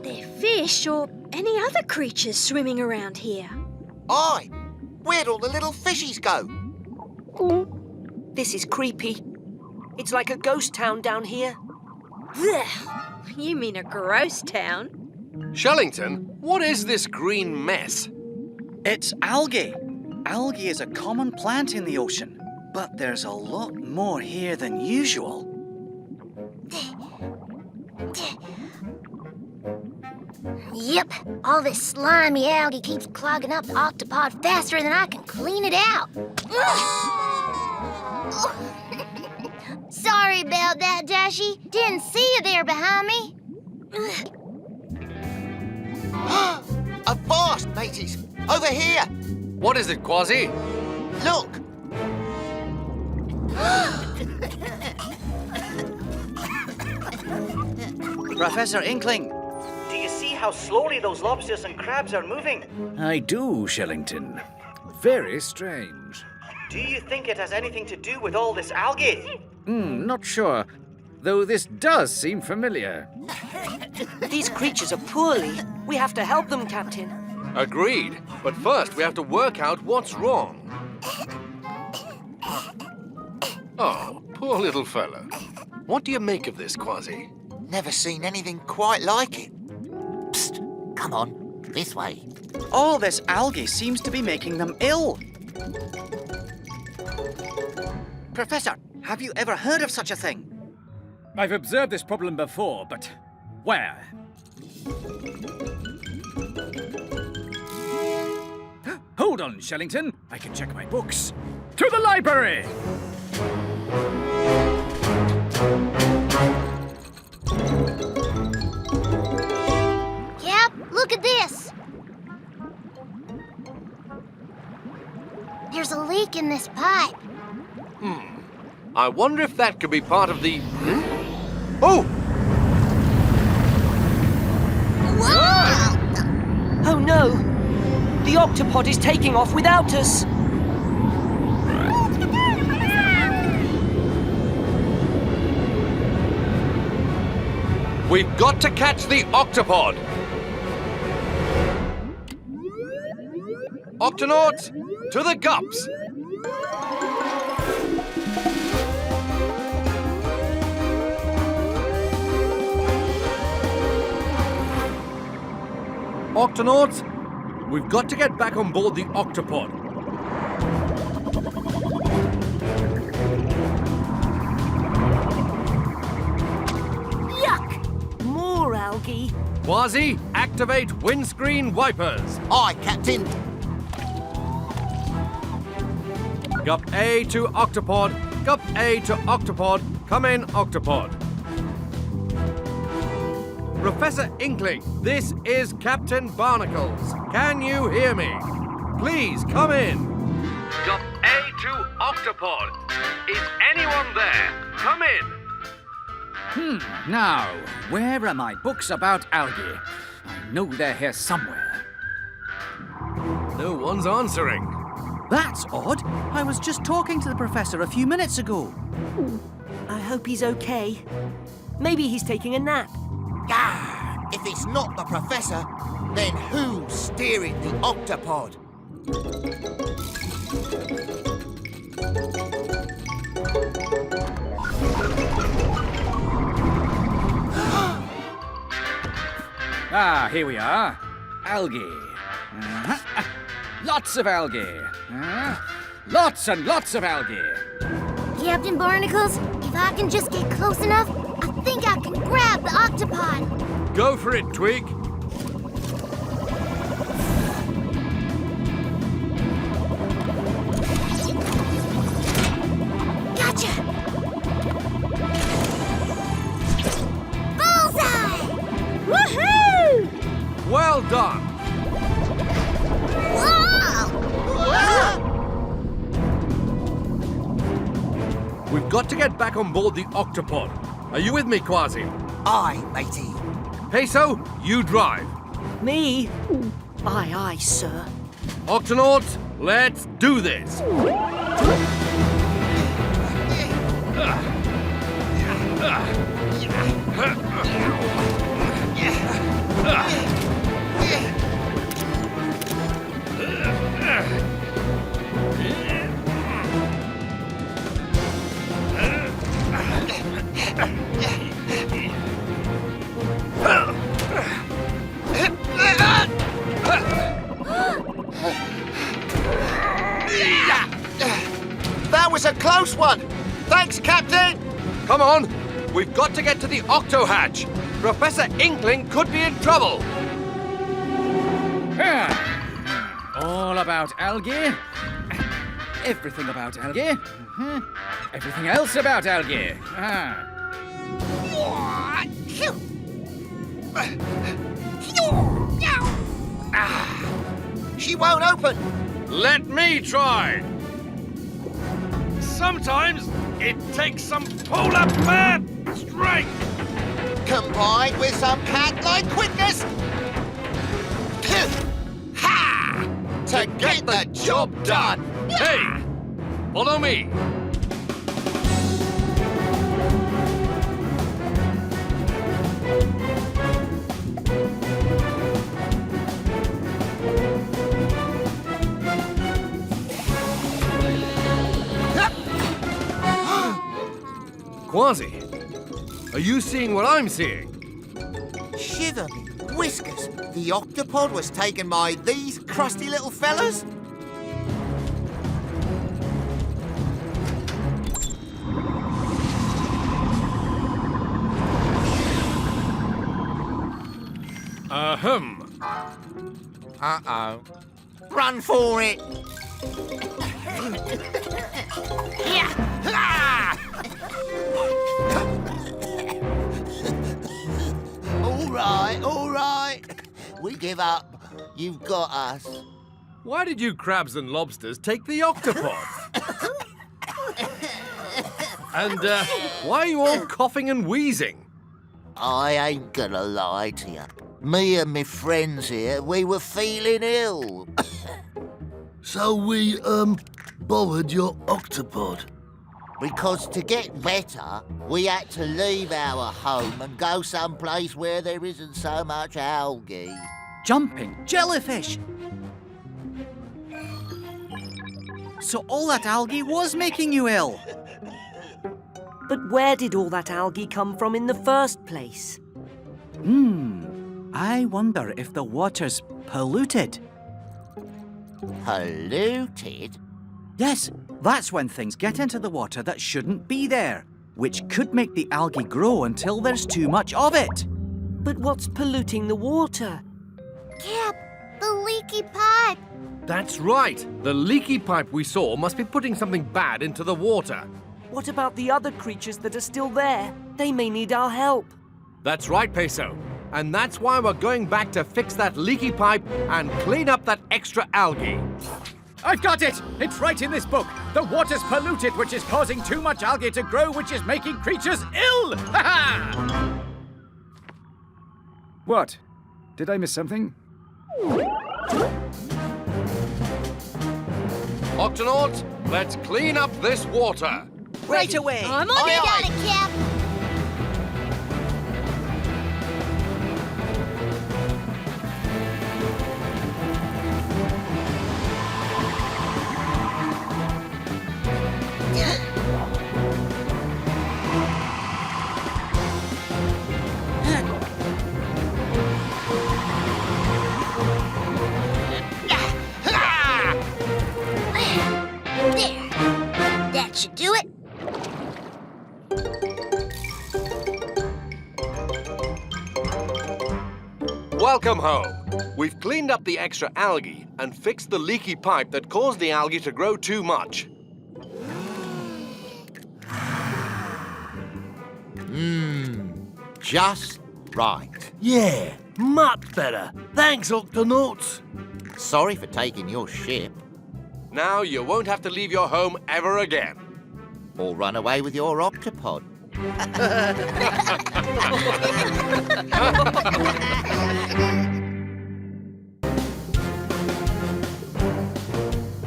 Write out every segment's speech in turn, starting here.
they're fish or any other creatures swimming around here. Aye, where'd all the little fishies go? This is creepy. It's like a ghost town down here. Blech. You mean a gross town? Shellington, what is this green mess? It's algae. Algae is a common plant in the ocean, but there's a lot more here than usual. Yep, all this slimy algae keeps clogging up the Octopod faster than I can clean it out. Sorry about that, Dashy. Didn't see you there behind me. A vast, mateys! Over here! What is it, Kwazii? Look! Professor Inkling. Do you see how slowly those lobsters and crabs are moving? I do, Shellington. Very strange. Do you think it has anything to do with all this algae? Not sure. Though this does seem familiar. These creatures are poorly. We have to help them, Captain. Agreed. But first, we have to work out what's wrong. Oh, poor little fella. What do you make of this, Kwazii? Never seen anything quite like it. Psst, come on, this way. All this algae seems to be making them ill. Professor, have you ever heard of such a thing? I've observed this problem before, but where? Hold on, Shellington. I can check my books. To the library! Cap, look at this. There's a leak in this pipe. I wonder if that could be part of the... Oh! Whoa! Oh no! The Octopod is taking off without us. We've got to catch the Octopod! Octonauts, to the gups! Octonauts, we've got to get back on board the Octopod. Yuck! More algae. Kwazii, activate windscreen wipers. Aye, Captain. Gup A to Octopod. Gup A to Octopod. Come in, Octopod. Professor Inkling, this is Captain Barnacles. Can you hear me? Please come in. Gup A to Octopod. Is anyone there? Come in. Now, where are my books about algae? I know they're here somewhere. No one's answering. That's odd. I was just talking to the professor a few minutes ago. I hope he's okay. Maybe he's taking a nap. Ah, if it's not the professor, then who's steering the Octopod? Ah, here we are. Algae. Lots of algae. Lots and lots of algae. Captain Barnacles, if I can just get close enough, I think I can grab the Octopod. Go for it, Twig. Gotcha! Bullseye! Woohoo! Well done. We've got to get back on board the Octopod. Are you with me, Kwazii? Aye, matey. Peso, you drive. Me? Aye, aye, sir. Octonauts, let's do this. That was a close one. Thanks, Captain. Come on! We've got to get to the octo hatch. Professor Inkling could be in trouble. All about algae. Everything about algae. Everything else about algae. She won't open. Let me try. Sometimes it takes some polar bear strength. Combined with some cat-like quickness. Ha! To get the job done. Hey, follow me. Kwazii, are you seeing what I'm seeing? Shiver me whiskers. The Octopod was taken by these crusty little fellas? Ahem. Uh-oh. Run for it! All right. We give up. You've got us. Why did you crabs and lobsters take the Octopod? And why are you all coughing and wheezing? I ain't gonna lie to you. Me and my friends here, we were feeling ill. So we, borrowed your Octopod. Because to get better, we had to leave our home and go someplace where there isn't so much algae. Jumping jellyfish. So all that algae was making you ill. But where did all that algae come from in the first place? I wonder if the water's polluted. Polluted? Yes, that's when things get into the water that shouldn't be there, which could make the algae grow until there's too much of it. But what's polluting the water? Cap, the leaky pipe. That's right. The leaky pipe we saw must be putting something bad into the water. What about the other creatures that are still there? They may need our help. That's right, Peso. And that's why we're going back to fix that leaky pipe and clean up that extra algae. I've got it! It's right in this book. The water's polluted, which is causing too much algae to grow, which is making creatures ill! Ha ha! What? Did I miss something? Octonauts, let's clean up this water. Right away! I'm on You it. got it, Cap. There. That should do it. Welcome home. We've cleaned up the extra algae and fixed the leaky pipe that caused the algae to grow too much. Just right. Yeah, much better. Thanks, Octonauts. Sorry for taking your ship. Now you won't have to leave your home ever again. Or run away with your Octopod.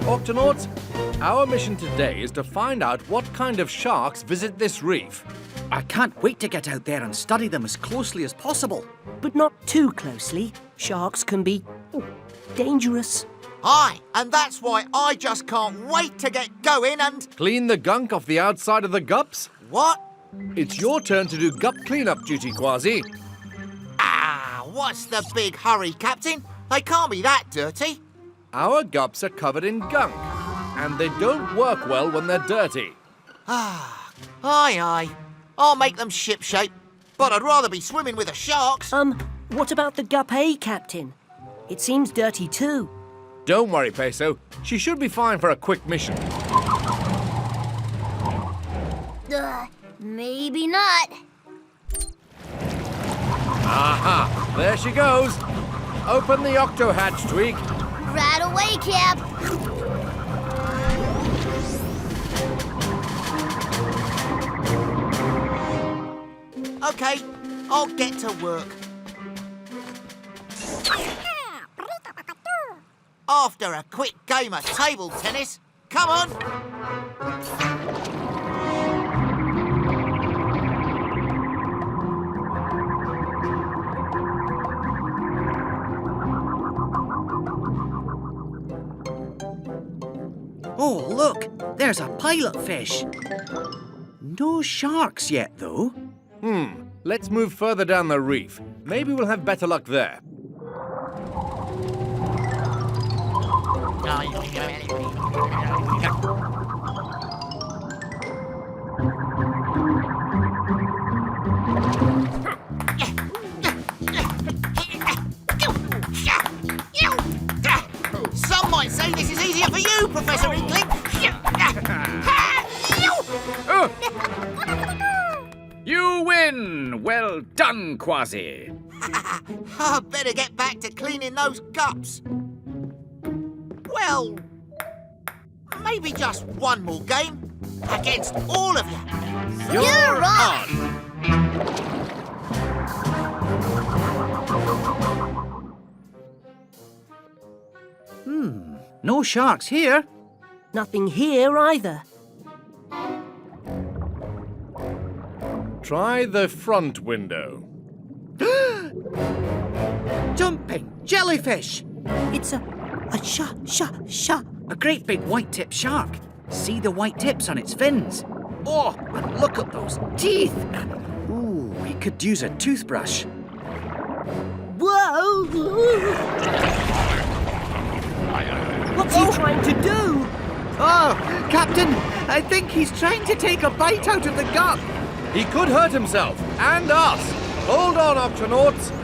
Octonauts, our mission today is to find out what kind of sharks visit this reef. I can't wait to get out there and study them as closely as possible. But not too closely. Sharks can be dangerous. Aye, and that's why I just can't wait to get going and... Clean the gunk off the outside of the gups? What? It's your turn to do gup cleanup duty, Kwazii. Ah, what's the big hurry, Captain? They can't be that dirty. Our gups are covered in gunk, and they don't work well when they're dirty. Aye, aye. I'll make them ship-shape, but I'd rather be swimming with the sharks. What about the guppy, Captain? It seems dirty too. Don't worry, Peso. She should be fine for a quick mission. Maybe not. Aha! There she goes. Open the octo hatch, Tweak. Right away, Cap. OK, I'll get to work. After a quick game of table tennis. Come on. Oh, look, there's a pilot fish. No sharks yet, though. Let's move further down the reef. Maybe we'll have better luck there. Some might say this is easier for you, Professor Inkling. You win! Well done, Kwazii. I better get back to cleaning those gups. Well, maybe just one more game against all of you. You're on. No sharks here. Nothing here either. Try the front window. Jumping jellyfish. It's a A great big white-tipped shark. See the white tips on its fins. Oh, and look at those teeth. Ooh, we could use a toothbrush. Whoa! What's he trying to do? Oh, Captain, I think he's trying to take a bite out of the gup. He could hurt himself, and us. Hold on, Octonauts.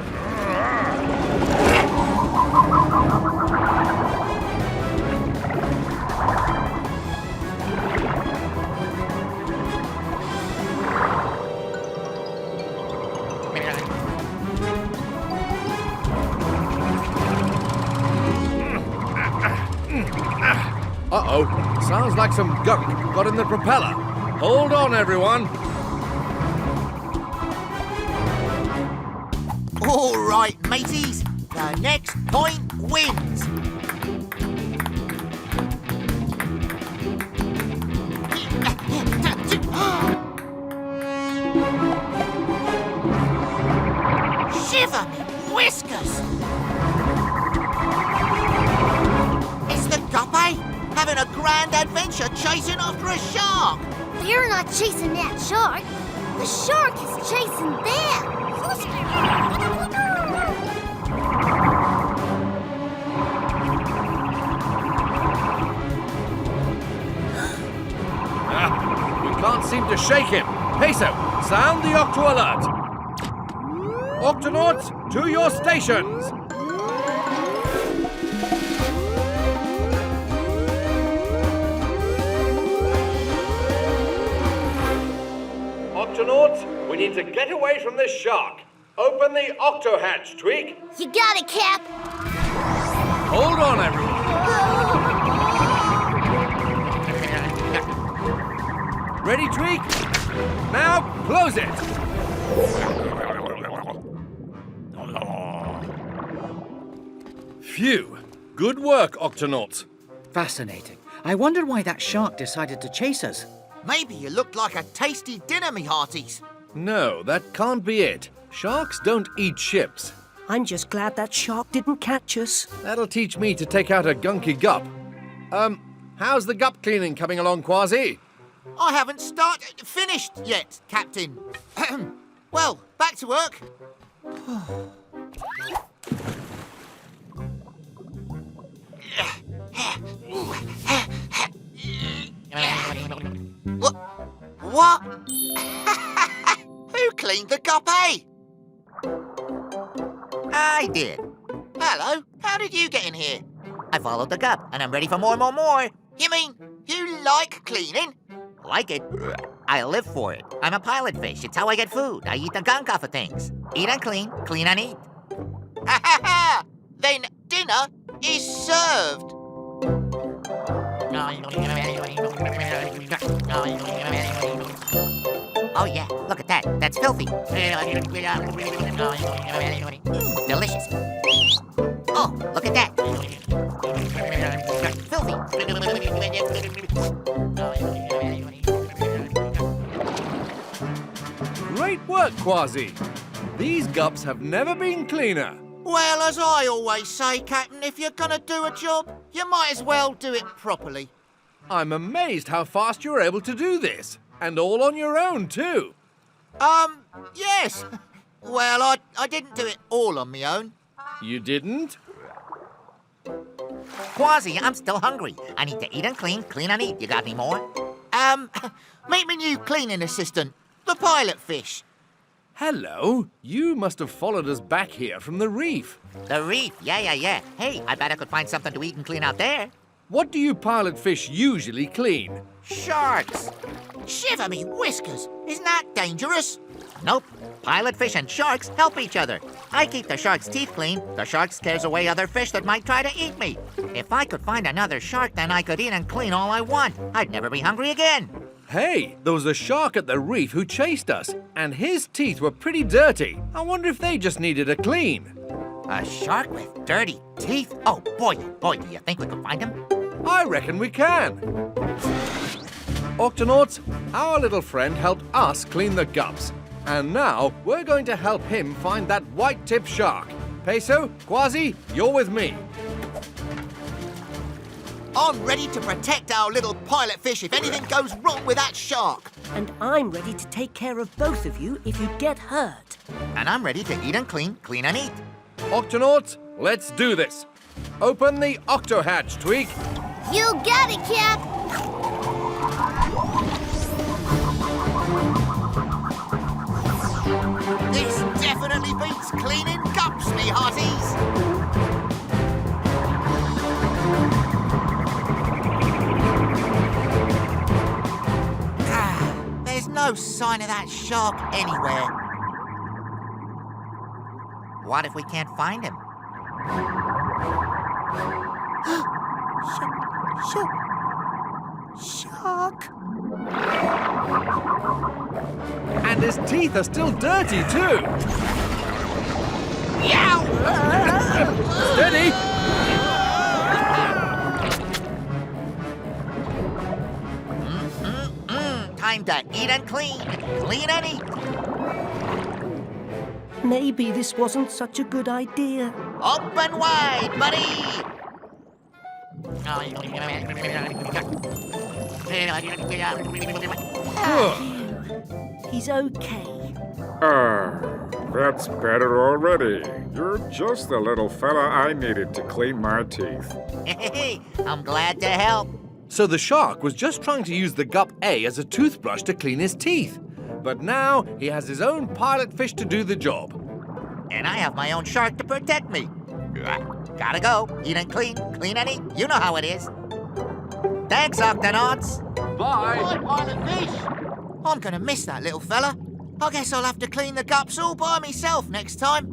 Uh-oh, sounds like some gunk got in the propeller. Hold on, everyone. All right, mateys. The next point wins. Shiver me whiskers! It's the guppy having a grand adventure chasing after a shark. They're not chasing that shark. The shark is chasing them. We can't seem to shake him. Peso, sound the octo alert. Octonauts, to your stations. Octonauts, we need to get away from this shark. Open the octo hatch, Tweak. You got it, Cap. Hold on, everyone. Ready, Tweak? Now, close it. Phew. Good work, Octonauts. Fascinating. I wonder why that shark decided to chase us. Maybe you looked like a tasty dinner, me hearties. No, that can't be it. Sharks don't eat ships. I'm just glad that shark didn't catch us. That'll teach me to take out a gunky gup. How's the gup cleaning coming along, Kwazii? I haven't finished yet, Captain. Well, back to work. What? Who cleaned the gup, eh? I did. Hello, how did you get in here? I followed the gup, and I'm ready for more. You mean you like cleaning? Like it? I live for it. I'm a pilot fish. It's how I get food. I eat the gunk off of things. Eat and clean and eat. Ha ha ha! Then dinner is served. Oh yeah, look at that. That's filthy. Delicious. Oh, look at that. Filthy. Great work, Kwazii. These gups have never been cleaner. Well, as I always say, Captain, if you're gonna do a job, you might as well do it properly. I'm amazed how fast you were able to do this. And all on your own, too. Yes. Well, I didn't do it all on my own. You didn't? Kwazii, I'm still hungry. I need to eat and clean and eat. You got any more? Meet my new cleaning assistant, the pilot fish. Hello. You must have followed us back here from the reef. The reef? Yeah. Hey, I bet I could find something to eat and clean out there. What do you pilot fish usually clean? Sharks. Shiver me whiskers. Isn't that dangerous? Nope. Pilot fish and sharks help each other. I keep the shark's teeth clean. The shark scares away other fish that might try to eat me. If I could find another shark, then I could eat and clean all I want. I'd never be hungry again. Hey, there was a shark at the reef who chased us, and his teeth were pretty dirty. I wonder if they just needed a clean. A shark with dirty teeth? Oh, boy, do you think we could find him? I reckon we can. Octonauts, our little friend helped us clean the gups. And now we're going to help him find that white-tipped shark. Peso, Kwazii, you're with me. I'm ready to protect our little pilot fish if anything goes wrong with that shark. And I'm ready to take care of both of you if you get hurt. And I'm ready to eat and clean and eat. Octonauts, let's do this. Open the octo hatch, Tweak. You got it, Cap. This definitely beats cleaning gups, me hearties. There's no sign of that shark anywhere. What if we can't find him? Shark? And his teeth are still dirty, too. Yow! Steady! Time to eat and clean and eat. Maybe this wasn't such a good idea. Open wide, buddy! He's okay. That's better already. You're just the little fella I needed to clean my teeth. Hey, I'm glad to help. So the shark was just trying to use the gup A as a toothbrush to clean his teeth. But now he has his own pilot fish to do the job. And I have my own shark to protect me. Gotta go. Eat and clean and eat. You know how it is. Thanks, Octonauts. Bye. Bye, pilot fish. I'm gonna miss that little fella. I guess I'll have to clean the gups all by myself next time.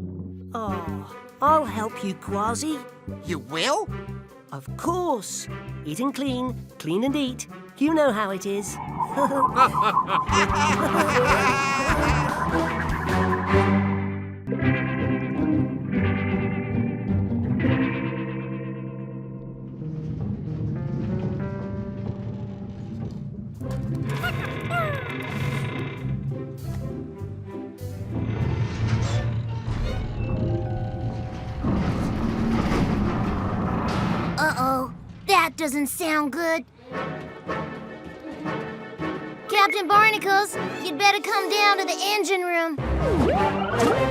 Oh, I'll help you, Kwazii. You will? Of course. Eat and clean and eat. You know how it is. that doesn't sound good. Captain Barnacles, you'd better come down to the engine room.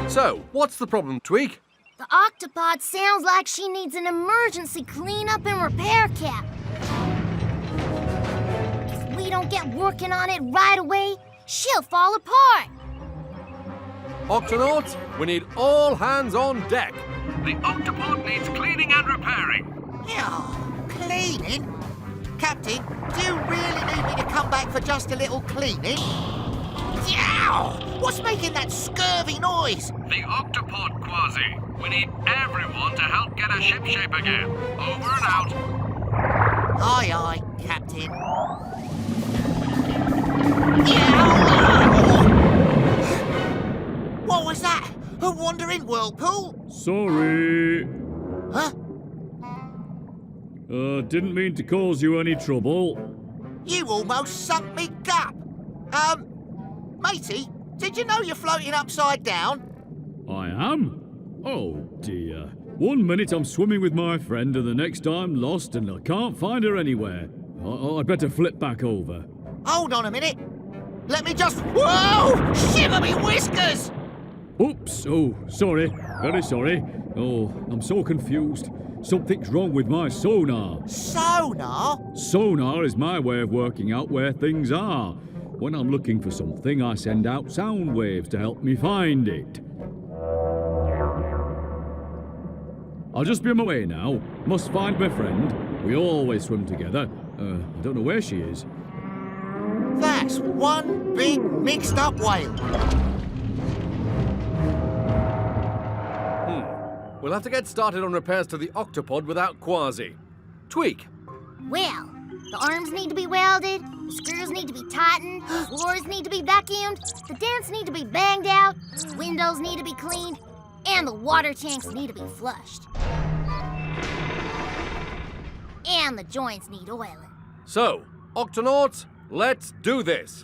So, what's the problem, Tweak? The Octopod sounds like she needs an emergency cleanup and repair, Cap. If we don't get working on it right away, she'll fall apart. Octonauts, we need all hands on deck. The Octopod needs cleaning and repairing. Yeah, cleaning? Captain, do you really need me to come back for just a little cleaning? Yow! What's making that scurvy noise? The Octopod, Kwazii. We need everyone to help get her ship shape again. Over and out. Aye, aye, Captain. Yow! What was that? A wandering whirlpool? Sorry. Huh? Didn't mean to cause you any trouble. You almost sunk me gup. Matey, did you know you're floating upside down? I am? Oh, dear. 1 minute I'm swimming with my friend and the next I'm lost and I can't find her anywhere. I'd better flip back over. Hold on a minute. Let me just... Whoa! Shiver me whiskers! Oops. Oh, sorry. Very sorry. Oh, I'm so confused. Something's wrong with my sonar. Sonar? Sonar is my way of working out where things are. When I'm looking for something, I send out sound waves to help me find it. I'll just be on my way now. Must find my friend. We always swim together. I don't know where she is. That's one big mixed-up whale. We'll have to get started on repairs to the Octopod without Kwazii. Tweak. Well, the arms need to be welded, the screws need to be tightened, the floors need to be vacuumed, the dents need to be banged out, the windows need to be cleaned, and the water tanks need to be flushed. And the joints need oiling. So, Octonauts, let's do this.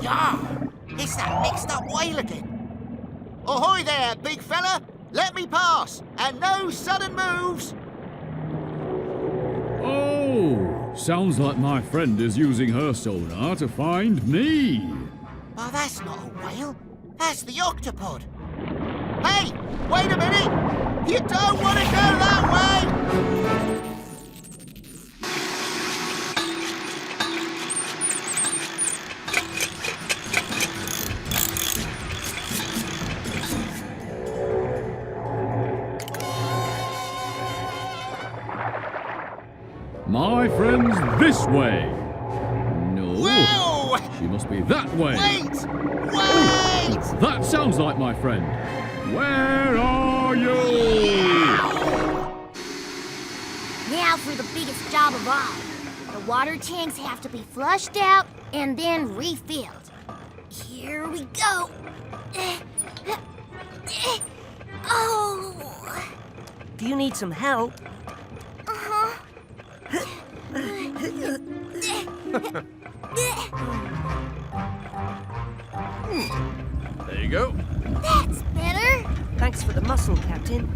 Yeah, it's that mixed-up whale again. Ahoy there, big fella. Let me pass, and no sudden moves. Oh, sounds like my friend is using her sonar to find me. Oh, that's not a whale. That's the Octopod. Hey, wait a minute. You don't want to go that way. My friend's this way. No. Whoa! She must be that way. Wait! Wait! That sounds like my friend. Where are you? Now for the biggest job of all. The water tanks have to be flushed out and then refilled. Here we go. Oh. Do you need some help? Uh-huh. There you go. That's better. Thanks for the muscle, Captain.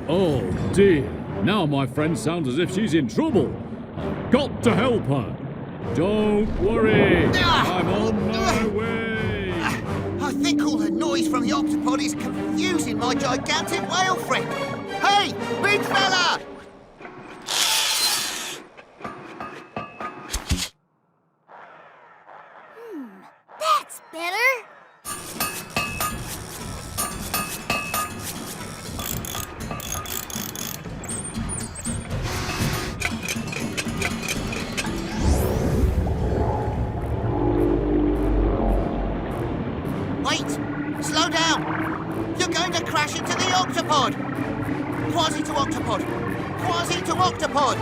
Oh, dear. Now my friend sounds as if she's in trouble. I've got to help her. Don't worry. I'm on my way. I think all the noise from the Octopod is confusing my gigantic whale friend. Hey, big fella! That's better. Wait! Slow down! You're going to crash into the Octopod! Kwazii to Octopod! Kwazii to Octopod!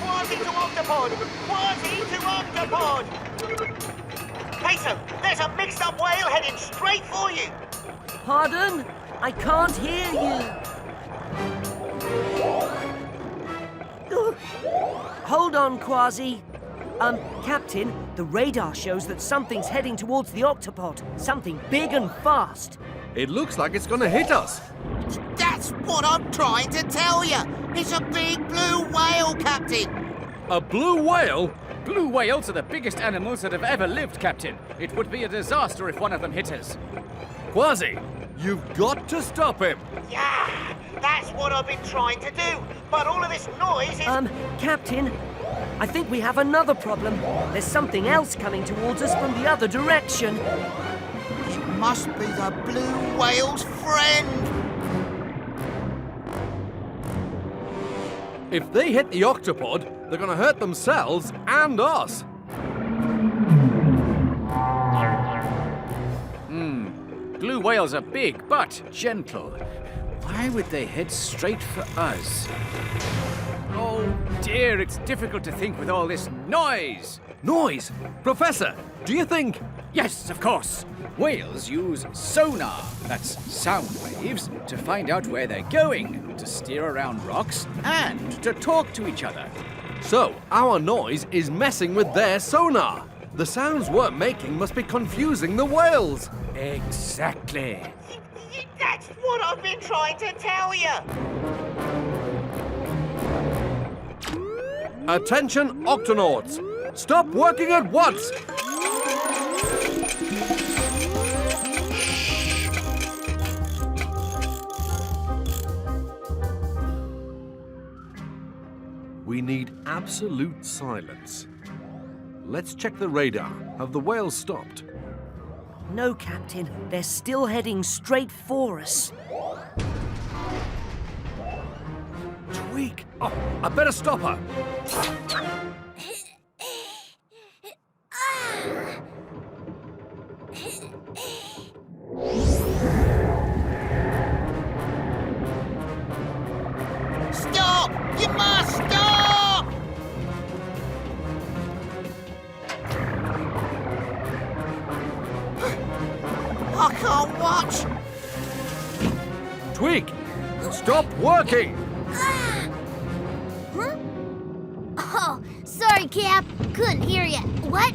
Kwazii Kwazii to Octopod! Kwazii to Octopod! Peso, there's a mixed-up whale heading straight for you! Pardon? I can't hear you. Hold on, Kwazii. Captain, the radar shows that something's heading towards the Octopod. Something big and fast. It looks like it's gonna hit us. That's what I'm trying to tell you. It's a big blue whale, Captain. A blue whale? Blue whales are the biggest animals that have ever lived, Captain. It would be a disaster if one of them hit us. Kwazii, you've got to stop him. Yeah, that's what I've been trying to do. But all of this noise is... Captain, I think we have another problem. There's something else coming towards us from the other direction. It must be the blue whale's friend. If they hit the Octopod, they're gonna hurt themselves and us. Blue whales are big, but gentle. Why would they head straight for us? Oh dear, it's difficult to think with all this noise. Noise? Professor, do you think... Yes, of course. Whales use sonar, that's sound waves, to find out where they're going, to steer around rocks, and to talk to each other. So, our noise is messing with their sonar. The sounds we're making must be confusing the whales. Exactly. That's what I've been trying to tell you. Attention, Octonauts! Stop working at once! We need absolute silence. Let's check the radar. Have the whales stopped? No, Captain. They're still heading straight for us. Tweak! Oh, I better stop her. Stop! You must stop! I can't watch. Tweak! Stop working! Huh? Oh, sorry, Cap. Couldn't hear you. What?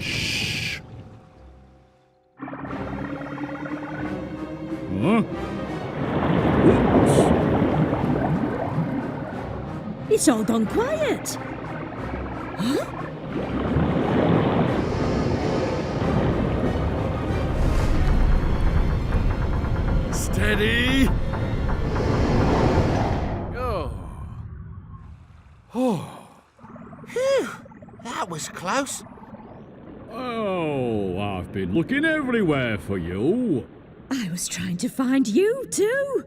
Huh? Whoops. It's all gone quiet. Huh? Steady! Oh. Phew, that was close. Oh, I've been looking everywhere for you. I was trying to find you, too.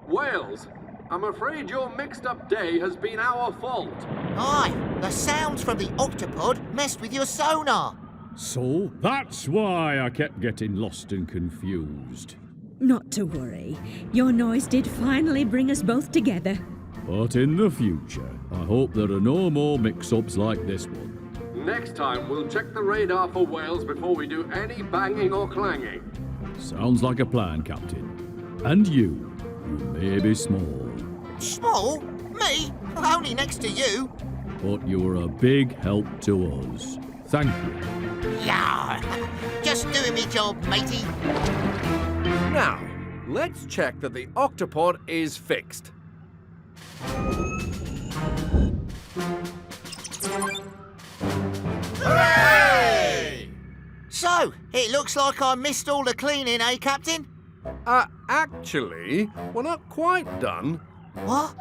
Whales, I'm afraid your mixed-up day has been our fault. Aye, the sounds from the Octopod messed with your sonar. So that's why I kept getting lost and confused. Not to worry. Your noise did finally bring us both together. But in the future, I hope there are no more mix-ups like this one. Next time, we'll check the radar for whales before we do any banging or clanging. Sounds like a plan, Captain. And you may be small, Small? Me? Only next to you. but you're a big help to us. Thank you. Yeah, just doing me job, matey. Now, let's check that the Octopod is fixed. Hooray! So, it looks like I missed all the cleaning, eh, Captain? Actually, we're not quite done. What?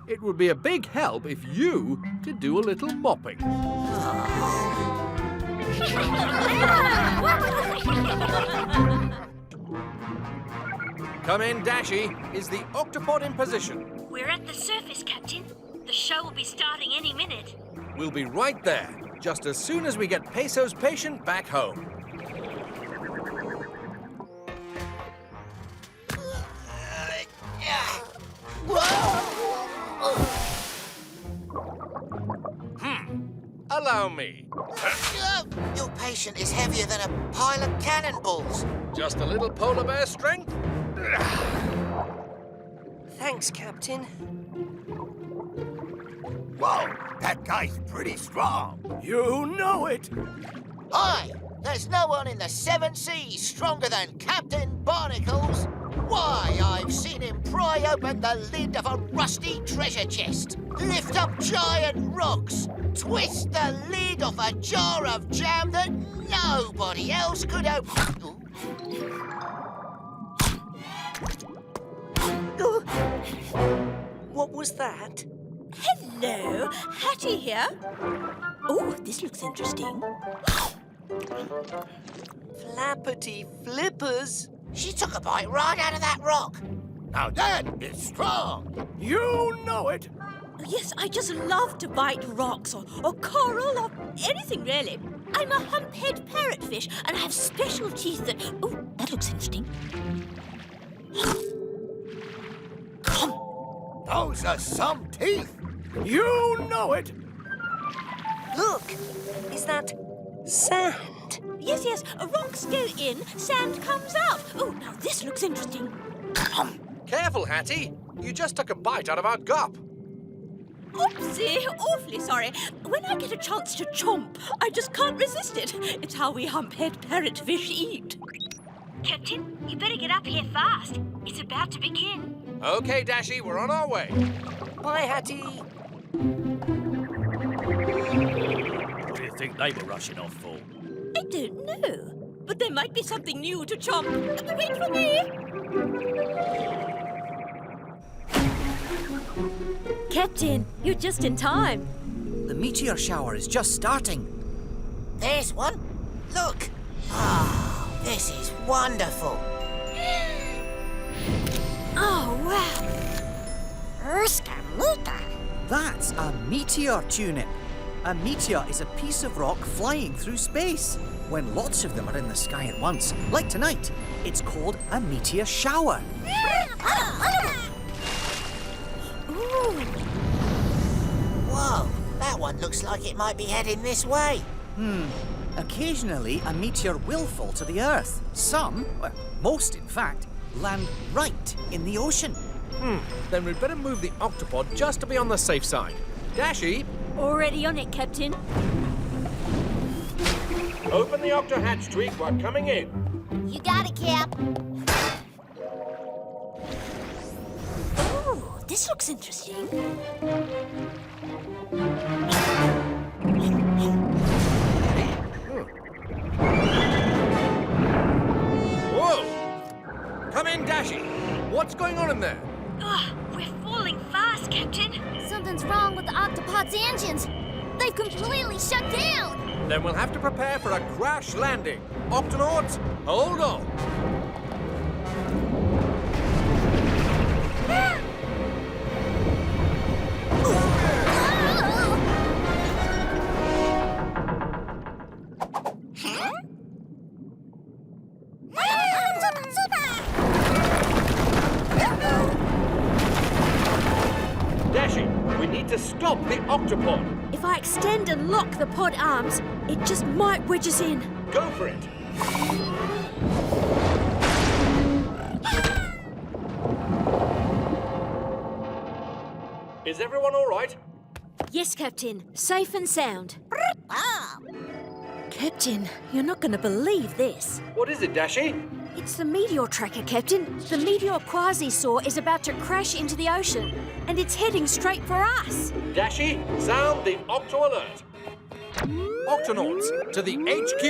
It would be a big help if you could do a little mopping. Come in, Dashy. Is the Octopod in position? We're at the surface, Captain. The show will be starting any minute. We'll be right there, just as soon as we get Peso's patient back home. allow me. Your patient is heavier than a pile of cannonballs. Just a little polar bear strength? Thanks, Captain. Whoa, that guy's pretty strong. You know it. Hi, there's no one in the 7 seas stronger than Captain Barnacles. Why, I've seen him pry open the lid of a rusty treasure chest, lift up giant rocks, twist the lid off a jar of jam that nobody else could open. What was that? Hello, Hattie here. Oh, this looks interesting. Flappity flippers. She took a bite right out of that rock. Now that is strong. You know it. Yes, I just love to bite rocks or coral or anything, really. I'm a hump-head parrotfish, and I have special teeth that... Oh, that looks interesting. Those are some teeth. You know it. Look, is that sand? Yes, rocks go in, sand comes out. Oh, now this looks interesting. Careful, Hattie. You just took a bite out of our gup. Oopsie, awfully sorry. When I get a chance to chomp, I just can't resist it. It's how we hump-head parrotfish eat. Captain, you better get up here fast. It's about to begin. Okay, Dashy, we're on our way. Bye, Hattie. What do you think they were rushing off for? I don't know, but there might be something new to chomp. Wait for me! Captain, you're just in time. The meteor shower is just starting. There's one. Look. Ah, this is wonderful. Oh, wow. That's a meteor tunip. A meteor is a piece of rock flying through space. When lots of them are in the sky at once, like tonight, it's called a meteor shower. Ooh. Whoa, that one looks like it might be heading this way. Occasionally, a meteor will fall to the Earth. Some, well, most in fact, land right in the ocean. Then we'd better move the Octopod just to be on the safe side. Dashy, Already on it, Captain. open the octo hatch, Tweak. We're coming in. You got it, Cap. Oh, this looks interesting. Whoa! Come in, Dashy. What's going on in there? We're falling fast, Captain. Something's wrong with the Octopod's engines. They've completely shut down. Then we'll have to prepare for a crash landing. Octonauts, hold on. Dashy, we need to stop the Octopod. If I extend and lock the pod arms, it just might wedge us in. Go for it. Is everyone all right? Yes, Captain. Safe and sound. Captain, you're not going to believe this. What is it, Dashy? It's the Meteor tracker, Captain. The Meteor Kwazii saw is about to crash into the ocean, and it's heading straight for us. Dashy, sound the Octo alert. Octonauts, to the HQ.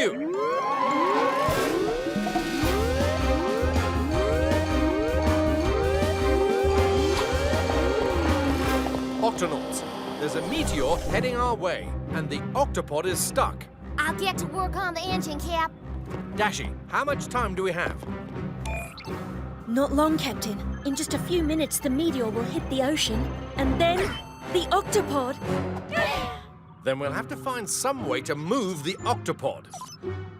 Octonauts, there's a meteor heading our way, and the Octopod is stuck. I'll get to work on the engine, Cap. Dashy, how much time do we have? Not long, Captain. In just a few minutes, the meteor will hit the ocean, and then the Octopod. Then we'll have to find some way to move the Octopod.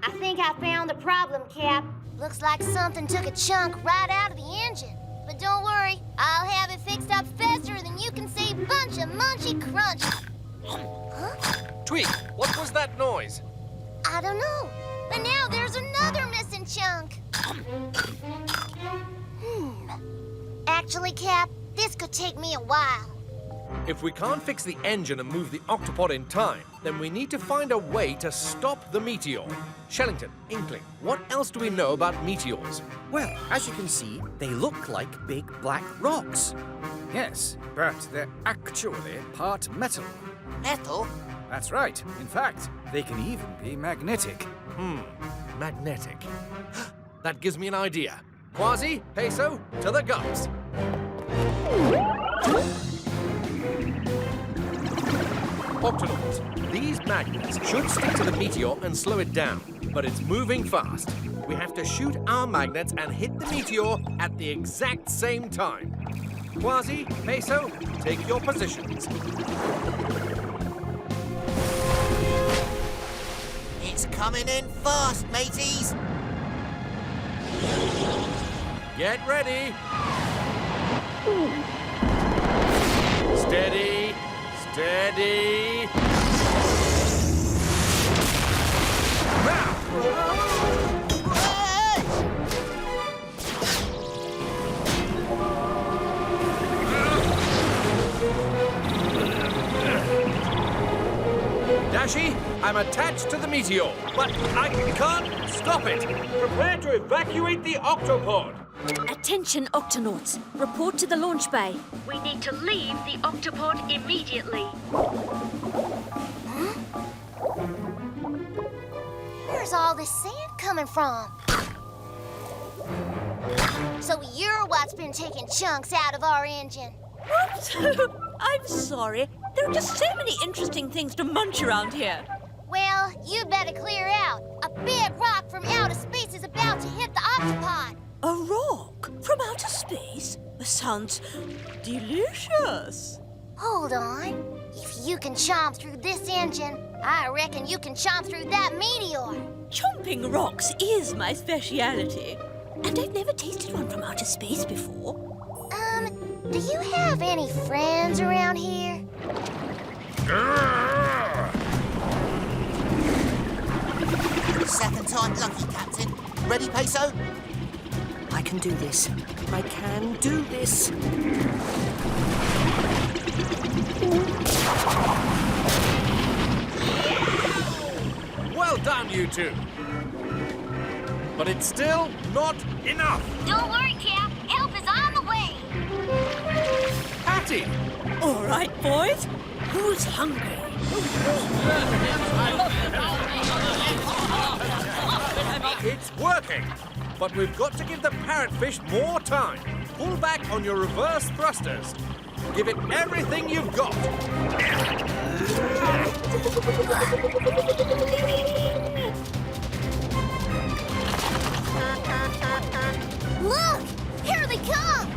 I think I found the problem, Cap. Looks like something took a chunk right out of the engine. But don't worry, I'll have it fixed up faster than you can say bunch of munchy crunch. Huh? Tweak, what was that noise? I don't know. But now there's another missing chunk. Actually, Cap, this could take me a while. If we can't fix the engine and move the Octopod in time, then we need to find a way to stop the Meteor. Shellington, Inkling, what else do we know about meteors? Well, as you can see, they look like big black rocks. Yes, but they're actually part metal. Metal? That's right. In fact, they can even be magnetic. Magnetic. That gives me an idea. Kwazii, Peso, to the gups. Octonauts, these magnets should stick to the meteor and slow it down, but it's moving fast. We have to shoot our magnets and hit the meteor at the exact same time. Kwazii, Peso, take your positions. It's coming in fast, mateys. Get ready. Steady, steady. Now! Dashy, I'm attached to the meteor, but I can't stop it. Prepare to evacuate the Octopod. Attention, Octonauts. Report to the launch bay. We need to leave the Octopod immediately. Where's all this sand coming from? So you're what's been taking chunks out of our engine. What? I'm sorry. There are just so many interesting things to munch around here. Well, you'd better clear out. A big rock from outer space is about to hit the Octopod. A rock from outer space? Sounds delicious. Hold on. If you can chomp through this engine, I reckon you can chomp through that meteor. Chomping rocks is my speciality. And I've never tasted one from outer space before. Do you have any friends around here? Second time lucky, Captain. Ready, Peso? I can do this. I can do this. Well done, you two. But it's still not enough. Don't worry, Cap. Help is on the way. Patty! All right, boys. Who's hungry? It's working. But we've got to give the parrotfish more time. Pull back on your reverse thrusters. Give it everything you've got. Look! Here they come!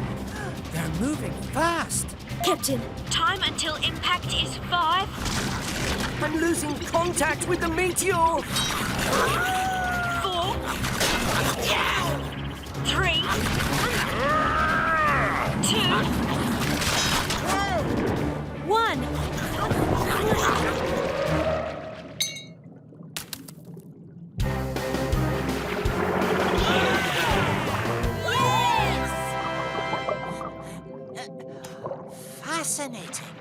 They're moving fast. Captain, time until impact is 5. I'm losing contact with the meteor. 4. 3. 2. 1. Fascinating.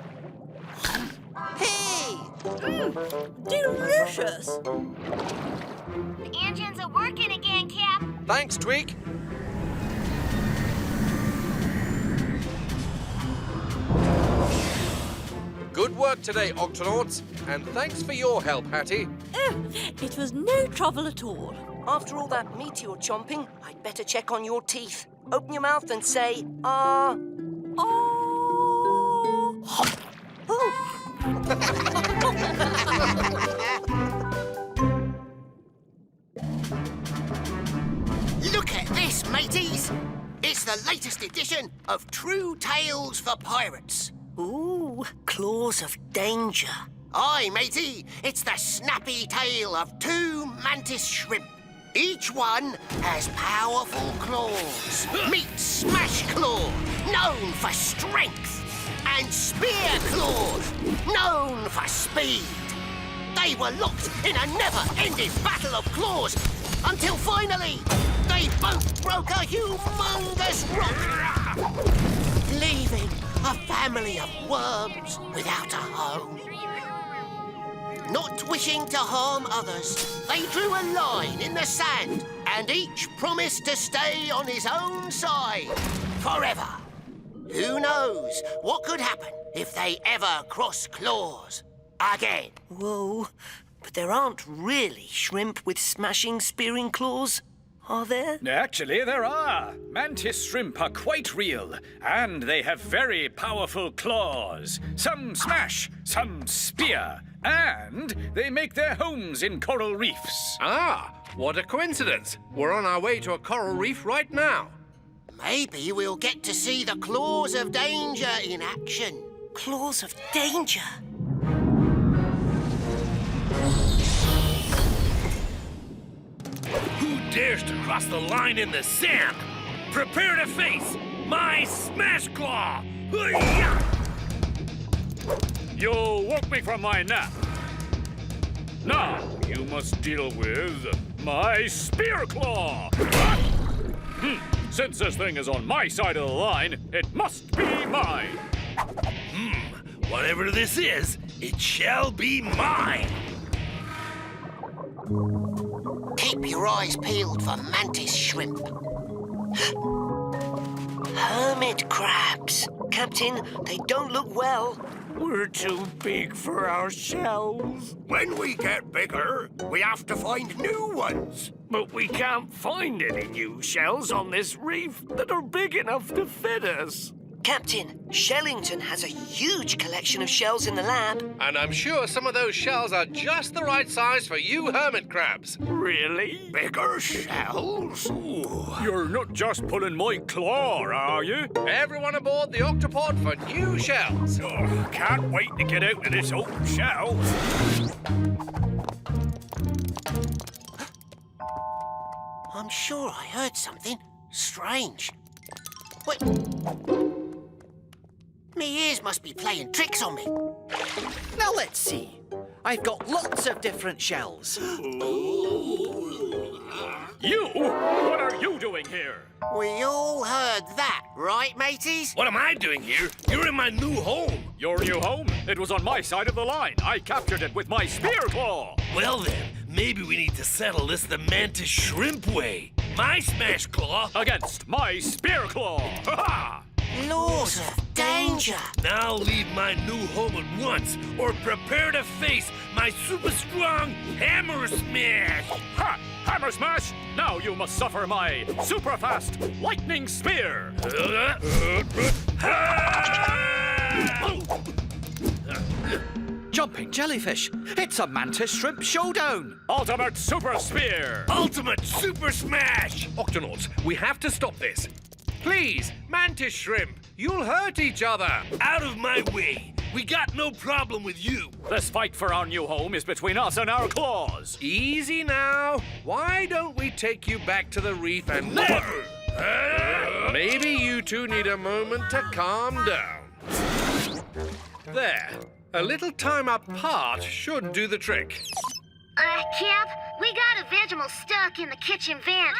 Hey! Delicious. The engines are working again, Cap. Thanks, Tweak. Good work today, Octonauts. And thanks for your help, Hattie. Oh, it was no trouble at all. After all that meteor chomping, I'd better check on your teeth. Open your mouth and say, ah. Oh. Look at this, mateys. It's the latest edition of True Tales for Pirates. Ooh, claws of danger. Aye, matey. It's the snappy tale of 2 mantis shrimp. Each one has powerful claws. Meet Smash Claw, known for strength. And Spear Claw, known for speed. They were locked in a never-ending battle of claws until finally they both broke a humongous rock, leaving a family of worms without a home. Not wishing to harm others, they drew a line in the sand and each promised to stay on his own side forever. Who knows what could happen if they ever cross claws again? Whoa, but there aren't really shrimp with smashing, spearing claws, are there? Actually, there are. Mantis shrimp are quite real, and they have very powerful claws. Some smash, some spear, and they make their homes in coral reefs. Ah, what a coincidence. We're on our way to a coral reef right now. Maybe we'll get to see the claws of danger in action. Claws of danger? Who dares to cross the line in the sand? Prepare to face my smash claw! Hoo-yah! You woke me from my nap. Now you must deal with my spear claw. Since this thing is on my side of the line, it must be mine. Whatever this is, it shall be mine. Keep your eyes peeled for mantis shrimp. Hermit crabs. Captain, they don't look well. We're too big for our shells. When we get bigger, we have to find new ones. But we can't find any new shells on this reef that are big enough to fit us. Captain, Shellington has a huge collection of shells in the lab. And I'm sure some of those shells are just the right size for you hermit crabs. Really? Bigger shells? Ooh. You're not just pulling my claw, are you? Everyone aboard the Octopod for new shells. Oh, can't wait to get out of this old shell. I'm sure I heard something strange. Wait. Me ears must be playing tricks on me. Now let's see. I've got lots of different shells. You? What are you doing here? We all heard that, right, mateys? What am I doing here? You're in my new home. Your new home? It was on my side of the line. I captured it with my spear claw. Well then, maybe we need to settle this the mantis shrimp way. My smash claw against my spear claw. Ha-ha! Laws of danger. Now leave my new home at once, or prepare to face my super strong hammer smash. Ha! Hammer smash! Now you must suffer my super fast lightning spear. Jumping jellyfish. It's a mantis shrimp showdown. Ultimate super spear. Ultimate super smash. Octonauts, we have to stop this. Please, mantis shrimp, you'll hurt each other. Out of my way. We got no problem with you. This fight for our new home is between us and our claws. Easy now. Why don't we take you back to the reef and... Never! Maybe you two need a moment to calm down. There. A little time apart should do the trick. Cap, we got a Vegimal stuck in the kitchen vent.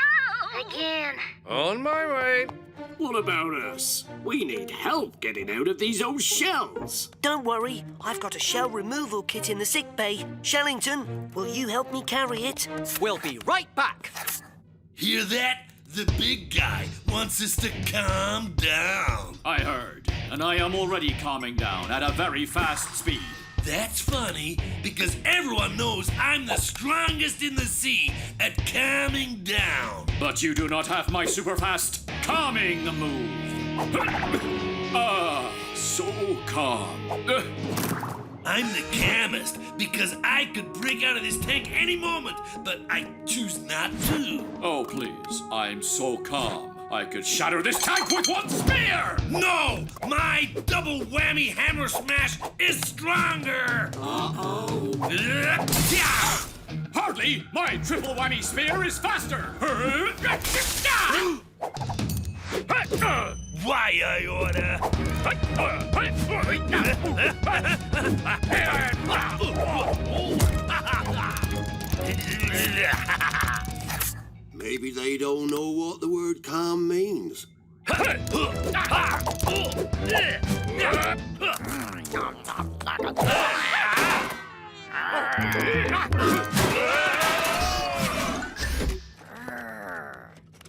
Again. On my way. What about us? We need help getting out of these old shells. Don't worry, I've got a shell removal kit in the sick bay. Shellington, will you help me carry it? We'll be right back. Hear that? The big guy wants us to calm down. I heard, and I am already calming down at a very fast speed. That's funny, because everyone knows I'm the strongest in the sea at calming down. But you do not have my super fast calming move. So calm. I'm the calmest because I could break out of this tank any moment, but I choose not to. Oh, please, I'm so calm. I could shatter this tank with one spear! No! My double whammy hammer smash is stronger! Uh-oh. Hardly! My triple whammy spear is faster! Why, I order? Maybe they don't know what the word calm means.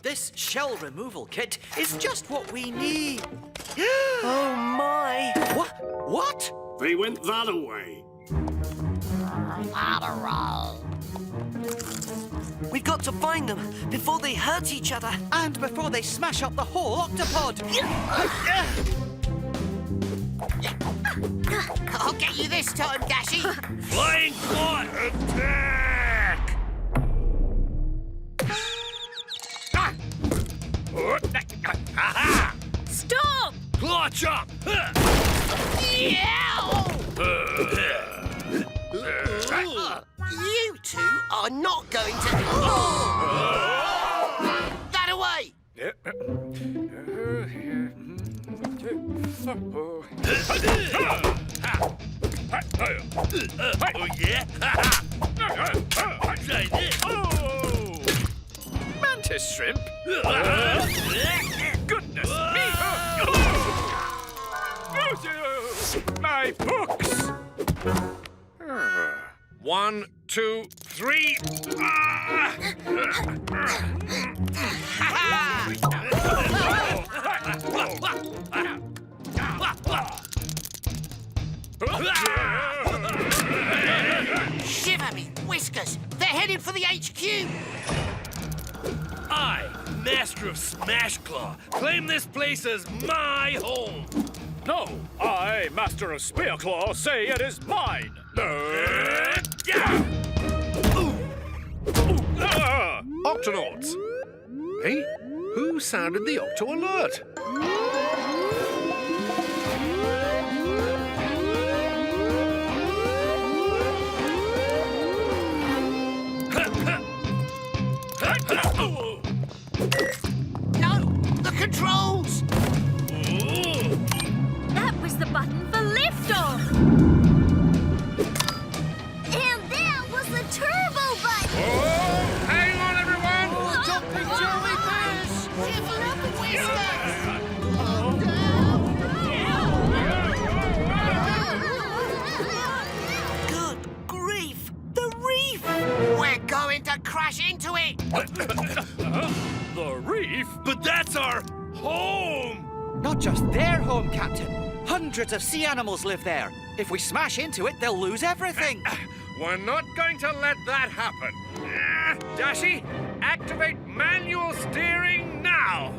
This shell removal kit is just what we need. Oh my! What? They went that away. We've got to find them before they hurt each other. And before they smash up the whole octopod. I'll get you this time, Dashy. Flying claw attack! Stop! Claw chop! You two are not going to... That away! Oh, yeah? Try this. Mantis shrimp? Goodness me! My books! 1, 2, 3. Shiver me whiskers! They're headed for the HQ! I, Master of Smash Claw, claim this place as my home. No, I, Master of Spear Claw, say it is mine. Octonauts. Hey, who sounded the Octo Alert? No! The controls! That was the button for liftoff. And that was the turbo button! Hang on, everyone! Jumping jellyfish! Shiver up whiskers! Good grief! The reef! We're going to crash into it! The reef? But that's our home! Not just their home, Captain. Hundreds of sea animals live there. If we smash into it, they'll lose everything. We're not going to let that happen. Dashy, activate manual steering now.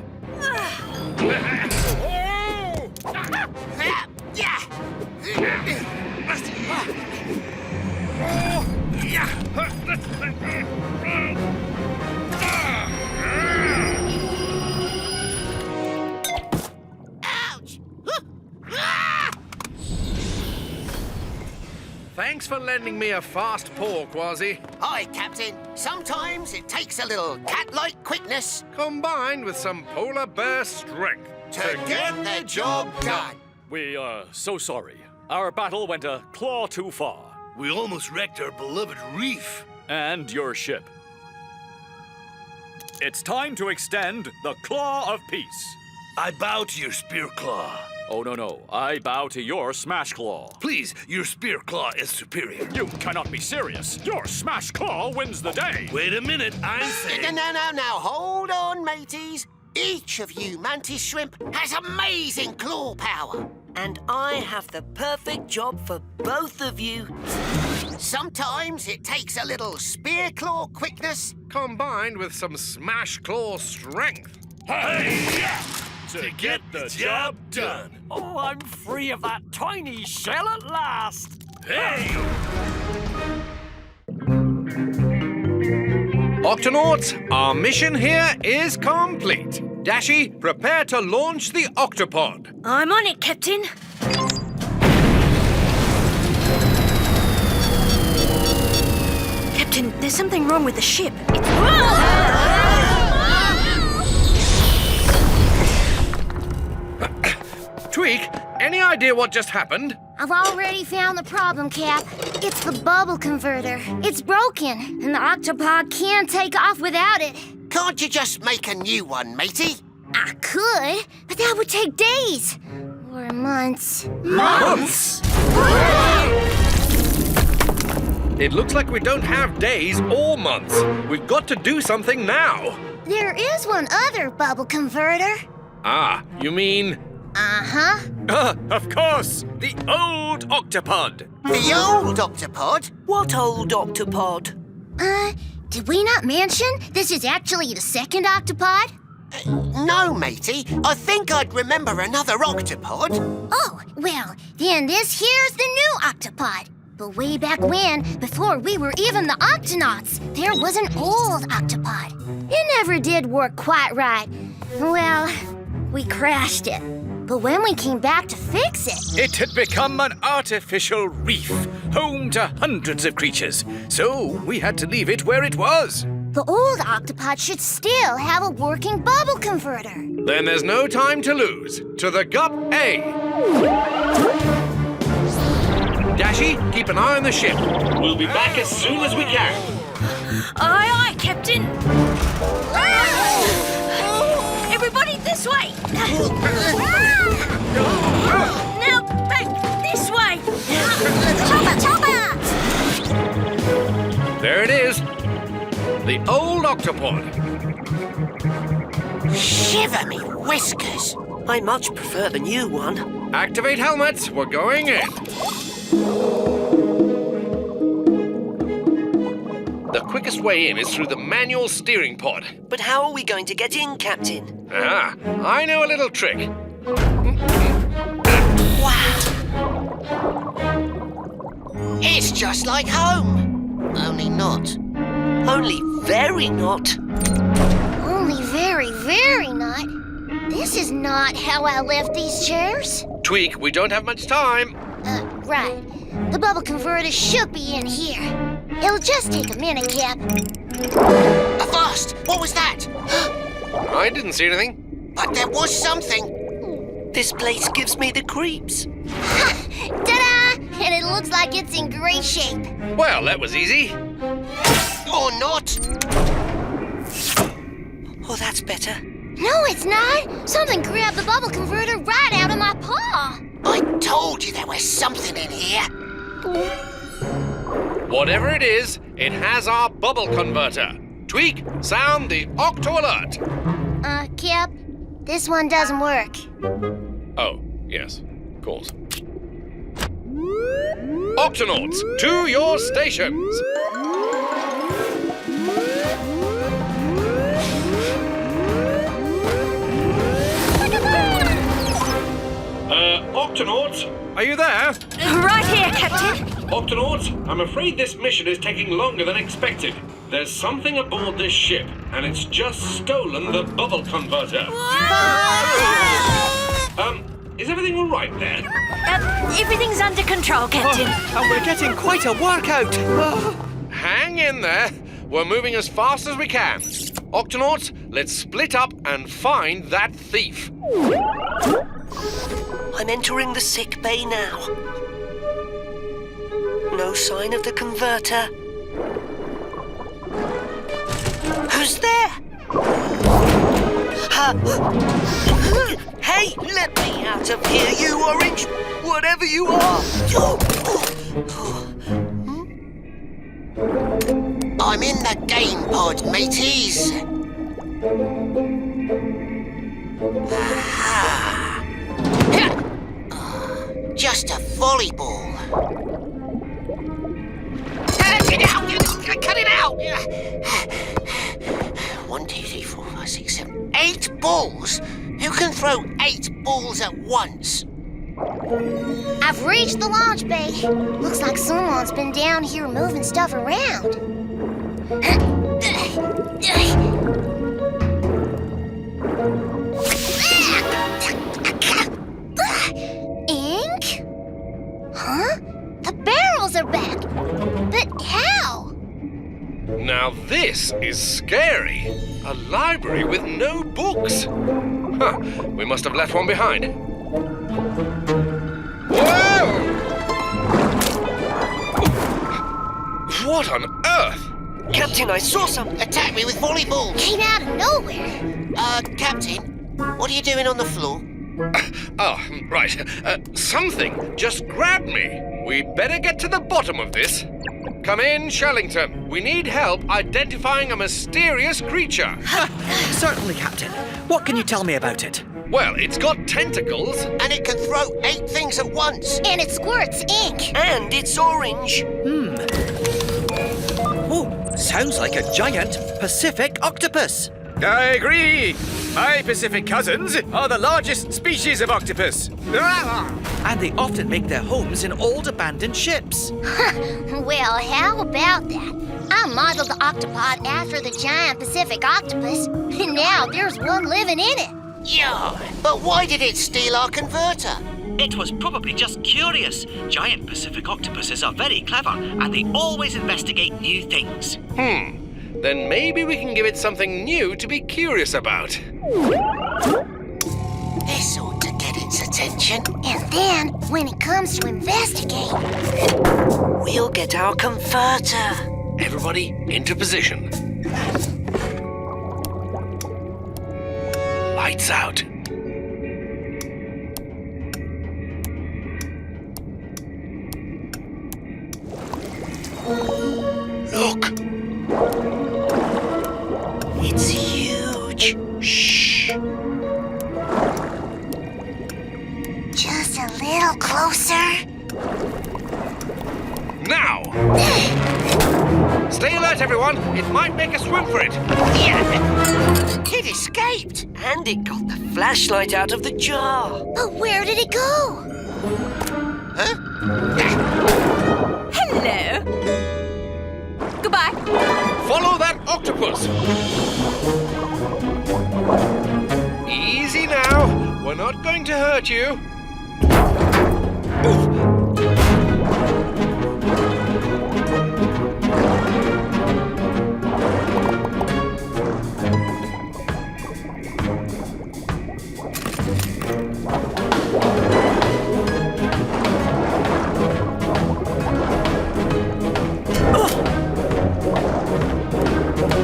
Ouch! Thanks for lending me a fast paw, Kwazii. Aye, Captain. Sometimes it takes a little cat-like quickness Combined with some polar bear strength. to get the job done. We are so sorry. Our battle went a claw too far. We almost wrecked our beloved reef. And your ship. It's time to extend the Claw of Peace. I bow to your spear claw. Oh, no. I bow to your Smash Claw. Please, your spear claw is superior. You cannot be serious. Your Smash Claw wins the day. Wait a minute, I'm saying... Now, hold on, mateys. Each of you mantis shrimp has amazing claw power. And I have the perfect job for both of you. Sometimes it takes a little spear claw quickness. Combined with some smash claw strength. To get the job done. Oh, I'm free of that tiny shell at last. Hey! Octonauts, our mission here is complete. Dashy, prepare to launch the Octopod. I'm on it, Captain. Captain, there's something wrong with the ship. Tweak, any idea what just happened? I've already found the problem, Cap. It's the bubble converter. It's broken, and the Octopod can't take off without it. Can't you just make a new one, matey? I could, but that would take days. Or months. Months? It looks like we don't have days or months. We've got to do something now. There is one other bubble converter. Ah, you mean... Uh-huh. Of course! The old Octopod! The old Octopod? What old Octopod? Did we not mention this is actually the second Octopod? No, matey. I think I'd remember another Octopod. Oh, well, then this here's the new Octopod. But way back when, before we were even the Octonauts, there was an old Octopod. It never did work quite right. Well, we crashed it. But when we came back to fix it... It had become an artificial reef, home to hundreds of creatures. So we had to leave it where it was. The old Octopod should still have a working bubble converter. Then there's no time to lose. To the Gup A. Dashy, keep an eye on the ship. We'll be back as soon as we can. Aye, aye, Captain. Everybody this way. Now back this way. Chopper, chopper! There it is. The old Octopod. Shiver me whiskers. I much prefer the new one. Activate helmets. We're going in. The quickest way in is through the manual steering pod. But how are we going to get in, Captain? Ah, I know a little trick. Wow. It's just like home. Only not. Only very not. Only very, very not. This is not how I left these chairs. Tweak, we don't have much time. Right. The bubble converter should be in here. It'll just take a minute, Cap. Avast! What was that? I didn't see anything. But there was something. This place gives me the creeps. Ta-da! And it looks like it's in great shape. Well, that was easy. Or not. Oh, that's better. No, it's not. Something grabbed the bubble converter right out of my paw. I told you there was something in here. Whatever it is, it has our bubble converter. Tweak, sound the Octo alert. Cap, this one doesn't work. Oh, yes, of course. Octonauts, to your stations. Octonauts, are you there? Right here, Captain. Octonauts, I'm afraid this mission is taking longer than expected. There's something aboard this ship, and it's just stolen the bubble converter. Is everything all right there? Everything's under control, Captain. And we're getting quite a workout. Hang in there. We're moving as fast as we can. Octonauts, let's split up and find that thief. I'm entering the sick bay now. No sign of the converter. Who's there? Hey, let me out of here, you orange, whatever you are. I'm in the game pod, mateys. Aha. Just a volleyball. Cut it out! 1, 2, 3, 4, 5, 6, 7, 8 balls? Who can throw 8 balls at once? I've reached the launch bay. Looks like someone's been down here moving stuff around. Ink? Huh? The barrels are back. But how? Now this is scary. A library with no books. Huh, we must have left one behind. Whoa! What on earth? Captain, I saw something. Attack me with volleyballs. Came out of nowhere. Captain, what are you doing on the floor? Oh, right. Something just grabbed me. We better get to the bottom of this. Come in, Shellington. We need help identifying a mysterious creature. Certainly, Captain. What can you tell me about it? Well, it's got tentacles. And it can throw 8 things at once. And it squirts ink. And it's orange. Oh, sounds like a giant Pacific octopus. I agree. My Pacific cousins are the largest species of octopus. And they often make their homes in old abandoned ships. Well, how about that? I modeled the Octopod after the giant Pacific octopus, and now there's one living in it. Yeah, but why did it steal our converter? It was probably just curious. Giant Pacific octopuses are very clever, and they always investigate new things. Then maybe we can give it something new to be curious about. This ought to get its attention. And then, when it comes to investigate, We'll get our converter. Everybody into position. Lights out. Look. It's huge. Shh. just a little closer. Now! Stay alert, everyone. It might make a swim for it. It escaped. And it got the flashlight out of the jar. But where did it go? Hello. Goodbye. Follow that octopus. Easy now. We're not going to hurt you.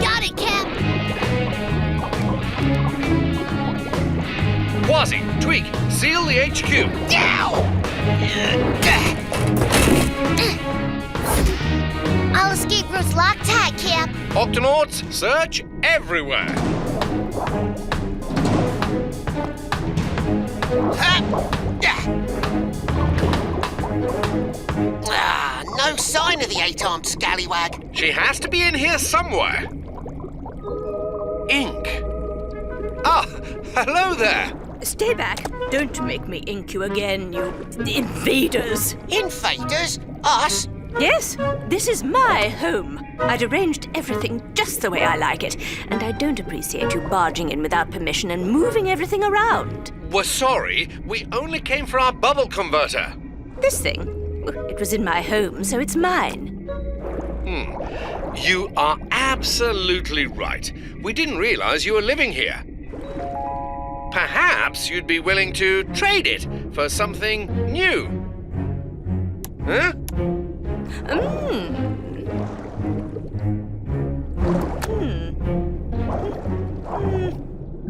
Got it, Cap. Kwazii, Tweak, seal the HQ. All escape routes locked tight, Cap. Octonauts, search everywhere. No sign of the 8-armed scallywag. She has to be in here somewhere. Ink. Ah, hello there. Stay back. Don't make me ink you again, you invaders. Invaders? Us? Yes, this is my home. I'd arranged everything just the way I like it, and I don't appreciate you barging in without permission and moving everything around. We're sorry. We only came for our bubble converter. This thing? It was in my home, so it's mine. You are absolutely right. We didn't realize you were living here. Perhaps you'd be willing to trade it for something new. Huh?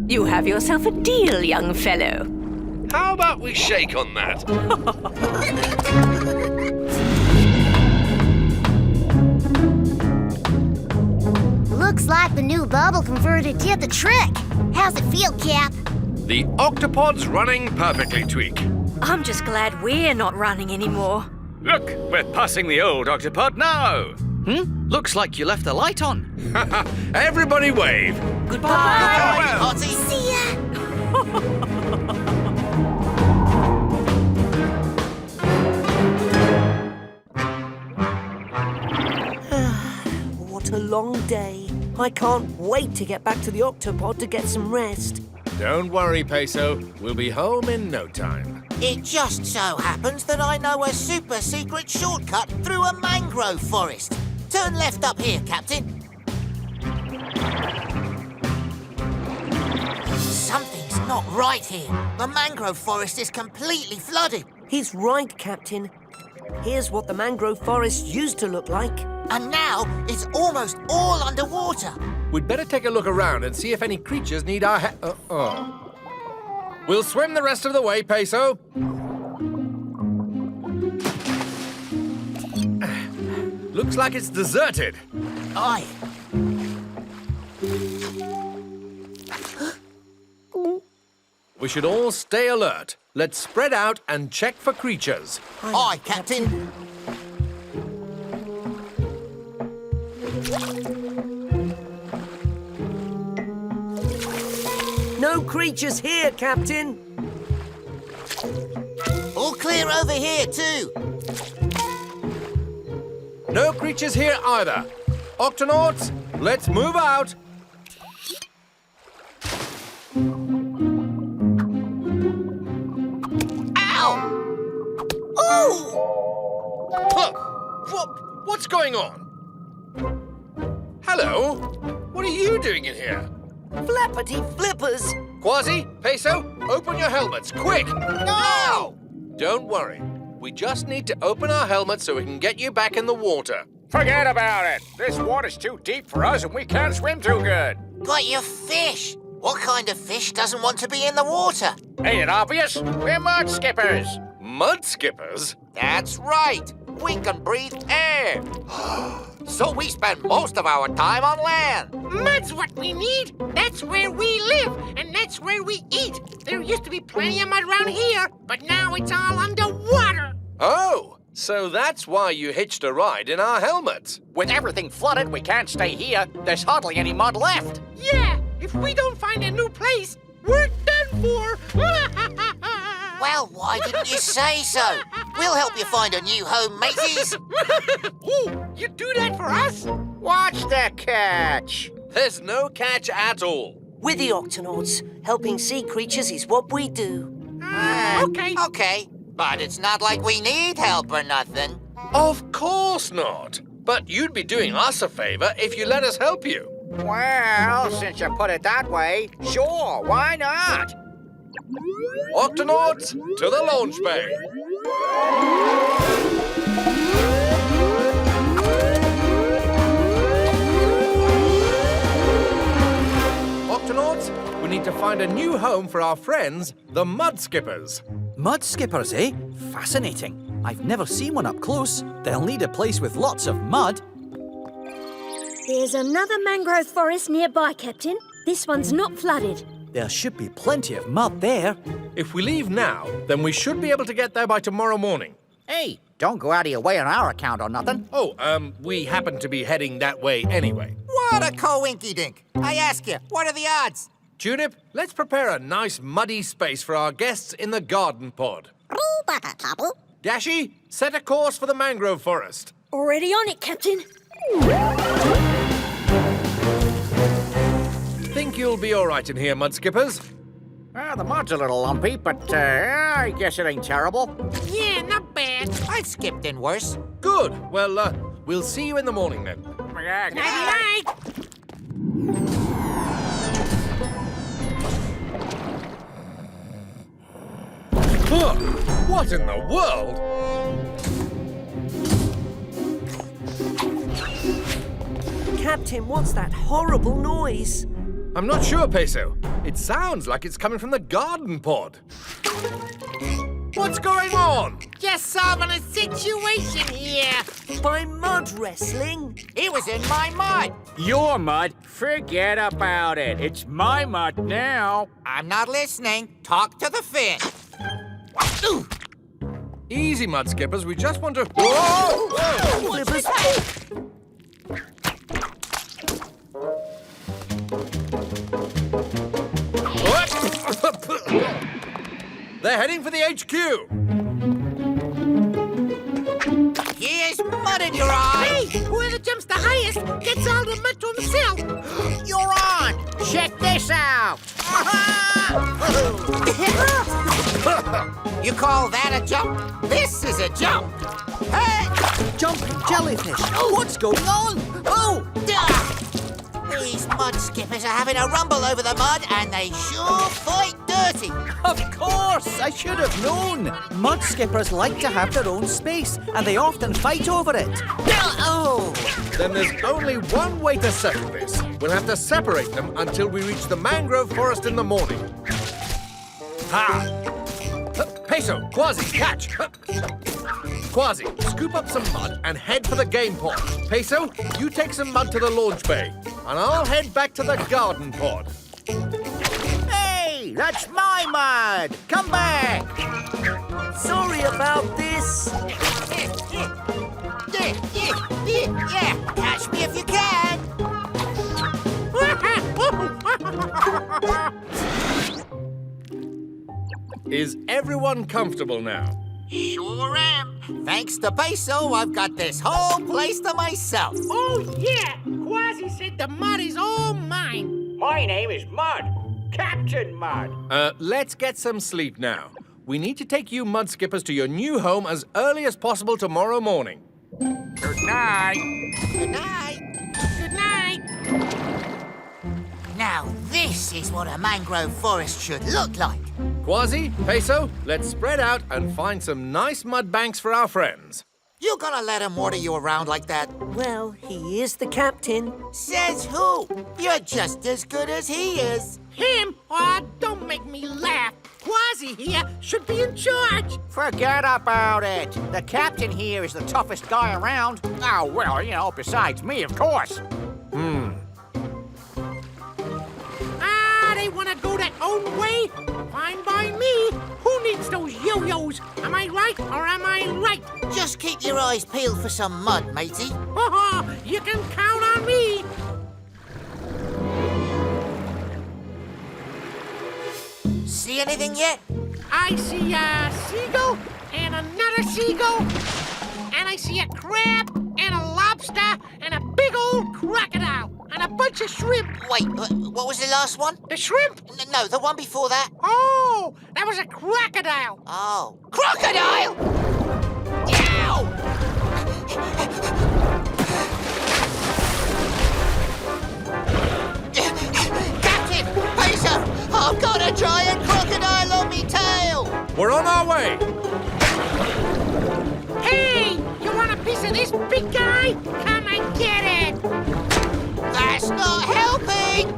You have yourself a deal, young fellow. How about we shake on that? Looks like the new bubble converter did the trick. How's it feel, Cap? The Octopod's running perfectly, Tweak. I'm just glad we're not running anymore. Look, we're passing the old Octopod now. Looks like you left the light on. Everybody wave. Goodbye. Ozzy. See ya. What a long day. I can't wait to get back to the Octopod to get some rest. Don't worry, Peso. We'll be home in no time. It just so happens that I know a super secret shortcut through a mangrove forest. Turn left up here, Captain. Something's not right here. The mangrove forest is completely flooded. He's right, Captain. Here's what the mangrove forest used to look like. And now it's almost all underwater. We'd better take a look around and see if any creatures need our We'll swim the rest of the way, Peso. Looks like it's deserted. Aye. We should all stay alert. Let's spread out and check for creatures. Aye, Captain. No creatures here, Captain. All clear over here, too. No creatures here either. Octonauts, let's move out. Ow! Ooh! What's going on? Hello? What are you doing in here? Flappity flippers! Kwazii, Peso, open your helmets, quick! No! Don't worry. We just need to open our helmets so we can get you back in the water. Forget about it. This water's too deep for us and we can't swim too good. Got your fish. What kind of fish doesn't want to be in the water? Ain't it obvious? We're mud skippers. Mud skippers? That's right. We can breathe air. So we spend most of our time on land. Mud's what we need. That's where we live, and that's where we eat. There used to be plenty of mud around here, but now it's all underwater. Oh, so that's why you hitched a ride in our helmets. With everything flooded, we can't stay here. There's hardly any mud left. Yeah, if we don't find a new place, we're done for. Well, why didn't you say so? We'll help you find a new home, mateys. Ooh, you do that for us? Watch the catch. There's no catch at all. We're the Octonauts. Helping sea creatures is what we do. Okay. But it's not like we need help or nothing. Of course not. But you'd be doing us a favor if you let us help you. Well, since you put it that way, sure, why not? Octonauts, to the launch bay. Octonauts, we need to find a new home for our friends, the mud skippers. Mud skippers, eh? Fascinating. I've never seen one up close. They'll need a place with lots of mud. There's another mangrove forest nearby, Captain. This one's not flooded. There should be plenty of mud there. If we leave now, then we should be able to get there by tomorrow morning. Hey, don't go out of your way on our account or nothing. Oh, we happen to be heading that way anyway. What a coinky-dink. I ask you, what are the odds? Tulip, let's prepare a nice muddy space for our guests in the garden pod. Dashy, set a course for the mangrove forest. Already on it, Captain. Think you'll be all right in here, mud skippers? The mud's a little lumpy, but I guess it ain't terrible. Yeah, not bad. I've skipped in worse. Good. Well, we'll see you in the morning then. Night-night. What in the world? Captain, what's that horrible noise? I'm not sure, Peso. It sounds like it's coming from the garden pod. What's going on? Just solving a situation here. By mud wrestling? He was in my mud. Your mud? Forget about it. It's my mud now. I'm not listening. Talk to the fish. Ooh. Easy, mud skippers. We just want to... Whoa! Flippers. They're heading for the HQ. Here's mud in your eye. Hey, whoever jumps the highest gets all the mud to himself. You're on. Check this out. You call that a jump? This is a jump. Hey! Jumping jellyfish. What's going on? Oh! These mud skippers are having a rumble over the mud, and they sure fight dirty. dirty. Of course! I should have known. Mud skippers like to have their own space, and they often fight over it. Oh! Then there's only one way to settle this. We'll have to separate them until we reach the mangrove forest in the morning. Ha! Peso, Kwazii, catch! Kwazii, scoop up some mud and head for the game pod. Peso, you take some mud to the launch bay, and I'll head back to the garden pod. Hey, that's my mud. Come back. Sorry about this. Yeah, catch me if you can. Is everyone comfortable now? Sure am. Thanks to Peso, I've got this whole place to myself. Oh, yeah. Kwazii said the mud is all mine. My name is Mud. Captain Mud. Let's get some sleep now. We need to take you mud skippers to your new home as early as possible tomorrow morning. Good night. Good night. Good night. Now, this is what a mangrove forest should look like. Kwazii, Peso, let's spread out and find some nice mud banks for our friends. You gonna let him order you around like that? Well, he is the captain. Says who? You're just as good as he is. Him? Oh, don't make me laugh. Kwazii here should be in charge. Forget about it. The captain here is the toughest guy around. Oh, well, you know, besides me, of course. They want to go their own way? Fine by me. Who needs those yo-yos? Am I right or am I right? Just keep your eyes peeled for some mud, matey. You can count on me. See anything yet? I see a seagull and another seagull. And I see a crab and a lobster and a big old crocodile. And a bunch of shrimp. Wait, what was the last one? The shrimp? No, the one before that. Oh, that was a crocodile. Oh. Crocodile! Ow! Captain! Peso! I've got a giant crocodile on me tail! We're on our way! Hey! You want a piece of this, big guy? Come and get it! That's not helping!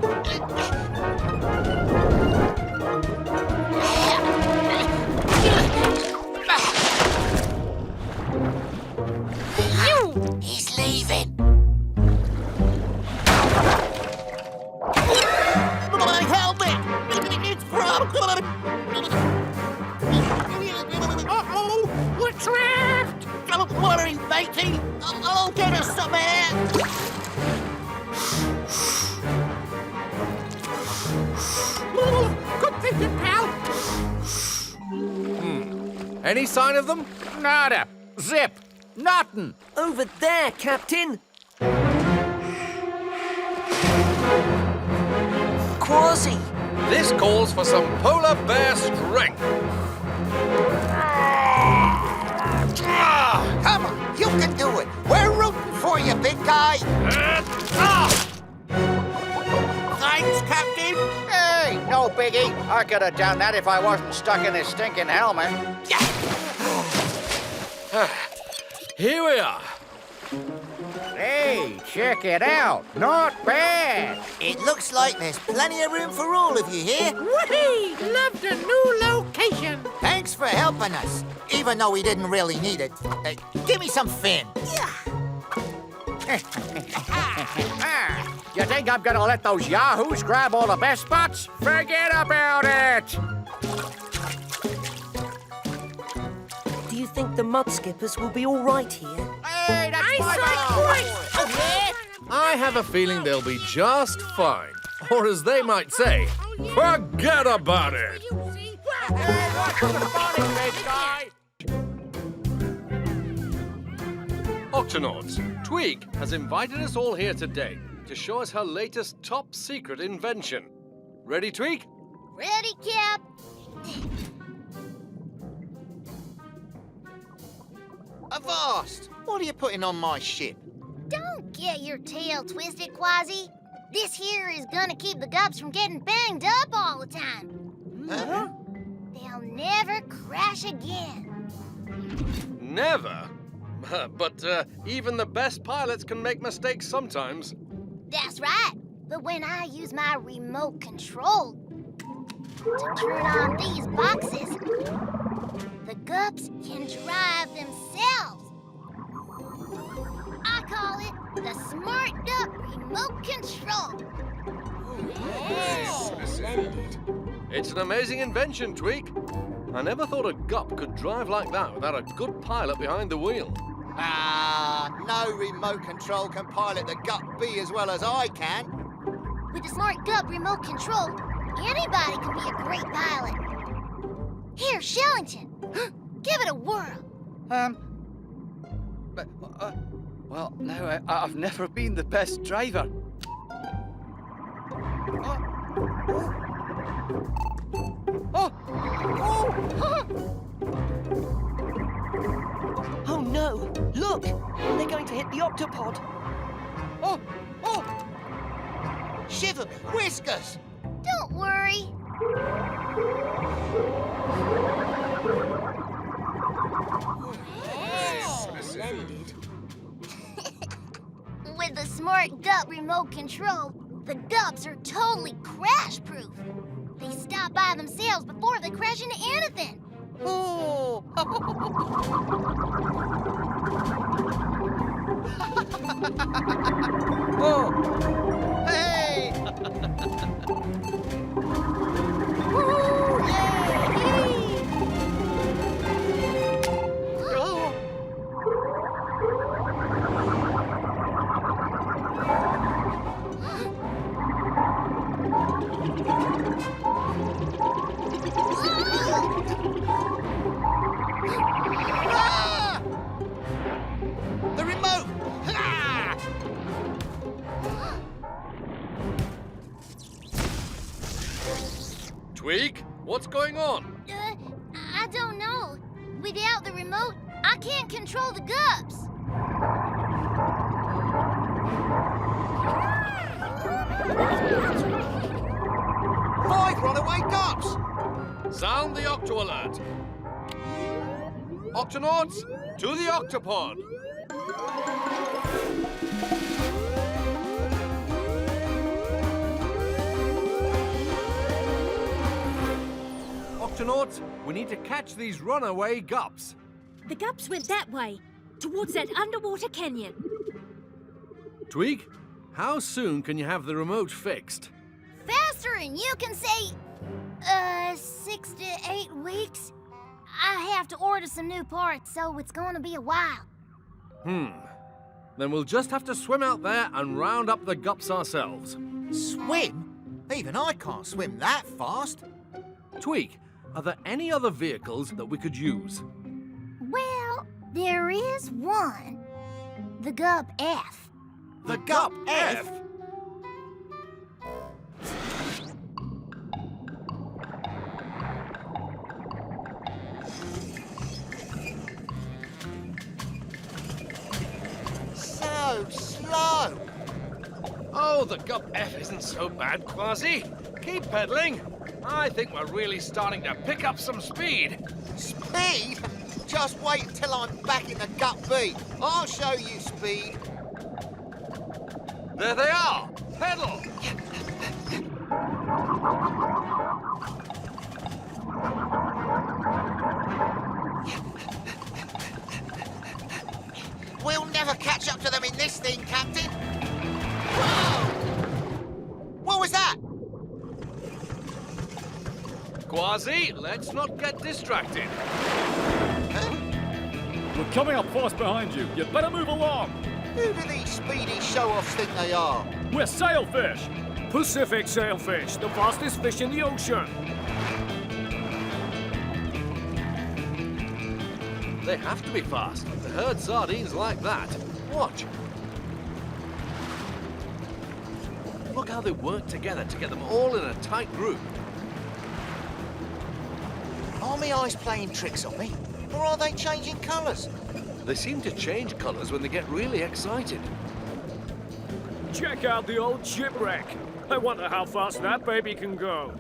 He's leaving. My helmet! It's broken! Uh-oh! We're trapped! Don't worry, matey. I'll get us some air. Good thinking, pal. Any sign of them? Nada. Zip. Nothing. Over there, Captain. Kwazii. This calls for some polar bear strength. Come on, you can do it. We're rooting for you, big guy. Thanks, Captain. Hey, no biggie. I could have done that if I wasn't stuck in this stinking helmet. Here we are. Hey, check it out. Not bad. It looks like there's plenty of room for all of you here. Whee! Love the new location. Thanks for helping us, even though we didn't really need it. Give me some fin. You think I'm gonna let those yahoos grab all the best spots? Forget about it! Do you think the mud skippers will be all right here? Hey, that's I have a feeling they'll be just fine. Or as they might say, forget about it. Hey, what's the morning, big guy? Octonauts, Twig has invited us all here today to show us her latest top-secret invention. Ready, Twig? Ready, Cap? Avast! What are you putting on my ship? Don't get your tail twisted, Kwazii. This here is gonna keep the gups from getting banged up all the time. They'll never crash again. Never? But even the best pilots can make mistakes sometimes. That's right. But when I use my remote control to turn on these boxes, the gups can drive themselves. I call it the Smart Gup Remote Control. It's an amazing invention, Tweak. I never thought a gup could drive like that without a good pilot behind the wheel. No remote control can pilot the gup bee as well as I can. With the Smart Gup Remote Control, anybody can be a great pilot. Here, Shellington, give it a whirl. Well, no, I've never been the best driver. Oh no! Look! They're going to hit the Octopod. Shiver me whiskers! Don't worry. With the Smart Gup Remote Control, the gups are totally crash-proof. They stop by themselves before they crash into anything. Oh! Oh! Hey! Woo! Yay! Oh! Ah! The remote! Ah! Tweak, what's going on? I don't know. Without the remote, I can't control the gups. Five runaway gups! Sound the Octo alert. Octonauts, to the Octopod. Octonauts, we need to catch these runaway gups. The gups went that way, towards that underwater canyon. Tweak, how soon can you have the remote fixed? Faster than you can say, 6 to 8 weeks. I have to order some new parts, so it's going to be a while. Then we'll just have to swim out there and round up the gups ourselves. Swim? Even I can't swim that fast. Tweak, are there any other vehicles that we could use? Well, there is one. The Gup F. The Gup F? So slow. Oh, the gup F isn't so bad, Kwazii. Keep pedaling. I think we're really starting to pick up some speed. Speed? Just wait until I'm back in the gup B. I'll show you speed. There they are. Pedal. We'll never catch up to them in this thing, Captain. Whoa! What was that? Kwazii, let's not get distracted. We're coming up fast behind you. You'd better move along. Who do these speedy show-offs think they are? We're sailfish. Pacific sailfish, the fastest fish in the ocean. They have to be fast to herd sardines like that. Watch. Look how they work together to get them all in a tight group. Are my eyes playing tricks on me? Or are they changing colours? They seem to change colours when they get really excited. Check out the old shipwreck. I wonder how fast that baby can go.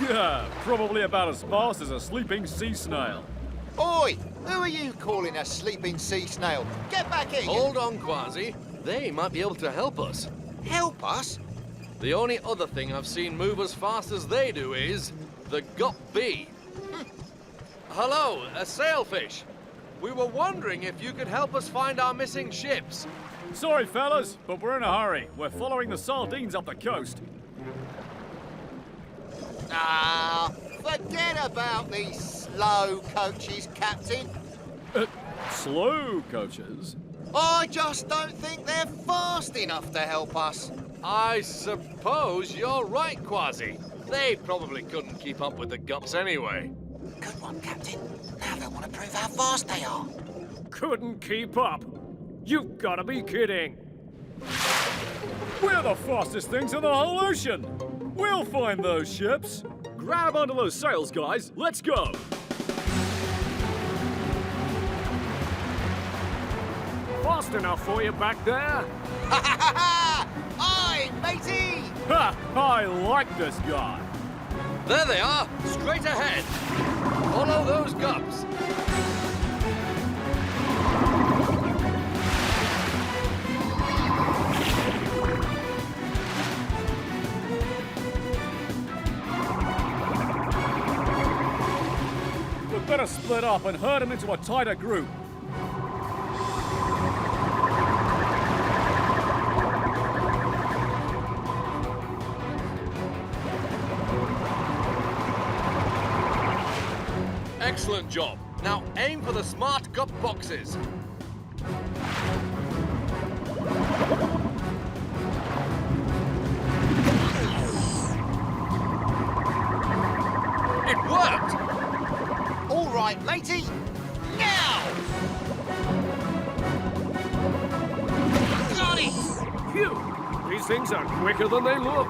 Yeah, probably about as fast as a sleeping sea snail. Oi! Who are you calling a sleeping sea snail? Get back here, you... Hold on, Kwazii. They might be able to help us. Help us? The only other thing I've seen move as fast as they do is the gup bee. Hello, a sailfish. We were wondering if you could help us find our missing ships. Sorry, fellas, but we're in a hurry. We're following the sardines up the coast. Ah, forget about these slow coaches, Captain. Slow coaches? I just don't think they're fast enough to help us. I suppose you're right, Kwazii. They probably couldn't keep up with the gups anyway. Good one, Captain. Now they want to prove how fast they are. Couldn't keep up. You've got to be kidding. We're the fastest things in the whole ocean. We'll find those ships. Grab onto those sails, guys. Let's go. Fast enough for you back there? Ha ha ha ha! Aye, matey! Ha! I like this guy. There they are, straight ahead. Follow those gups. We'd better split up and herd them into a tighter group. Excellent job. Now aim for the smart gup boxes. It worked! All right, matey. Now! Got it! Phew! These things are quicker than they look.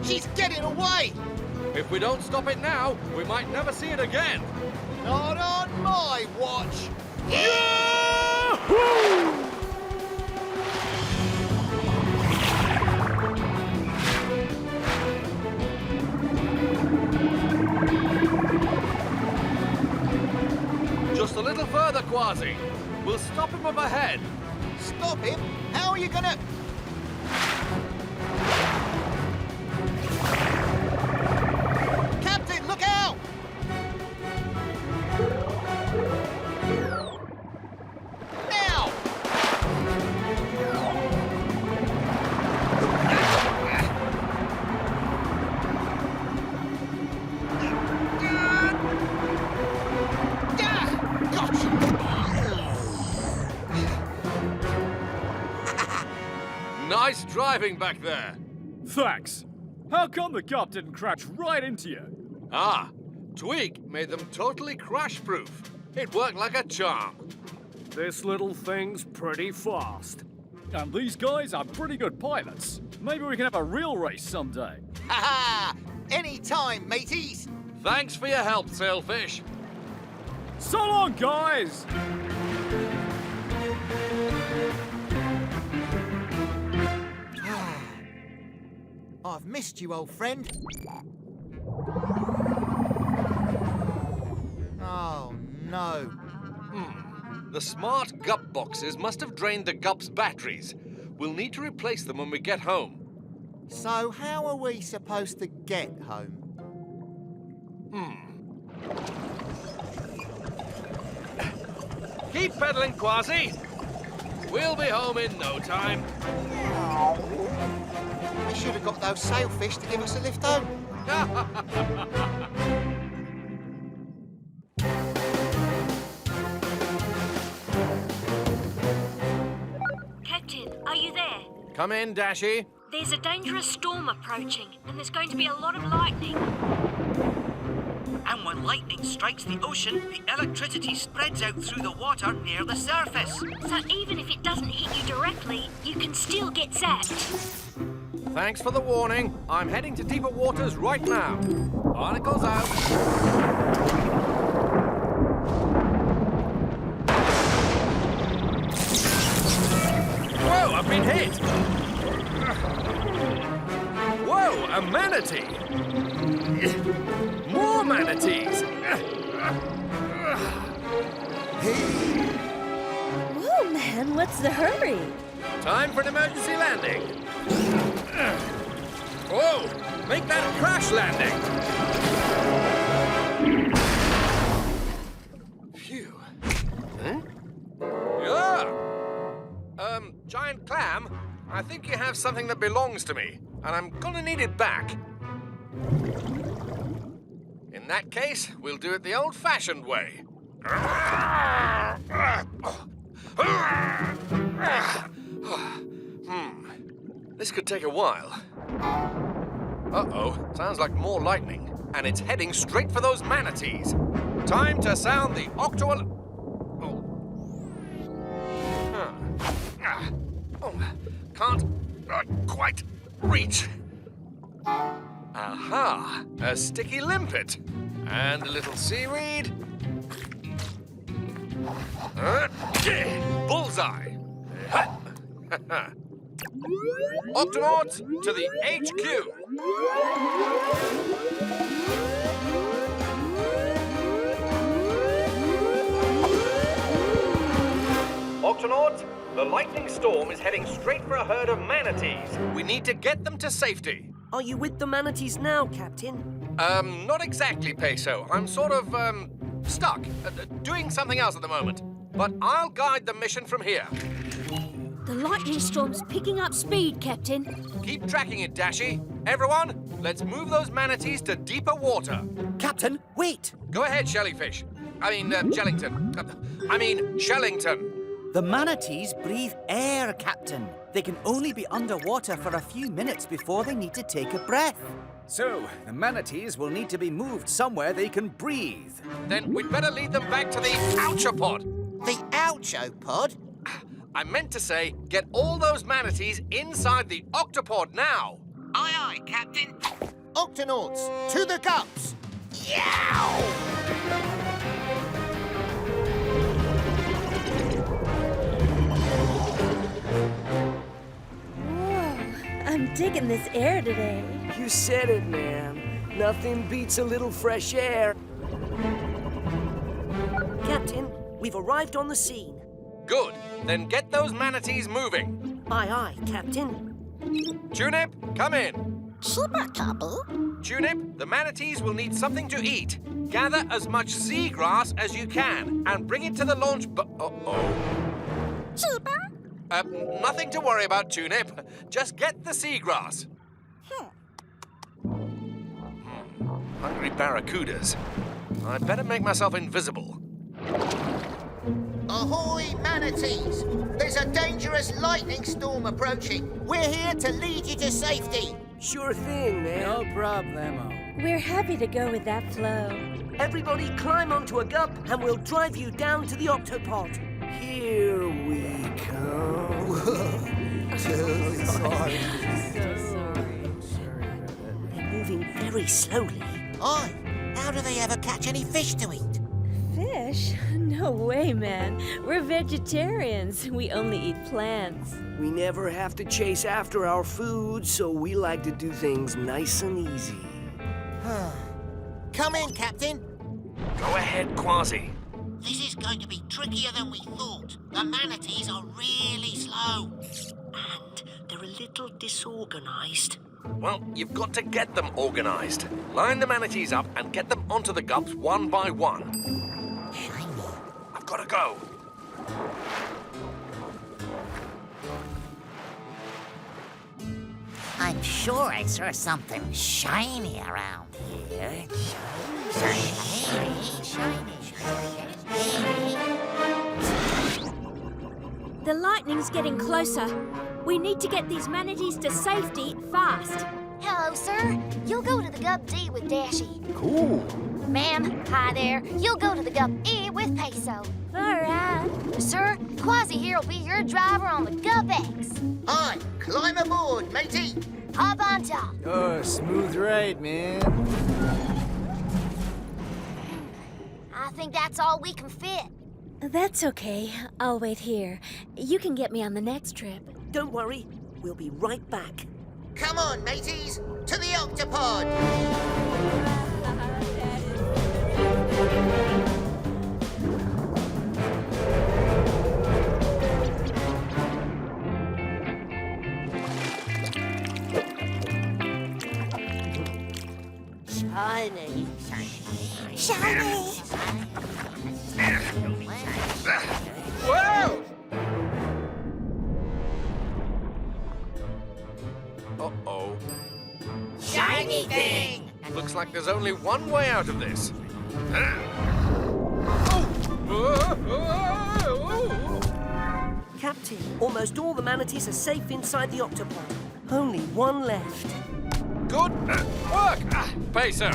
She's getting away! If we don't stop it now, we might never see it again. Not on my watch! Just a little further, Kwazii. We'll stop him up ahead. Stop him? How are you gonna... Captain, look out! Now! Nice driving back there. Thanks. How come the gup didn't crash right into you? Ah, Twig made them totally crash-proof. It worked like a charm. This little thing's pretty fast. And these guys are pretty good pilots. Maybe we can have a real race someday. Ha ha! Anytime, mateys! Thanks for your help, Sailfish. So long, guys! I've missed you, old friend. Oh, no. The smart gup boxes must have drained the gup's batteries. We'll need to replace them when we get home. So how are we supposed to get home? Keep pedaling, Kwazii. We'll be home in no time. We should have got those sailfish to give us a lift home. Captain, are you there? Come in, Dashy. There's a dangerous storm approaching, and there's going to be a lot of lightning. And when lightning strikes the ocean, the electricity spreads out through the water near the surface. So even if it doesn't hit you directly, you can still get zapped. Thanks for the warning. I'm heading to deeper waters right now. Barnacles out. Whoa, I've been hit! Whoa, a manatee! More manatees! Whoa, man, what's the hurry? Time for an emergency landing. Whoa, make that a crash landing! Phew. Huh? Yeah! Giant clam, I think you have something that belongs to me, and I'm gonna need it back. In that case, we'll do it the old-fashioned way. This could take a while. Uh-oh, sounds like more lightning, and it's heading straight for those manatees. Time to sound the can't quite reach. Aha, a sticky limpet. And a little seaweed. Bullseye. Octonauts to the HQ. Octonauts, the lightning storm is heading straight for a herd of manatees. We need to get them to safety. Are you with the manatees now, Captain? Not exactly, Peso. I'm sort of, stuck, doing something else at the moment. But I'll guide the mission from here. The lightning storm's picking up speed, Captain. Keep tracking it, Dashy. Everyone, let's move those manatees to deeper water. Captain, wait! Go ahead, Jellyfish. Jellington. Shellington. The manatees breathe air, Captain. They can only be underwater for a few minutes before they need to take a breath. So, the manatees will need to be moved somewhere they can breathe. Then we'd better lead them back to the Octopod. The Octopod? I meant to say, get all those manatees inside the Octopod now. Aye, aye, Captain. Octonauts, to the gups! Yow! I'm digging this air today. You said it, man. Nothing beats a little fresh air. Captain, we've arrived on the scene. Good. Then get those manatees moving. Aye, aye, Captain. Tunip, come in. Chupacaboo? Tunip, the manatees will need something to eat. Gather as much seagrass as you can and bring it to the launch Chupa? Nothing to worry about, Tunip. Just get the seagrass. Hungry barracudas. I'd better make myself invisible. Ahoy, manatees! There's a dangerous lightning storm approaching. We're here to lead you to safety. Sure thing, man. No problemo. We're happy to go with that flow. Everybody climb onto a gup and we'll drive you down to the Octopod. Here we come. Totally sorry. So sorry. They're moving very slowly. Aye, how do they ever catch any fish to eat? Fish? No way, man. We're vegetarians. We only eat plants. We never have to chase after our food, so we like to do things nice and easy. Come in, Captain. Go ahead, Kwazii. This is going to be trickier than we thought. The manatees are really slow. And they're a little disorganized. Well, you've got to get them organized. Line the manatees up and get them onto the gups one by one. Shiny. I've got to go. I'm sure I saw something shiny around here. Shiny. The lightning's getting closer. We need to get these manatees to safety fast. Hello, sir. You'll go to the Gup D with Dashy. Cool. Ma'am, hi there. You'll go to the Gup E with with Peso. All right. Sir, Kwazii here will be your driver on the GupX. Hi, climb aboard, matey. Hop on top. Oh, smooth ride, man. I think that's all we can fit. That's okay. I'll wait here. You can get me on the next trip. Don't worry. We'll be right back. Come on, mateys, to the Octopod. Shiny. Shiny. Whoa! Uh-oh. Shiny thing! Looks like there's only one way out of this. Captain, almost all the manatees are safe inside the Octopod. Only one left. Good work, Peso.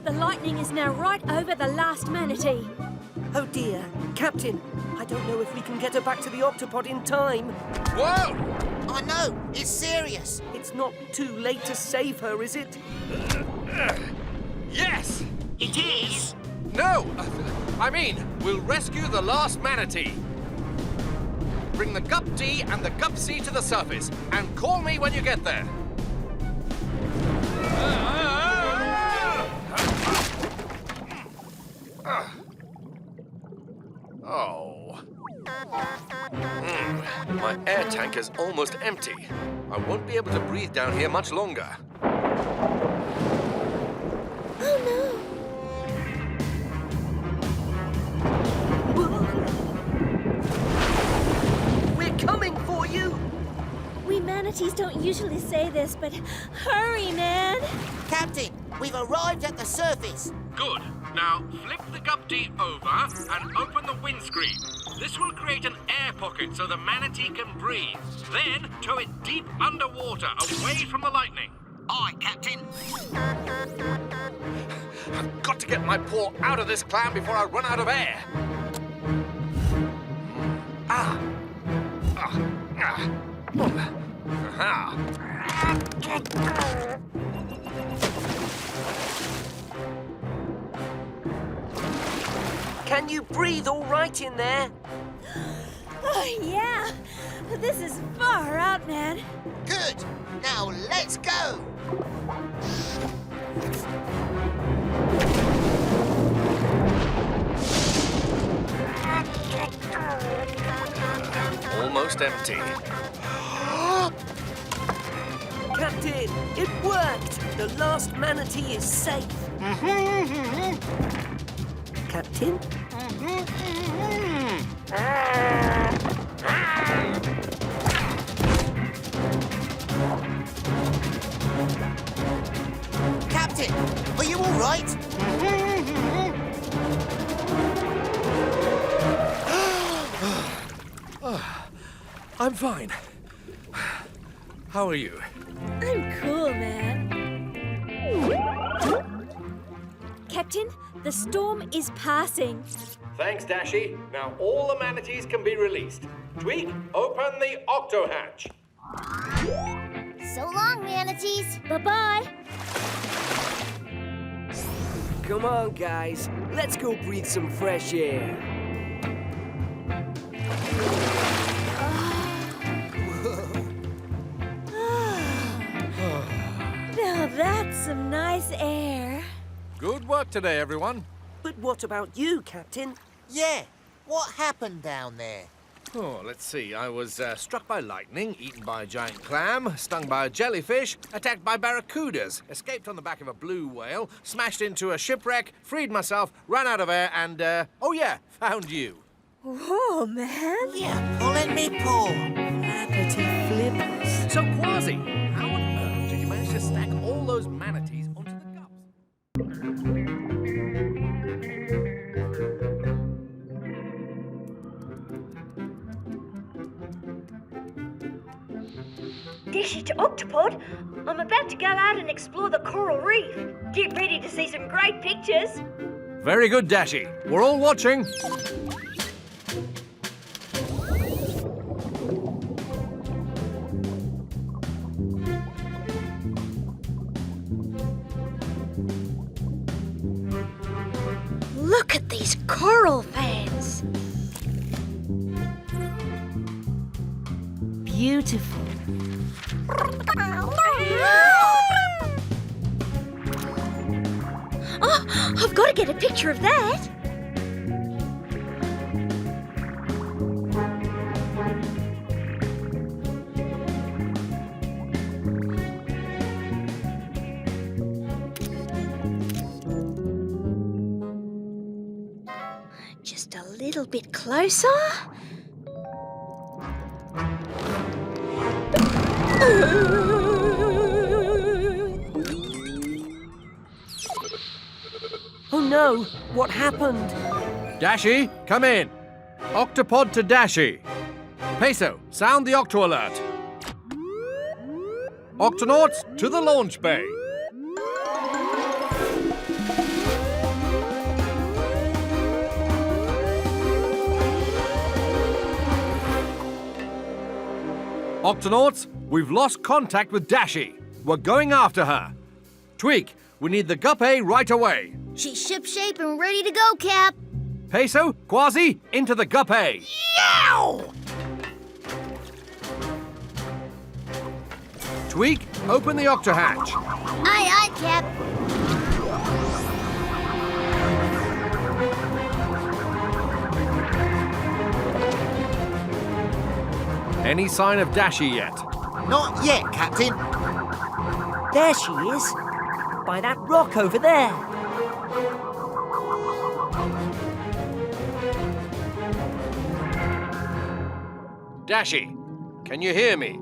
The lightning is now right over the last manatee. Oh dear. Captain, I don't know if we can get her back to the Octopod in time. Whoa! I know, it's serious. It's not too late to save her, is it? Yes! It is? No! I mean, we'll rescue the last manatee. Bring the gup D and the gup C to the surface, and call me when you get there. Oh. My air tank is almost empty. I won't be able to breathe down here much longer. Oh no! We're coming for you! We manatees don't usually say this, but hurry, man! Captain, we've arrived at the surface. Good. Now, flip the gup D over and open the windscreen. This will create an air pocket so the manatee can breathe. Then, tow it deep underwater, away from the lightning. Aye, Captain. I've got to get my paw out of this clam before I run out of air. Can you breathe all right in there? Oh, yeah! This is far out, man. Good. Now let's go. Almost empty. Captain, it worked! The last manatee is safe. Captain? Captain, are you all right? I'm fine. How are you? I'm cool, man. Captain, the storm is passing. Thanks, Dashy. Now all the manatees can be released. Tweak, open the octo hatch. So long, manatees. Bye-bye. Come on, guys. Let's go breathe some fresh air. Now that's some nice air. Good work today, everyone. But what about you, Captain? Yeah. What happened down there? Oh, let's see. I was struck by lightning, eaten by a giant clam, stung by a jellyfish, attacked by barracudas, escaped on the back of a blue whale, smashed into a shipwreck, freed myself, ran out of air, and, oh yeah, found you. Whoa, man. Yeah, pulling me paw. Manatee flippers. So, Kwazii, how on earth did you manage to stack all those manatees onto the gups? Dashy to Octopod, I'm about to go out and explore the coral reef. Get ready to see some great pictures. Very good, Dashy. We're all watching. Look at these coral fans. Beautiful. Oh, I've got to get a picture of that. Just a little bit closer. Oh no, what happened? Dashy, come in. Octopod to Dashy. Peso, sound the Octo alert. Octonauts to the launch bay. Octonauts, we've lost contact with Dashy. We're going after her. Tweak, we need the guppy right away. She's shipshape and ready to go, Cap. Peso, Kwazii, into the guppy. Yow! Tweak, open the octo hatch. Aye, aye, Cap. Any sign of Dashy yet? Not yet, Captain. There she is. By that rock over there. Dashy, can you hear me?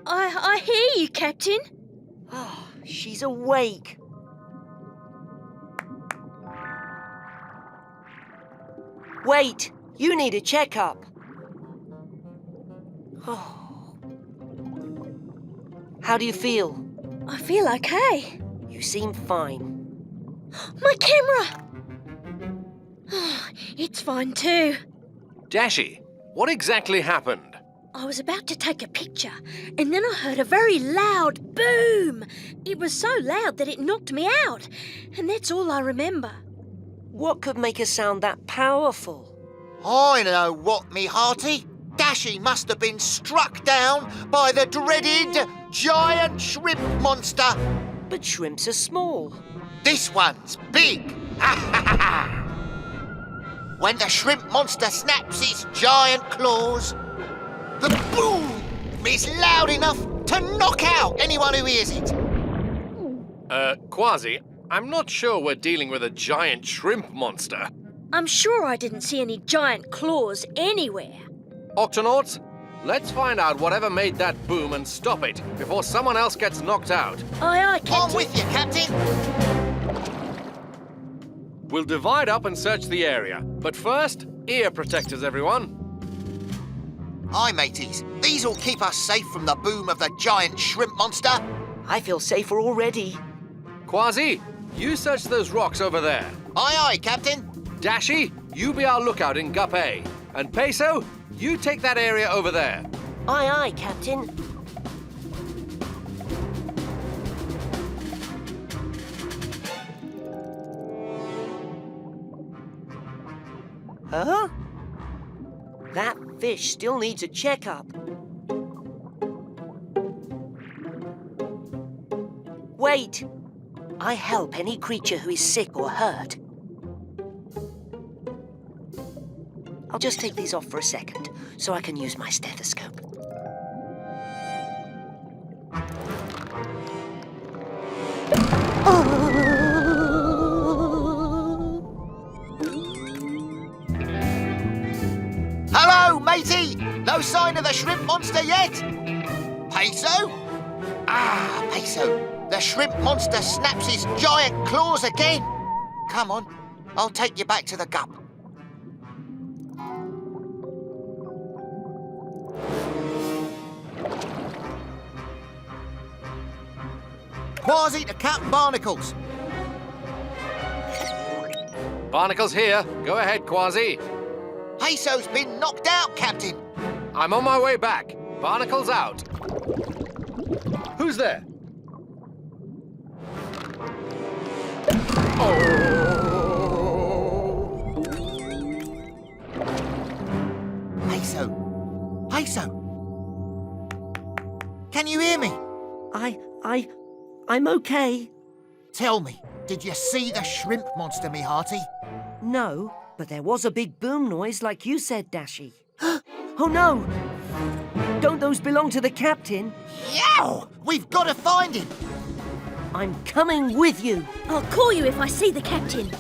I hear you, Captain. Oh, she's awake. Wait, you need a checkup. Oh. How do you feel? I feel okay. You seem fine. My camera! Oh, it's fine too. Dashy, what exactly happened? I was about to take a picture, and then I heard a very loud boom. It was so loud that it knocked me out, and that's all I remember. What could make a sound that powerful? I know what, me hearty. Dashy must have been struck down by the dreaded giant shrimp monster. But shrimps are small. This one's big. When the shrimp monster snaps its giant claws, the boom is loud enough to knock out anyone who hears it. Kwazii, I'm not sure we're dealing with a giant shrimp monster. I'm sure I didn't see any giant claws anywhere. Octonauts, let's find out whatever made that boom and stop it before someone else gets knocked out. Aye, aye, Captain. I'm with you, Captain. We'll divide up and search the area. But first, ear protectors, everyone. Aye, mateys. These'll keep us safe from the boom of the giant shrimp monster. I feel safer already. Kwazii, you search those rocks over there. Aye, aye, Captain. Dashy, you be our lookout in Gup A. And Peso, you take that area over there. Aye, aye, Captain. Huh? That fish still needs a checkup. Wait! I help any creature who is sick or hurt. I'll just take these off for a second, so I can use my stethoscope. Hello, matey! No sign of the shrimp monster yet? Peso? Ah, Peso. The shrimp monster snaps his giant claws again. Come on, I'll take you back to the gup. Kwazii to Captain Barnacles. Barnacles here. Go ahead, Kwazii. Peso's been knocked out, Captain. I'm on my way back. Barnacles out. Who's there? Peso! Can you hear me? I'm okay. Tell me, did you see the shrimp monster, me hearty? No, but there was a big boom noise like you said, Dashy. Oh no! Don't those belong to the captain? Yow! We've got to find him! I'm coming with you. I'll call you if I see the captain.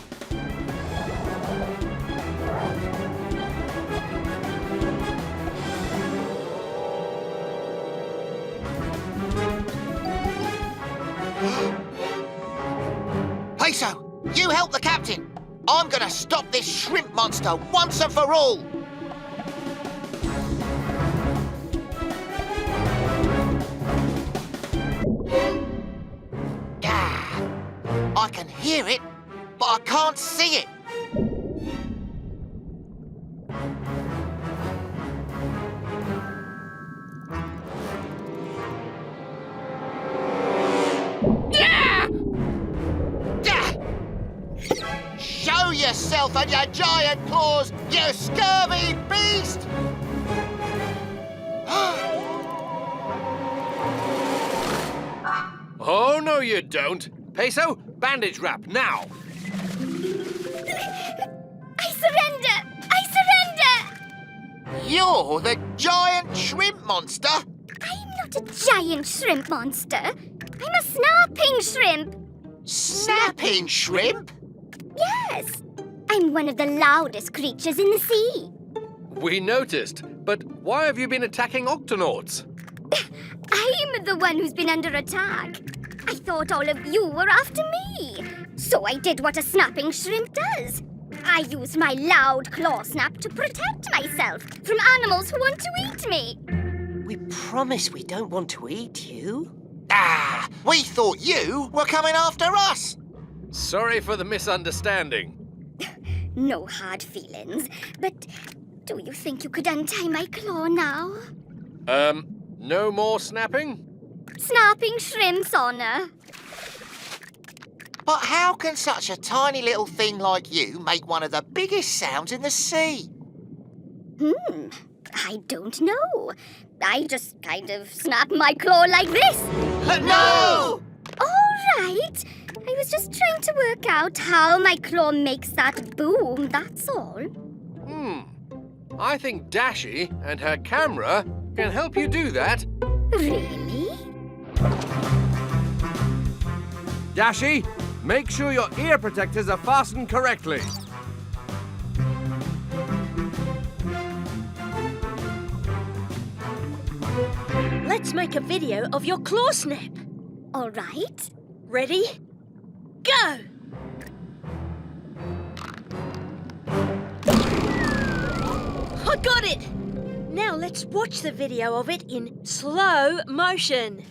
Peso, you help the captain. I'm gonna stop this shrimp monster once and for all. I can hear it, but I can't see it. Show yourself and your giant claws, you scurvy beast! Oh, no, you don't. Peso, bandage wrap, now. I surrender! I surrender! You're the giant shrimp monster? I'm not a giant shrimp monster. I'm a snapping shrimp. Snapping shrimp? Yes. I'm one of the loudest creatures in the sea. We noticed, but why have you been attacking Octonauts? I'm the one who's been under attack. I thought all of you were after me. So I did what a snapping shrimp does. I used my loud claw snap to protect myself from animals who want to eat me. We promise we don't want to eat you. We thought you were coming after us. Sorry for the misunderstanding. No hard feelings, but do you think you could untie my claw now? No more snapping? Snapping shrimp's honor. But how can such a tiny little thing like you make one of the biggest sounds in the sea? I don't know. I just kind of snap my claw like this. No! All right. I was just trying to work out how my claw makes that boom, that's all. I think Dashy and her camera can help you do that. Really? Dashy, make sure your ear protectors are fastened correctly. Let's make a video of your claw snap. All right. Ready? Go! I got it! Now let's watch the video of it in slow motion.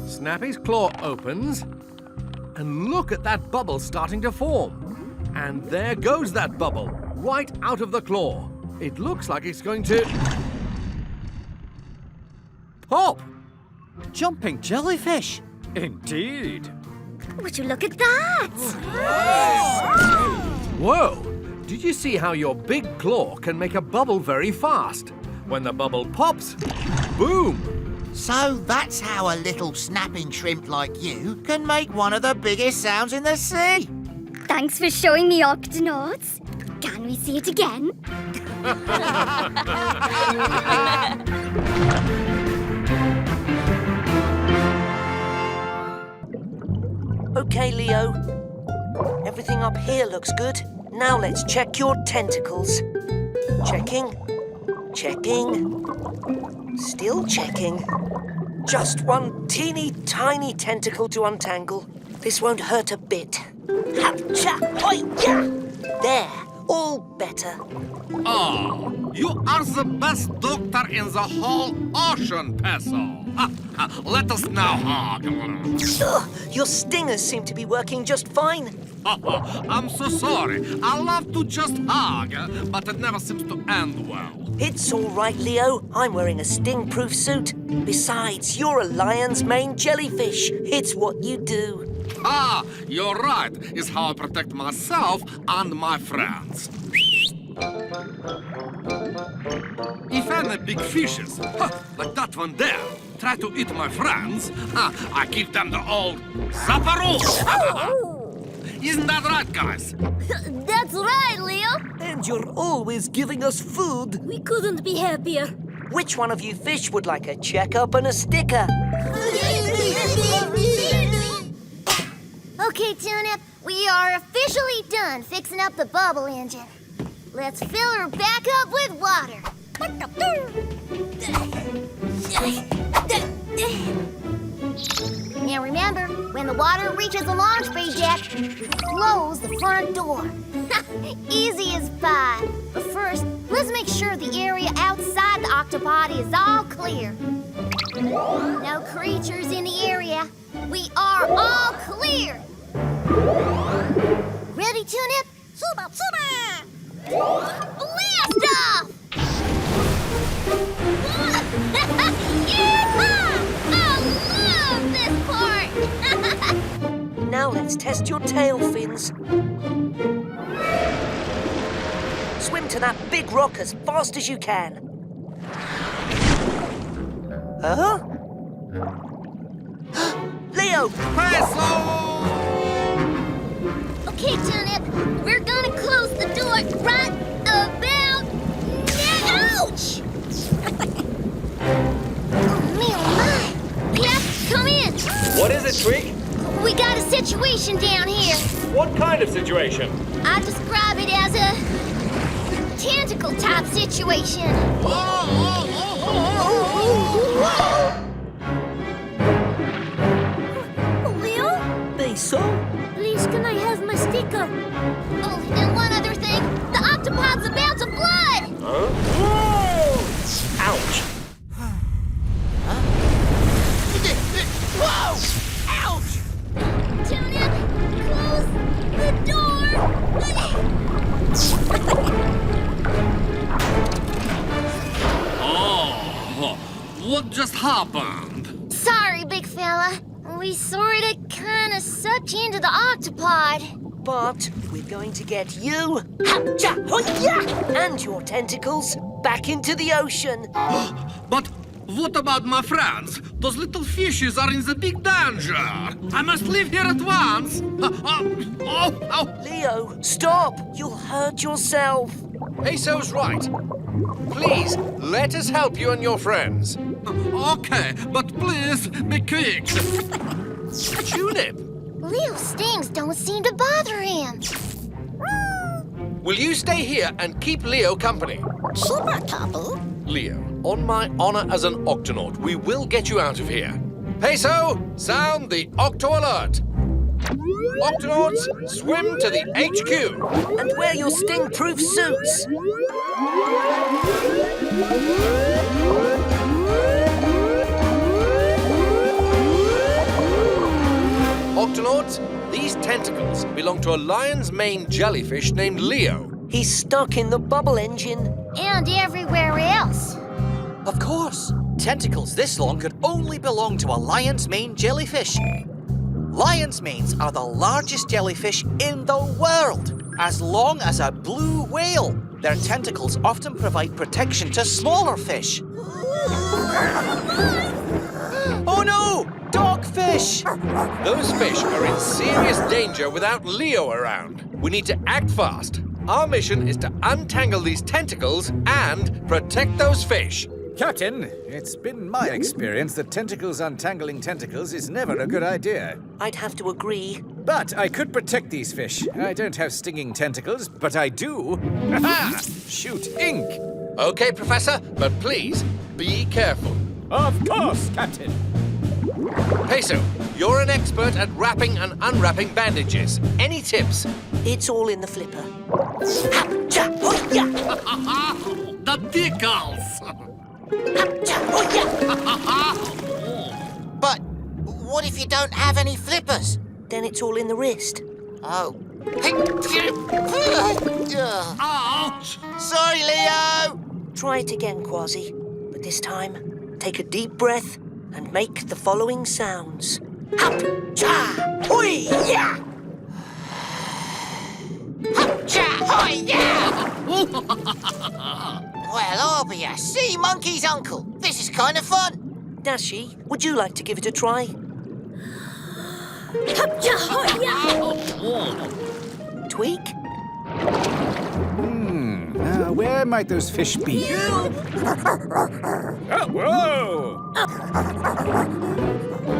Snappy's claw opens, and look at that bubble starting to form. And there goes that bubble, right out of the claw. It looks like it's going to pop. Jumping jellyfish. Indeed. Would you look at that? Whoa! Did you see how your big claw can make a bubble very fast? When the bubble pops, boom! So that's how a little snapping shrimp like you can make one of the biggest sounds in the sea. Thanks for showing me, Octonauts. Can we see it again? Okay, Leo. Everything up here looks good. Now let's check your tentacles. Checking. Checking. Still checking. Just one teeny tiny tentacle to untangle. This won't hurt a bit. Ha-cha! Oi-ya! There. all better. Oh, you are the best doctor in the whole ocean, Peso. Let us now hug. Ugh, your stingers seem to be working just fine. I'm so sorry. I love to just hug, but it never seems to end well. It's all right, Leo. I'm wearing a sting-proof suit. Besides, you're a lion's mane jellyfish. It's what you do. Ah, you're right. It's how I protect myself and my friends. If any big fishes, like that one there, try to eat my friends, I give them the old zapparoo. Isn't that right, guys? That's right, Leo. And you're always giving us food. We couldn't be happier. Which one of you fish would like a checkup and a sticker? Okay, Tuna, we are officially done fixing up the bubble engine. Let's fill her back up with water. Now remember, when the water reaches the launch bay deck, we close the front door. Easy as pie. But first, let's make sure the area outside the Octopod is all clear. No creatures in the area. We are all clear. Ready, Tuna? Suba, suba! Blast off! Yeehaw! I love this part! Now let's test your tail fins. Swim to that big rock as fast as you can. Huh? Leo! Okay, Tunip, we're gonna close the door right about now. Ouch! Oh, me, oh my! Yep, come in. What is it, Twig? We got a situation down here. What kind of situation? I describe it as a tentacle type situation. Leo? Peso? Please, can I have my sticker? Oh, and one other thing. The Octopod's about to blood! Huh? Ouch! Whoa! Ouch! Tune in! Close the door! Oh, what just happened? Sorry, big fella. We sorta kinda sucked you into the Octopod. But we're going to get you and your tentacles back into the ocean. But what about my friends? Those little fishes are in the big danger. I must leave here at once. Leo, stop. You'll hurt yourself. Peso's right. Please, let us help you and your friends. Okay, but please be quick. Tulip, Leo's stings don't seem to bother him. will you stay here and keep Leo company? Super couple. Leo, on my honor as an Octonaut, we will get you out of here. Peso, sound the Octo alert. Octonauts, swim to the HQ. And wear your sting-proof suits. Octonauts, these tentacles belong to a lion's mane jellyfish named Leo. He's stuck in the bubble engine. And everywhere else. Of course. Tentacles this long could only belong to a lion's mane jellyfish. Lion's manes are the largest jellyfish in the world, as long as a blue whale. Their tentacles often provide protection to smaller fish. Oh no! Dogfish! Those fish are in serious danger without Leo around. We need to act fast. Our mission is to untangle these tentacles and protect those fish. Captain, it's been my experience that tentacles untangling tentacles is never a good idea. I'd have to agree. But I could protect these fish. I don't have stinging tentacles, but I do. Ha! Shoot ink! Okay, Professor, but please, be careful. Of course, Captain. Peso, you're an expert at wrapping and unwrapping bandages. Any tips? It's all in the flipper. The tickles! But what if you don't have any flippers? Then it's all in the wrist. Oh. Ouch! Sorry, Leo! Try it again, Kwazii. But this time, take a deep breath and make the following sounds. Hoo-yah! Well, I'll be a sea monkey's uncle. This is kind of fun. Dashy, would you like to give it a try? Tweak? Now, where might those fish be? Whoa!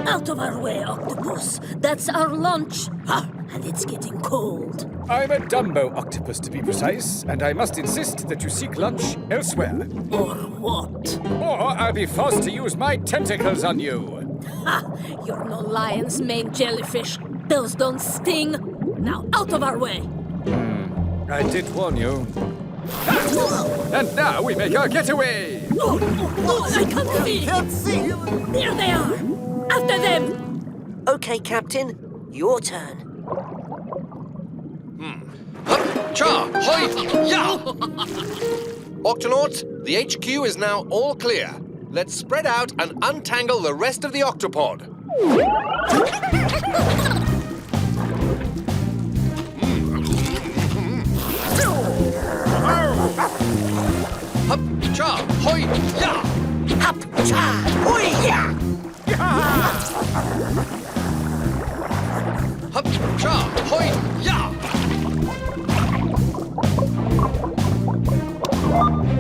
Out of our way, Octopus. That's our lunch. And it's getting cold. I'm a Dumbo octopus, to be precise, and I must insist that you seek lunch elsewhere. Or what? Or I'll be forced to use my tentacles on you. Ha! You're no lion's mane jellyfish. Those don't sting. Now out of our way. I did warn you. And now we make our getaway. Oh, I can't see. There they are. After them. Okay, Captain. Your turn. Cha! Hoi! Ya! Octonauts, the HQ is now all clear. Let's spread out and untangle the rest of the Octopod. Hup! Cha! Hoi! Ya! Hup! Cha! Hoi! Ya! Hup! Cha! Hoi! Ya!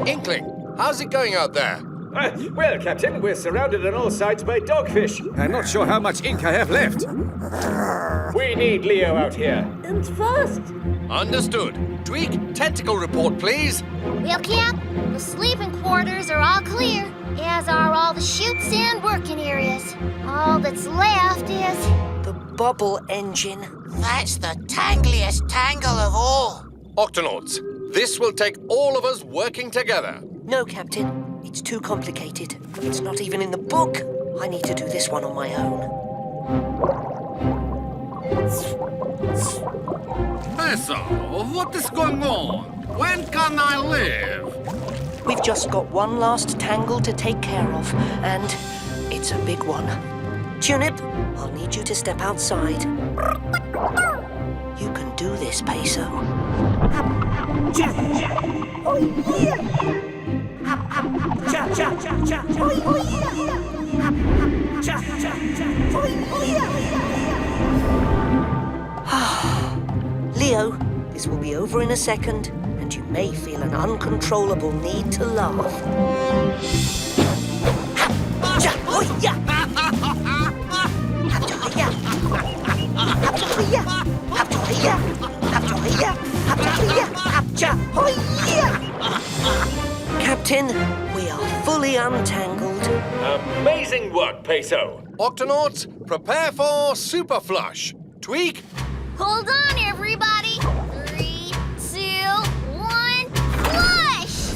Inkling, how's it going out there? Well, Captain, we're surrounded on all sides by dogfish. I'm not sure how much ink I have left. We need Leo out here. And fast. Understood. Tweak, tentacle report, please. Well, Cap, the sleeping quarters are all clear, as are all the chutes and working areas. All that's left is... the bubble engine. That's the tangliest tangle of all. Octonauts, this will take all of us working together. No, Captain. It's too complicated. It's not even in the book. I need to do this one on my own. Peso, what is going on? When can I live? We've just got one last tangle to take care of, and it's a big one. Tunip, I'll need you to step outside. You can do this, Peso. Leo, this will be over in a second, and you may feel an uncontrollable need to laugh. Captain, we are fully untangled. Amazing work, Peso. Octonauts, prepare for super flush. Tweak. Hold on, everybody. 3, 2, 1, flush!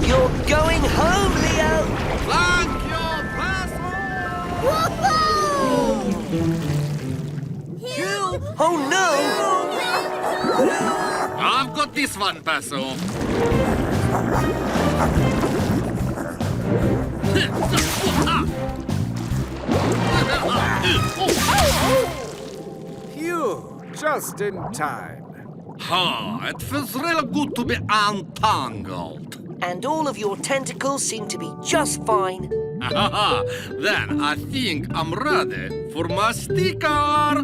You're going home, Leo. Thank you, Peso! Woohoo! Oh, no! I've got this one, Peso. Phew, just in time. It feels really good to be untangled. And all of your tentacles seem to be just fine. Then I think I'm ready for my sticker.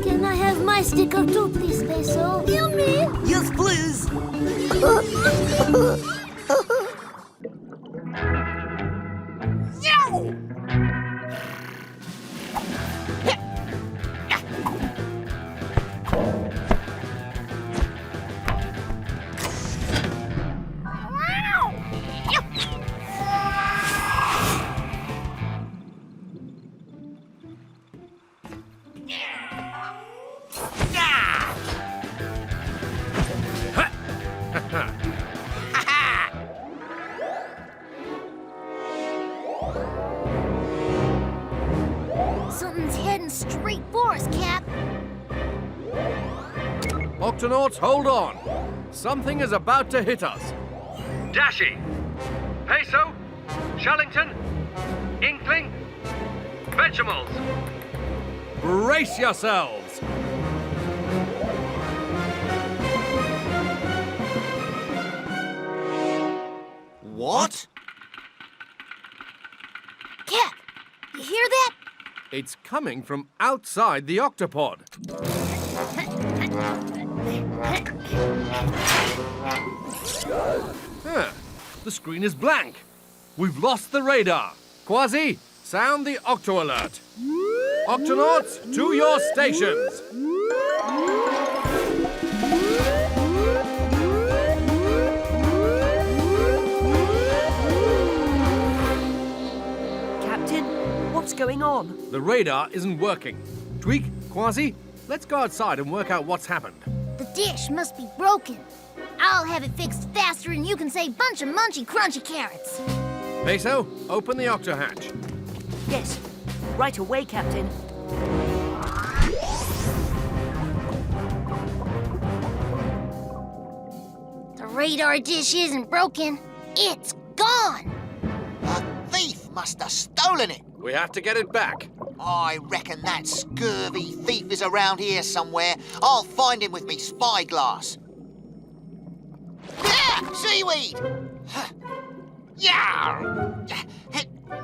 Can I have my sticker too, please, Peso? Yummy! Yes, please. Something's heading straight for us, Cap. Octonauts, hold on. Something is about to hit us. Dashy, Peso, Shellington, Inkling, Vegimals. Brace yourselves. What? Cap, you hear that? It's coming from outside the Octopod. The screen is blank. We've lost the radar. Kwazii, sound the Octo alert. Octonauts, to your stations. Captain, what's going on? The radar isn't working. Tweak, Kwazii, let's go outside and work out what's happened. The dish must be broken. I'll have it fixed faster than you can say bunch of munchy crunchy carrots. Peso, open the Octo hatch. Yes, right away, Captain. The radar dish isn't broken. It's gone. A thief must have stolen it. We have to get it back. I reckon that scurvy thief is around here somewhere. I'll find him with me spyglass. Yeah, seaweed! Yeah!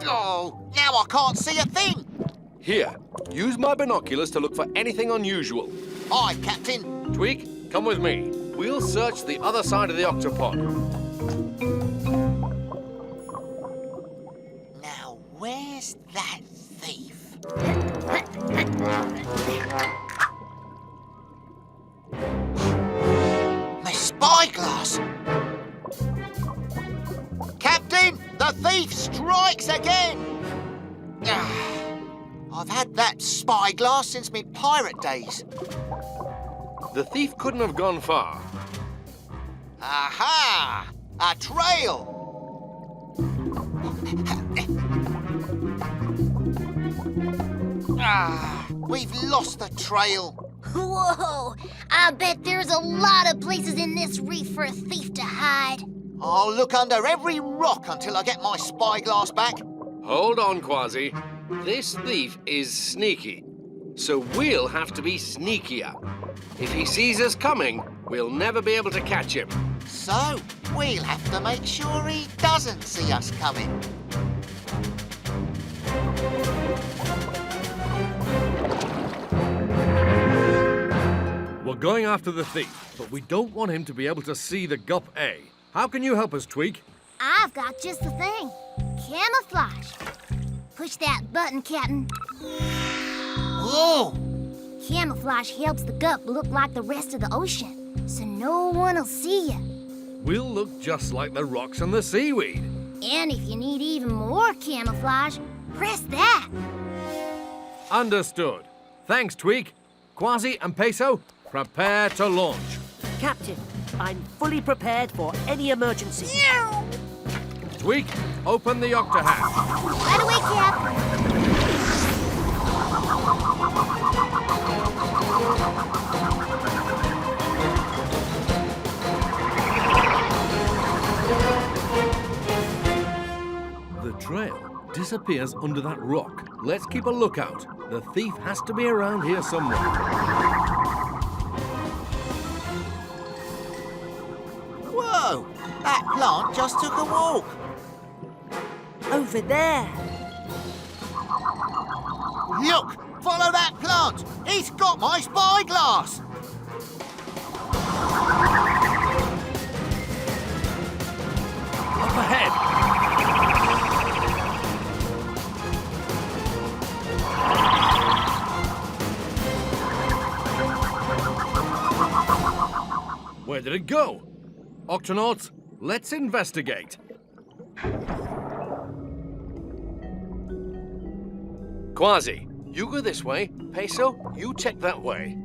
Oh, now I can't see a thing. Here, use my binoculars to look for anything unusual. Aye, Captain. Tweak, come with me. We'll search the other side of the Octopod. Now, where's that thief? My spyglass! Captain, the thief strikes again! I've had that spyglass since my pirate days. The thief couldn't have gone far. Aha! A trail! We've lost the trail. Whoa! I bet there's a lot of places in this reef for a thief to hide. I'll look under every rock until I get my spyglass back. Hold on, Kwazii. This thief is sneaky, so we'll have to be sneakier. If he sees us coming, we'll never be able to catch him. So, we'll have to make sure he doesn't see us coming. We're going after the thief, but we don't want him to be able to see the gup A. How can you help us, Tweak? I've got just the thing. Camouflage. Push that button, Captain. Whoa! Camouflage helps the gup look like the rest of the ocean, so no one will see you. We'll look just like the rocks and the seaweed. And if you need even more camouflage, press that. Understood. Thanks, Tweak. Kwazii and Peso, prepare to launch. Captain, I'm fully prepared for any emergency. Tweak, open the Octo hatch. Right away, Cap. The trail disappears under that rock. Let's keep a lookout. The thief has to be around here somewhere. Whoa! That plant just took a walk. Over there. Look! Follow that plant! It's got my spyglass! Up ahead! Where did it go? Octonauts, let's investigate. Kwazii, you go this way. Peso, you check that way.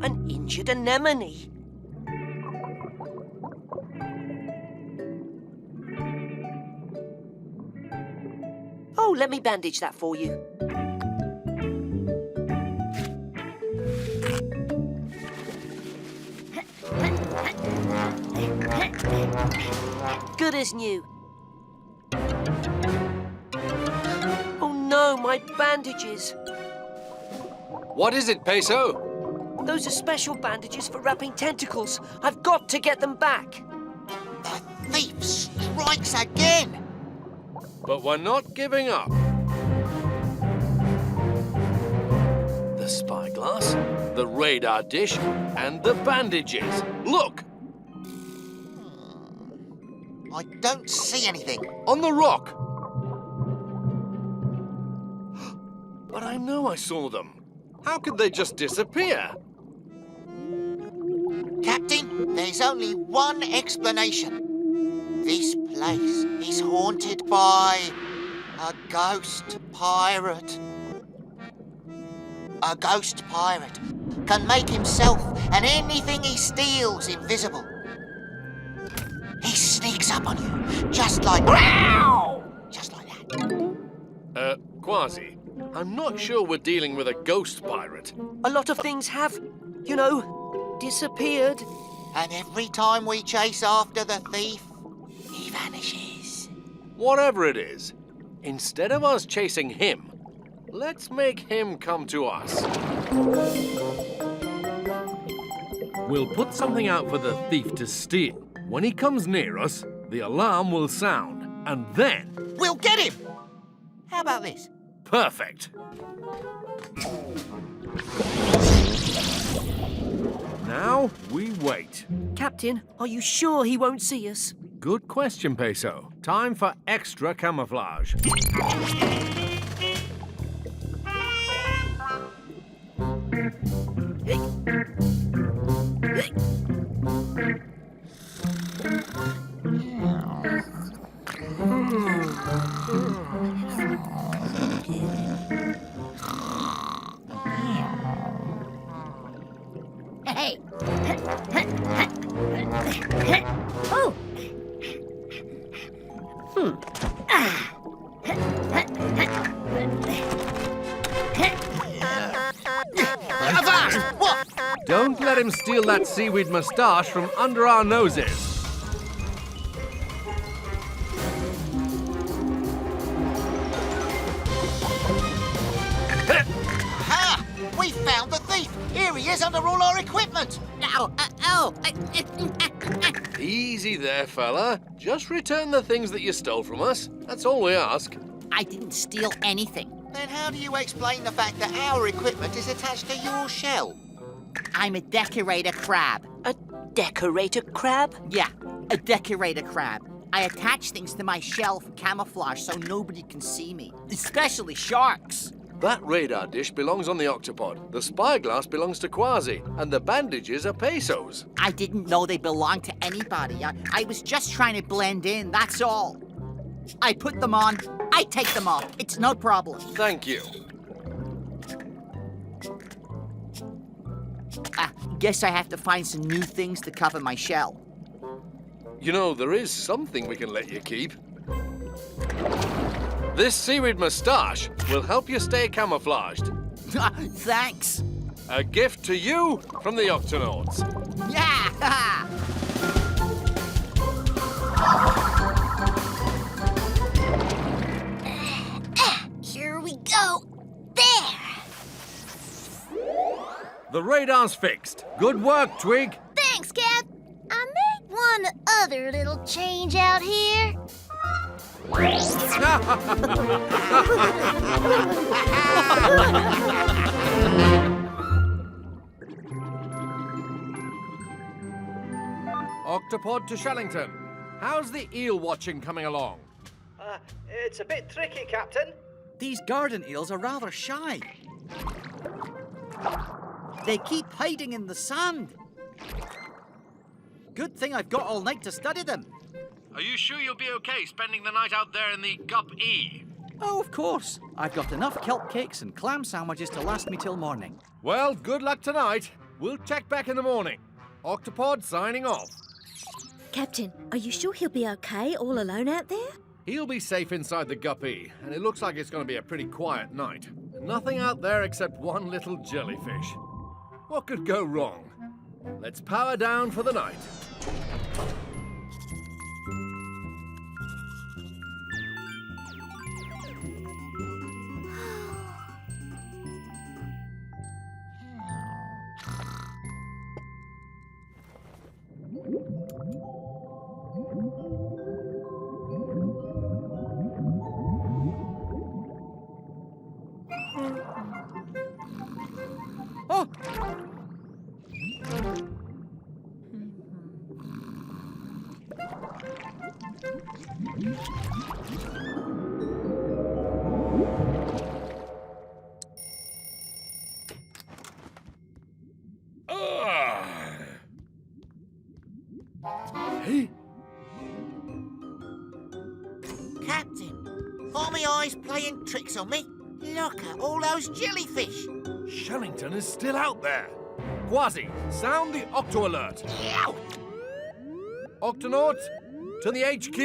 An injured anemone. Oh, let me bandage that for you. Good as new. Oh no, my bandages. What is it, Peso? Those are special bandages for wrapping tentacles. I've got to get them back. The thief strikes again. But we're not giving up. The spyglass, the radar dish, and the bandages. Look! I don't see anything. On the rock! But I know I saw them. How could they just disappear? Captain, there's only one explanation. This place is haunted by a ghost pirate. A ghost pirate can make himself and anything he steals invisible. He sneaks up on you, just like... Just like that. Kwazii, I'm not sure we're dealing with a ghost pirate. A lot of things have, you know, disappeared. And every time we chase after the thief, he vanishes. Whatever it is, instead of us chasing him, let's make him come to us. We'll put something out for the thief to steal. When he comes near us, the alarm will sound, and then... We'll get him! How about this? Perfect. Now we wait. Captain, are you sure he won't see us? Good question, Peso. Time for extra camouflage. Hey. Oh. What? Don't let him steal that seaweed moustache from under our noses. Ha! We found the thief! Here he is under all our equipment! Easy there, fella. Just return the things that you stole from us. That's all we ask. I didn't steal anything. Then how do you explain the fact that our equipment is attached to your shell? I'm a decorator crab. A decorator crab? Yeah, a decorator crab. I attach things to my shell for camouflage so nobody can see me, especially sharks. That radar dish belongs on the Octopod. The spyglass belongs to Kwazii, and the bandages are Peso's. I didn't know they belonged to anybody. I was just trying to blend in, that's all. I put them on, I take them off. It's no problem. Thank you. Guess I have to find some new things to cover my shell. You know, there is something we can let you keep. This seaweed moustache will help you stay camouflaged. Thanks. A gift to you from the Octonauts. Yeah! Here we go. There. The radar's fixed. Good work, Twig. Thanks, Cap. I made one other little change out here. Octopod to Shellington. How's the eel watching coming along? It's a bit tricky, Captain. These garden eels are rather shy. They keep hiding in the sand. Good thing I've got all night to study them. Are you sure you'll be okay spending the night out there in the Gup-E? Oh, of course. I've got enough kelp cakes and clam sandwiches to last me till morning. Well, good luck tonight. We'll check back in the morning. Octopod signing off. Captain, are you sure he'll be okay all alone out there? He'll be safe inside the guppy, and it looks like it's going to be a pretty quiet night. Nothing out there except one little jellyfish. What could go wrong? Let's power down for the night. Oh! Hey? Captain, are my eyes playing tricks on me? Look at all those jellyfish. Shellington is still out there. Kwazii, sound the Octo alert. Yow! Octonauts, to the HQ.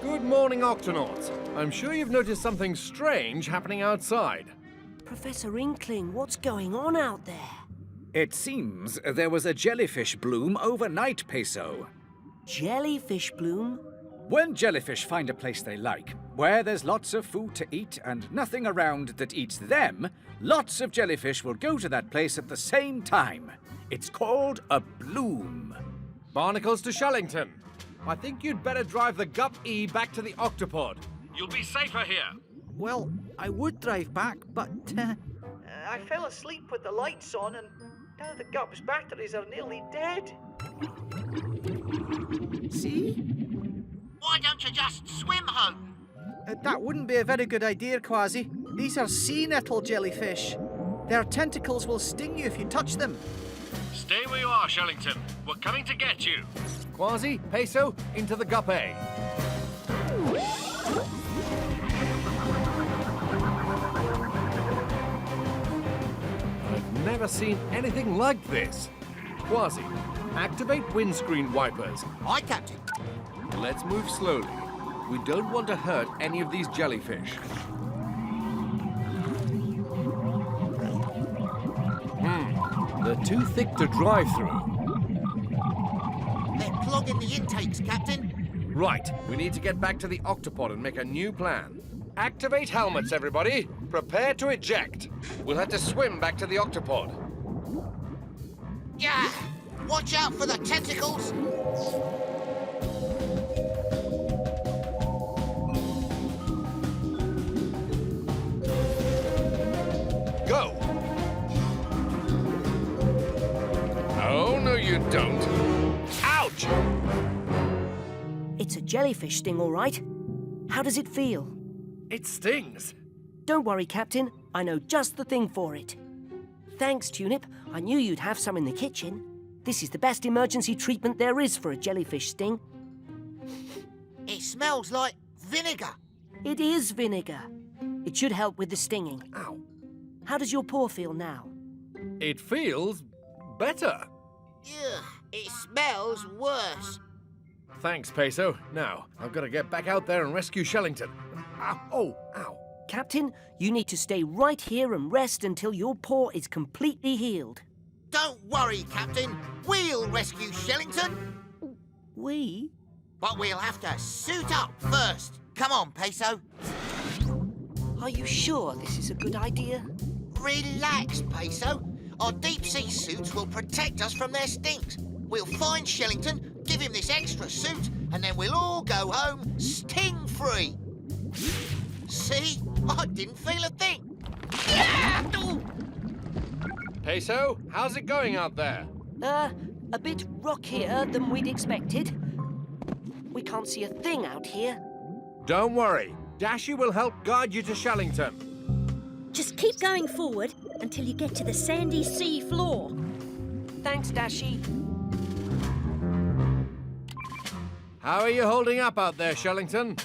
Good morning, Octonauts. I'm sure you've noticed something strange happening outside. Professor Inkling, what's going on out there? It seems there was a jellyfish bloom overnight, Peso. Jellyfish bloom? When jellyfish find a place they like, where there's lots of food to eat and nothing around that eats them, lots of jellyfish will go to that place at the same time. It's called a bloom. Barnacles to Shellington. I think you'd better drive the Gup-E back to the Octopod. You'll be safer here. Well, I would drive back, but... I fell asleep with the lights on, and now the Gup's batteries are nearly dead. See? Why don't you just swim home? That wouldn't be a very good idea, Kwazii. These are sea nettle jellyfish. Their tentacles will sting you if you touch them. Stay where you are, Shellington. We're coming to get you. Kwazii, Peso, into the Gup-A. I've never seen anything like this. Kwazii, activate windscreen wipers. Aye, Captain. Let's move slowly. We don't want to hurt any of these jellyfish. They're too thick to drive through. They're clogging the intakes, Captain. Right, we need to get back to the Octopod and make a new plan. Activate helmets, everybody. Prepare to eject. We'll have to swim back to the Octopod. Yeah! Watch out for the tentacles! Go! Oh, no you don't. Ouch! It's a jellyfish sting, all right. How does it feel? It stings. Don't worry, Captain. I know just the thing for it. Thanks, Tunip. I knew you'd have some in the kitchen. This is the best emergency treatment there is for a jellyfish sting. It smells like vinegar. It is vinegar. It should help with the stinging. Ow. How does your paw feel now? It feels better. Ugh, it smells worse. Thanks, Peso. Now, I've got to get back out there and rescue Shellington. Ow. Oh, ow. Captain, you need to stay right here and rest until your paw is completely healed. Don't worry, Captain. We'll rescue Shellington. We? But we'll have to suit up first. Come on, Peso. Are you sure this is a good idea? Relax, Peso. Our deep-sea suits will protect us from their stings. We'll find Shellington, give him this extra suit, and then we'll all go home sting-free. See? I didn't feel a thing. Yeah! Ooh. Peso, how's it going out there? A bit rockier than we'd expected. We can't see a thing out here. Don't worry. Dashy will help guide you to Shellington. Just keep going forward until you get to the sandy sea floor. Thanks, Dashy. How are you holding up out there, Shellington?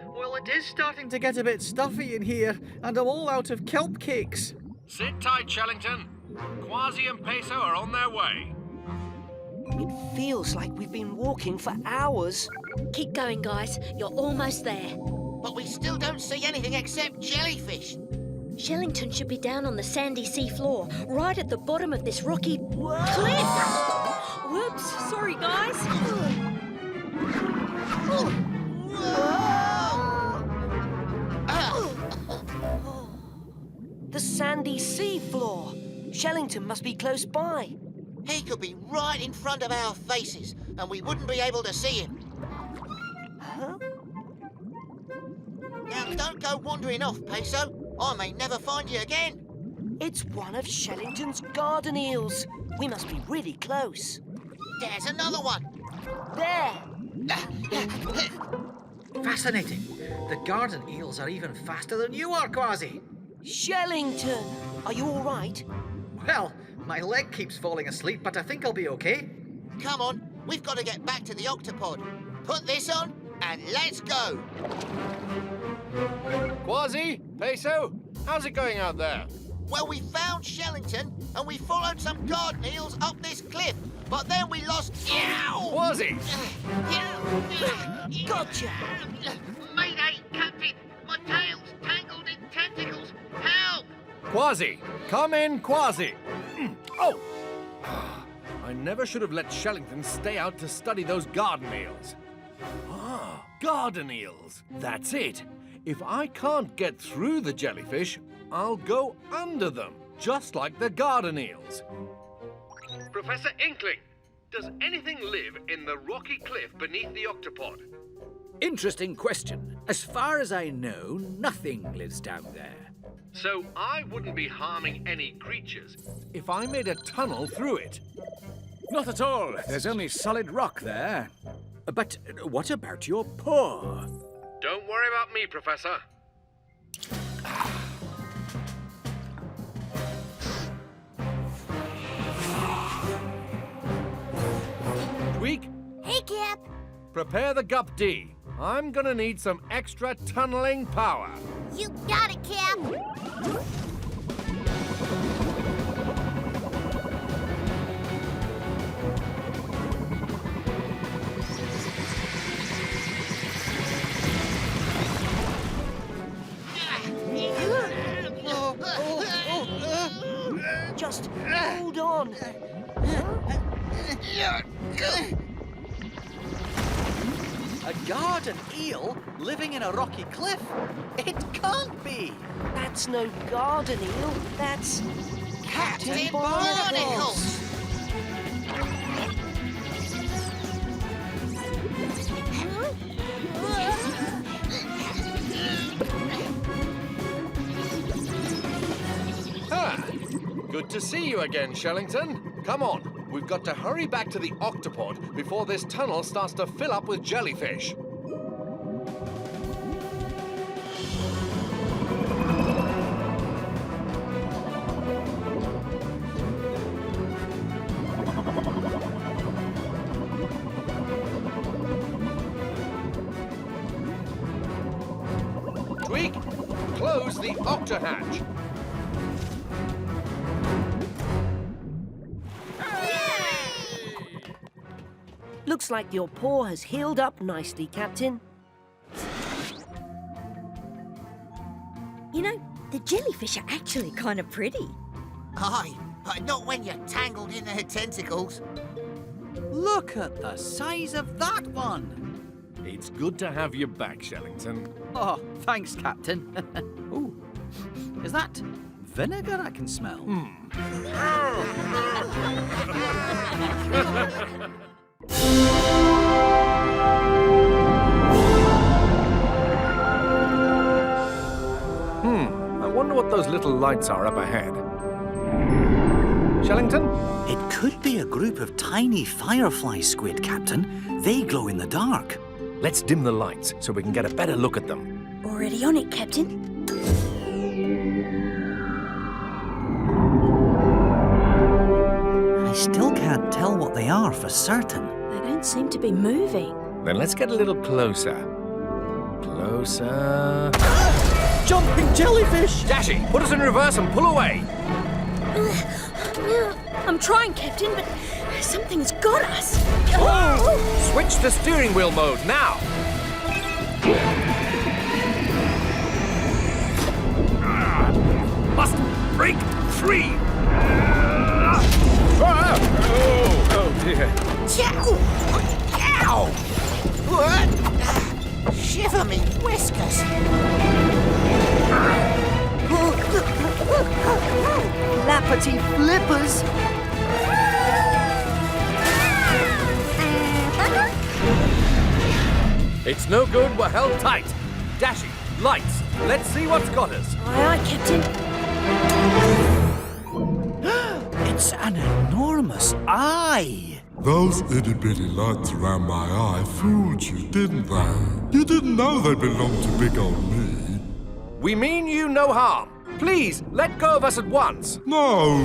Well, it is starting to get a bit stuffy in here, and I'm all out of kelp cakes. Sit tight, Shellington. Kwazii and Peso are on their way. It feels like we've been walking for hours. Keep going, guys. You're almost there. But we still don't see anything except jellyfish. Shellington should be down on the sandy sea floor, right at the bottom of this rocky cliff. Whoops, sorry, guys. The sandy sea floor. Shellington must be close by. He could be right in front of our faces, and we wouldn't be able to see him. Huh? Now, don't go wandering off, Peso. I may never find you again. It's one of Shellington's garden eels. We must be really close. There's another one. There. Fascinating. The garden eels are even faster than you are, Kwazii. Shellington, are you all right? Well, my leg keeps falling asleep, but I think I'll be okay. Come on, we've got to get back to the Octopod. Put this on, and let's go. Kwazii, Peso, how's it going out there? Well, we found Shellington, and we followed some garden eels up this cliff. But then we lost... Kwazii! Gotcha! Mayday, Captain! My tail's tangled in tentacles! Help! Kwazii! Come in, Kwazii! Oh! I never should have let Shellington stay out to study those garden eels. Ah, garden eels! That's it! If I can't get through the jellyfish, I'll go under them, just like the garden eels. Professor Inkling, does anything live in the rocky cliff beneath the Octopod? Interesting question. As far as I know, nothing lives down there. So I wouldn't be harming any creatures if I made a tunnel through it. Not at all. There's only solid rock there. But what about your paw? Don't worry about me, Professor. Tweak, Hey, Cap. prepare the Gup D. I'm gonna need some extra tunneling power. You got it, Cap. Just hold on. A garden eel living in a rocky cliff? It can't be. That's no garden eel. That's Captain Barnacles. Ah, good to see you again, Shellington. Come on, we've got to hurry back to the Octopod before this tunnel starts to fill up with jellyfish. Tweak, close the octohatch. Looks like your paw has healed up nicely, Captain. You know, the jellyfish are actually kind of pretty. Aye, but not when you're tangled in their tentacles. Look at the size of that one. It's good to have you back, Shellington. Oh, thanks, Captain. Ooh, is that vinegar I can smell? I wonder what those little lights are up ahead. Shellington? It could be a group of tiny firefly squid, Captain. They glow in the dark. Let's dim the lights so we can get a better look at them. Already on it, Captain. I still can't tell what they are for certain. They don't seem to be moving. Then let's get a little closer. Closer. Jumping jellyfish! Dashy, put us in reverse and pull away. I'm trying, Captain, but something's got us. Switch to steering wheel mode now. Must break free. Oh dear. Ow! What? Shiver me whiskers. Lappity flippers. It's no good, we're held tight. Dashy, lights, let's see what's got us. Aye, aye, Captain. It's an enormous eye. Those itty-bitty lights around my eye fooled you, didn't they? You didn't know they belonged to big old me. We mean you no harm. Please, let go of us at once. No!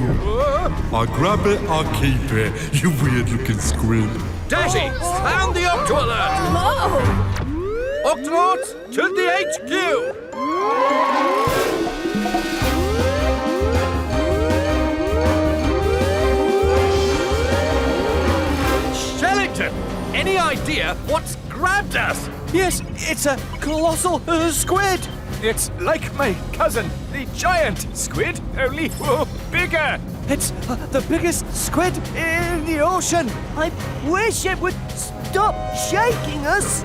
I grab it, I keep it, you weird-looking squid. Dashy, sound the Octo alert! Octonauts, to the HQ! Shellington, any idea what's grabbed us? Yes, it's a colossal squid. It's like my cousin, the giant squid, only bigger. It's the biggest squid in the ocean. I wish it would stop shaking us.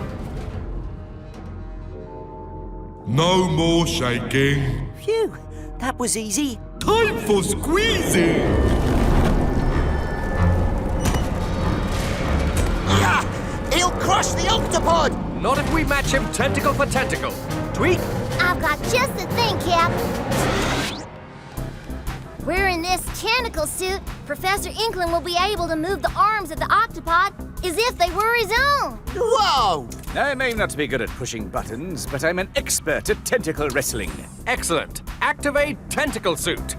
No more shaking. Phew, that was easy. Time for squeezing. Yeah! He'll crush the Octopod! Not if we match him tentacle for tentacle. Tweak? I've got just the thing, Cap. Wearing this tentacle suit, Professor Inkling will be able to move the arms of the Octopod as if they were his own. Whoa! I may not be good at pushing buttons, but I'm an expert at tentacle wrestling. Excellent. Activate tentacle suit.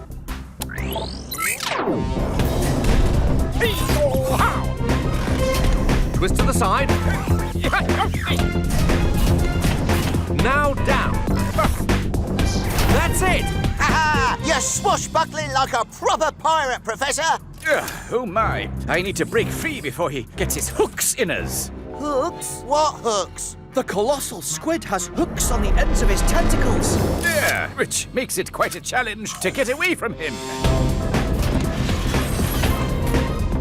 Twist to the side. Now down. That's it. Ha! You're swashbuckling like a proper pirate, Professor. Oh my, I need to break free before he gets his hooks in us. Hooks? What hooks? The colossal squid has hooks on the ends of his tentacles. Yeah, which makes it quite a challenge to get away from him.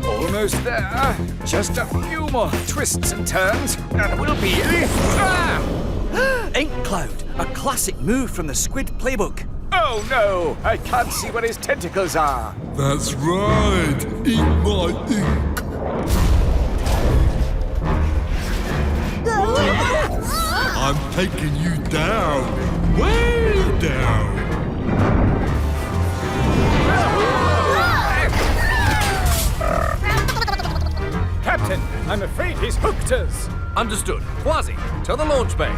Almost there. Just a few more twists and turns, and we'll be... Ink Cloud, a classic move from the squid playbook. Oh no, I can't see where his tentacles are. That's right. Eat my ink. I'm taking you down. Way down. Captain, I'm afraid he's hooked us. Understood. Kwazii, to the launch bay.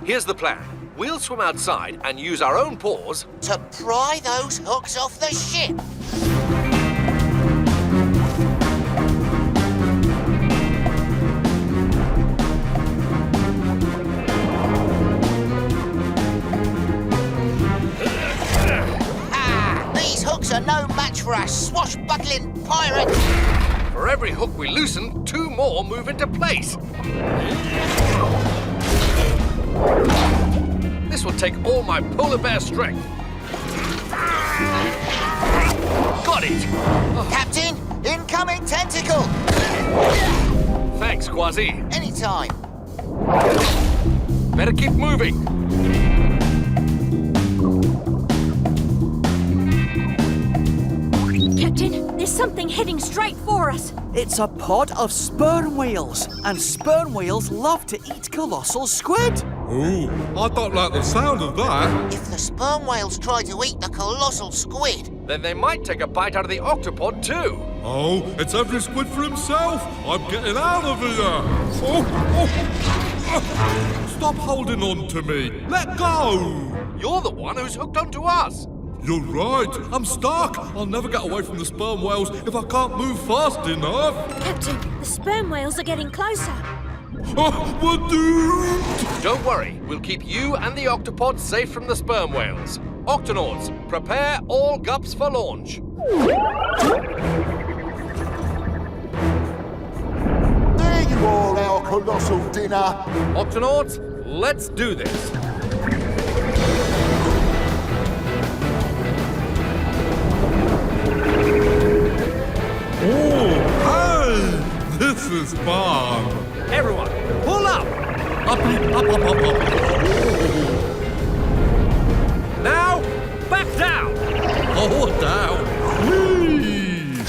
Here's the plan. We'll swim outside and use our own paws to pry those hooks off the ship. These hooks are no match for a swashbuckling pirate. For every hook we loosen, 2 more move into place. This will take all my polar bear strength. Got it! Captain, incoming tentacle! Thanks, Kwazii. Anytime. Better keep moving. Captain, there's something heading straight for us. It's a pod of sperm whales, and sperm whales love to eat colossal squid. Ooh, I don't like the sound of that. If the sperm whales try to eat the colossal squid, then they might take a bite out of the octopod too. Oh, it's every squid for himself. I'm getting out of here. Stop holding on to me. Let go. You're the one who's hooked onto us. You're right. I'm stuck. I'll never get away from the sperm whales if I can't move fast enough. Captain, the sperm whales are getting closer. We're doomed. Don't worry. We'll keep you and the octopod safe from the sperm whales. Octonauts, prepare all gups for launch. There you are, our colossal dinner. Octonauts, let's do this. Oh, hey! This is fun. Everyone, pull up. Up. Now, back down. Oh, down. Whee!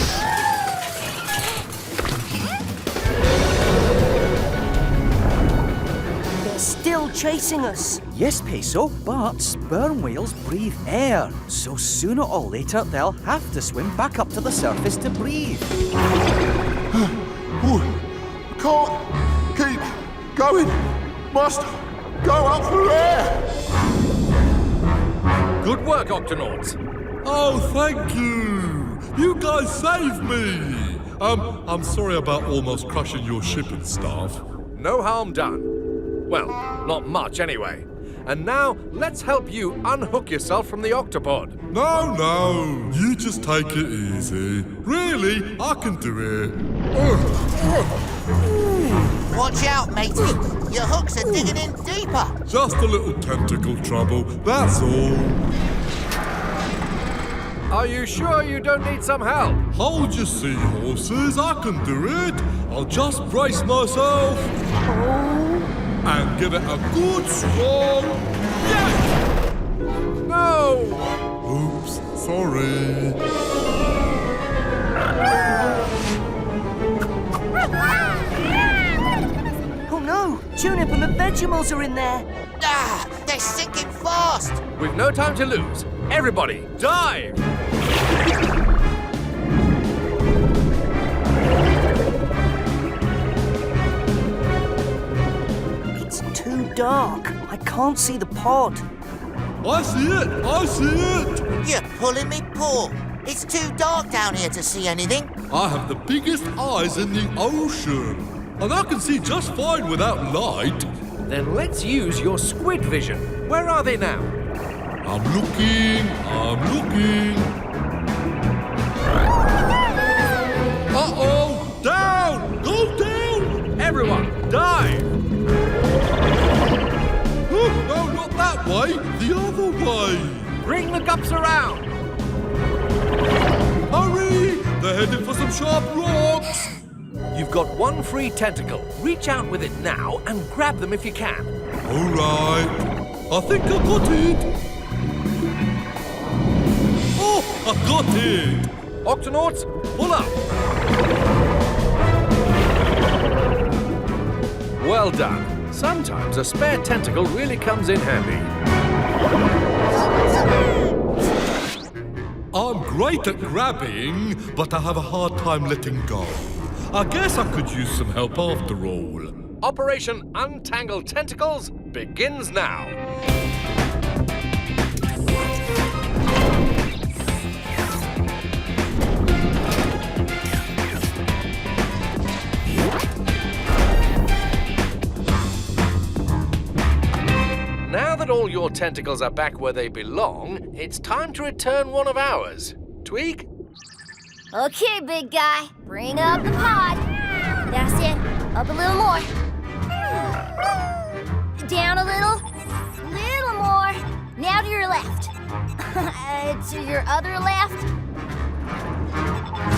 They're still chasing us. Yes, Peso, but sperm whales breathe air, so sooner or later they'll have to swim back up to the surface to breathe. Can't keep going. Must go up for air. Good work, Octonauts. Oh, thank you. You guys saved me. I'm sorry about almost crushing your ship and stuff. No harm done. Well, not much anyway. And now, let's help you unhook yourself from the Octopod. No, you just take it easy. Really, I can do it. Watch out, matey. Your hooks are digging in deeper. Just a little tentacle trouble, that's all. Are you sure you don't need some help? Hold your seahorses, I can do it. I'll just brace myself. And give it a good strong yank! No! Oops, sorry. Oh no! Tunip and the Vegimals are in there. Ah, they're sinking fast. We've no time to lose. Everybody, dive! It's too dark. I can't see the pod. I see it! You're pulling me paw. It's too dark down here to see anything. I have the biggest eyes in the ocean. And I can see just fine without light. Then let's use your squid vision. Where are they now? I'm looking. Uh-oh! Down! Go down! Everyone, dive! Oh, no, not that way. The other way. Bring the gups around. Hurry! They're heading for some sharp rocks. You've got one free tentacle. Reach out with it now and grab them if you can. All right. I think I got it. Oh, I got it. Octonauts, pull up. Well done. Sometimes a spare tentacle really comes in handy. I'm great at grabbing, but I have a hard time letting go. I guess I could use some help after all. Operation Untangle Tentacles begins now. Now that all your tentacles are back where they belong, it's time to return one of ours. Tweak? Okay, big guy. Bring up the pod. That's it. Up a little more. Down a little. Little more. Now to your left. To your other left.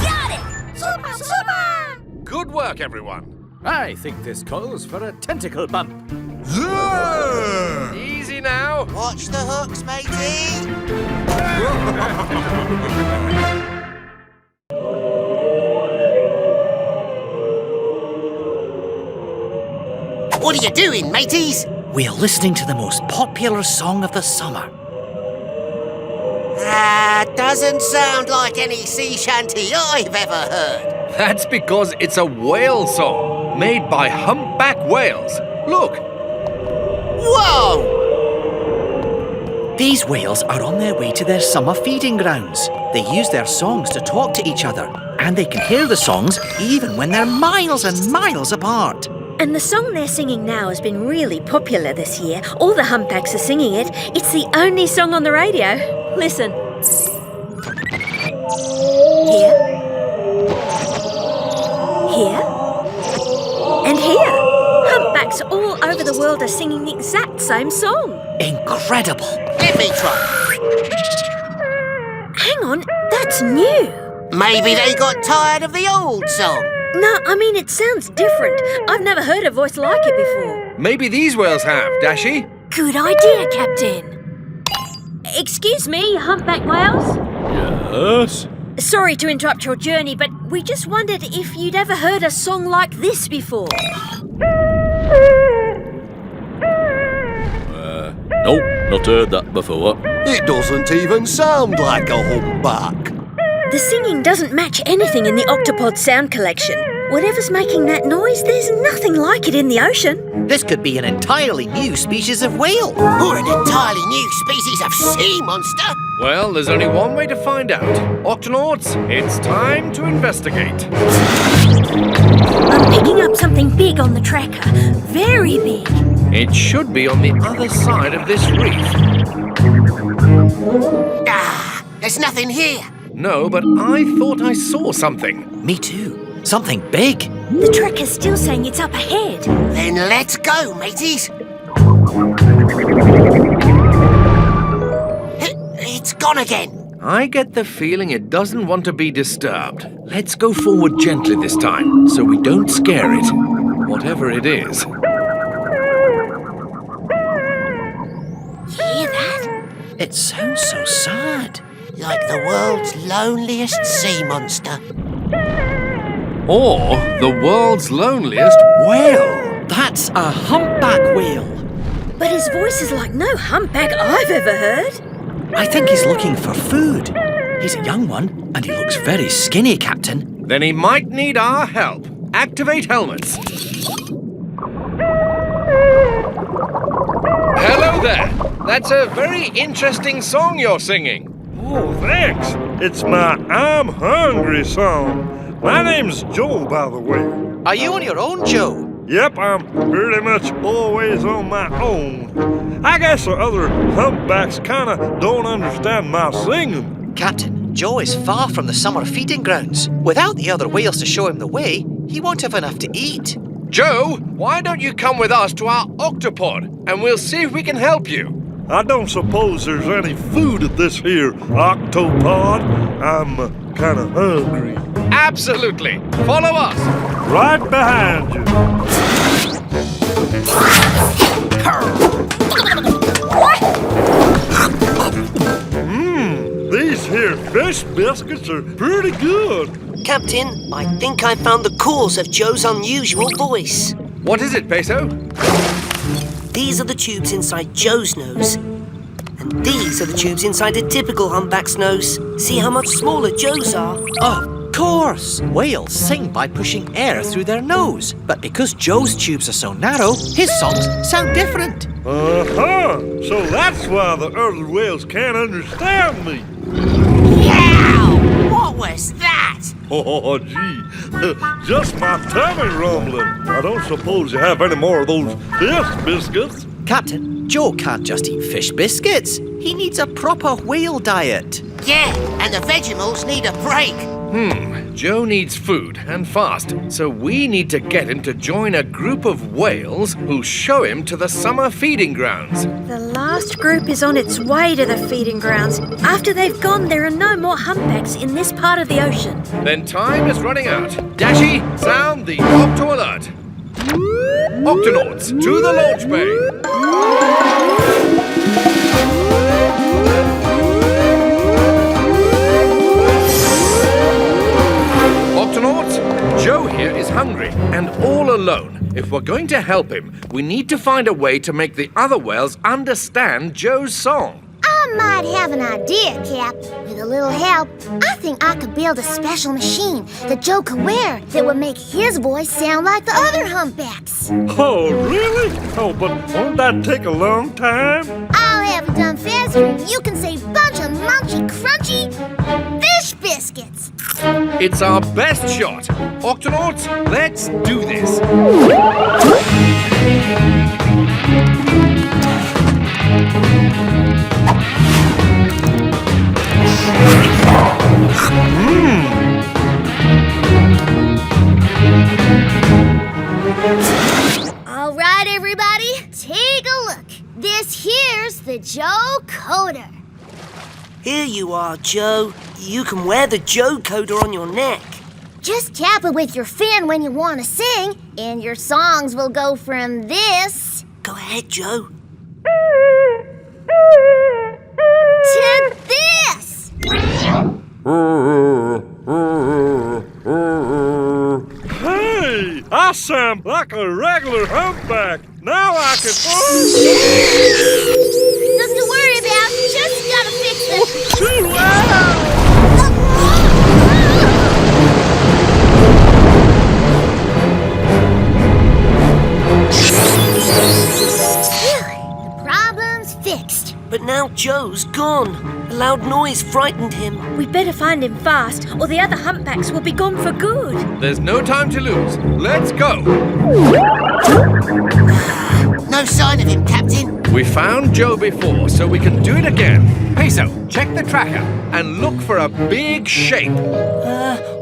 Got it! Super! Good work, everyone. I think this calls for a tentacle bump. Yeah! Easy now. Watch the hooks, matey. What are you doing, mateys? We're listening to the most popular song of the summer. Doesn't sound like any sea shanty I've ever heard. That's because it's a whale song made by humpback whales. Look. Whoa! These whales are on their way to their summer feeding grounds. They use their songs to talk to each other, and they can hear the songs even when they're miles and miles apart. And the song they're singing now has been really popular this year. All the humpbacks are singing it. It's the only song on the radio. Listen. Here. Here. And here. Humpbacks all over the world are singing the exact same song. Incredible. Let me try. Hang on, that's new. Maybe they got tired of the old song. No, I mean, it sounds different. I've never heard a voice like it before. Maybe these whales have, Dashy. Good idea, Captain. Excuse me, humpback whales? Yes? Sorry to interrupt your journey, but we just wondered if you'd ever heard a song like this before. Nope, not heard that before. It doesn't even sound like a humpback. The singing doesn't match anything in the Octopod sound collection. Whatever's making that noise, there's nothing like it in the ocean. This could be an entirely new species of whale. Or an entirely new species of sea monster. Well, there's only one way to find out. Octonauts, it's time to investigate. I'm picking up something big on the tracker. Very big. It should be on the other side of this reef. Ah, there's nothing here. No, but I thought I saw something. Me too. Something big. The tracker's still saying it's up ahead. Then let's go, mateys. It's gone again. I get the feeling it doesn't want to be disturbed. Let's go forward gently this time, so we don't scare it. Whatever it is. You hear that? It sounds so sad. Like the world's loneliest sea monster. Or the world's loneliest whale. That's a humpback whale. But his voice is like no humpback I've ever heard. I think he's looking for food. He's a young one, and he looks very skinny, Captain. Then he might need our help. Activate helmets. Hello there. That's a very interesting song you're singing. Oh, thanks. It's my I'm Hungry song. My name's Joe, by the way. Are you on your own, Joe? Yep, I'm pretty much always on my own. I guess the other humpbacks kinda don't understand my singing. Captain, Joe is far from the summer feeding grounds. Without the other whales to show him the way, he won't have enough to eat. Joe, why don't you come with us to our Octopod, and we'll see if we can help you. I don't suppose there's any food at this here Octopod. I'm kinda hungry. Absolutely. Follow us. Right behind you. These here fish biscuits are pretty good. Captain, I think I found the cause of Joe's unusual voice. What is it, Peso? These are the tubes inside Joe's nose. And these are the tubes inside a typical humpback's nose. See how much smaller Joe's are? Of course! Whales sing by pushing air through their nose. But because Joe's tubes are so narrow, his songs sound different. Uh-huh. So that's why the other whales can't understand me. Yow! What was that? Oh, gee. Just my tummy rumbling. I don't suppose you have any more of those fish biscuits. Captain, Joe can't just eat fish biscuits. He needs a proper whale diet. Yeah, and the Vegimals need a break. Joe needs food, and fast, so we need to get him to join a group of whales who'll show him to the summer feeding grounds. The last group is on its way to the feeding grounds. After they've gone, there are no more humpbacks in this part of the ocean. Then time is running out. Dashy, sound the Octo alert. Octonauts, to the launch bay. Octonauts, Joe here is hungry and all alone. If we're going to help him, we need to find a way to make the other whales understand Joe's song. I might have an idea, Cap. With a little help, I think I could build a special machine that Joe could wear that would make his voice sound like the other humpbacks. Oh, really? Oh, but won't that take a long time? I'll have it done faster and you can say bunch of munchy, crunchy fish biscuits. It's our best shot. Octonauts, let's do this. All right, everybody, take a look. This here's the Joe Coder. Here you are, Joe. You can wear the Joe Coder on your neck. Just tap it with your fin when you want to sing, and your songs will go from this... Go ahead, Joe. ...to this! Hey, I sound like a regular humpback. Now I can... Nothing to worry about. Just gotta fix it. The problem's fixed. But now Joe's gone. A loud noise frightened him. We'd better find him fast, or the other humpbacks will be gone for good. There's no time to lose. Let's go. No sign of him, Captain. We found Joe before, so we can do it again. Peso, check the tracker and look for a big shape.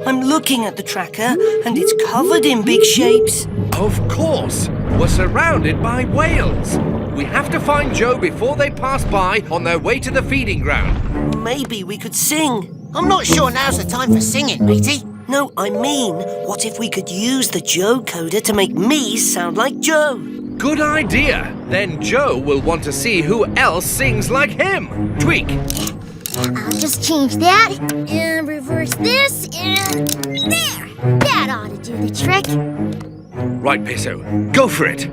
I'm looking at the tracker, and it's covered in big shapes. Of course. We're surrounded by whales. We have to find Joe before they pass by on their way to the feeding ground. Maybe we could sing. I'm not sure now's the time for singing, matey. No, I mean, what if we could use the Joe Coder to make me sound like Joe? Good idea. Then Joe will want to see who else sings like him. Tweak. I'll just change that, and reverse this, and there! That ought to do the trick. Right, Peso. Go for it.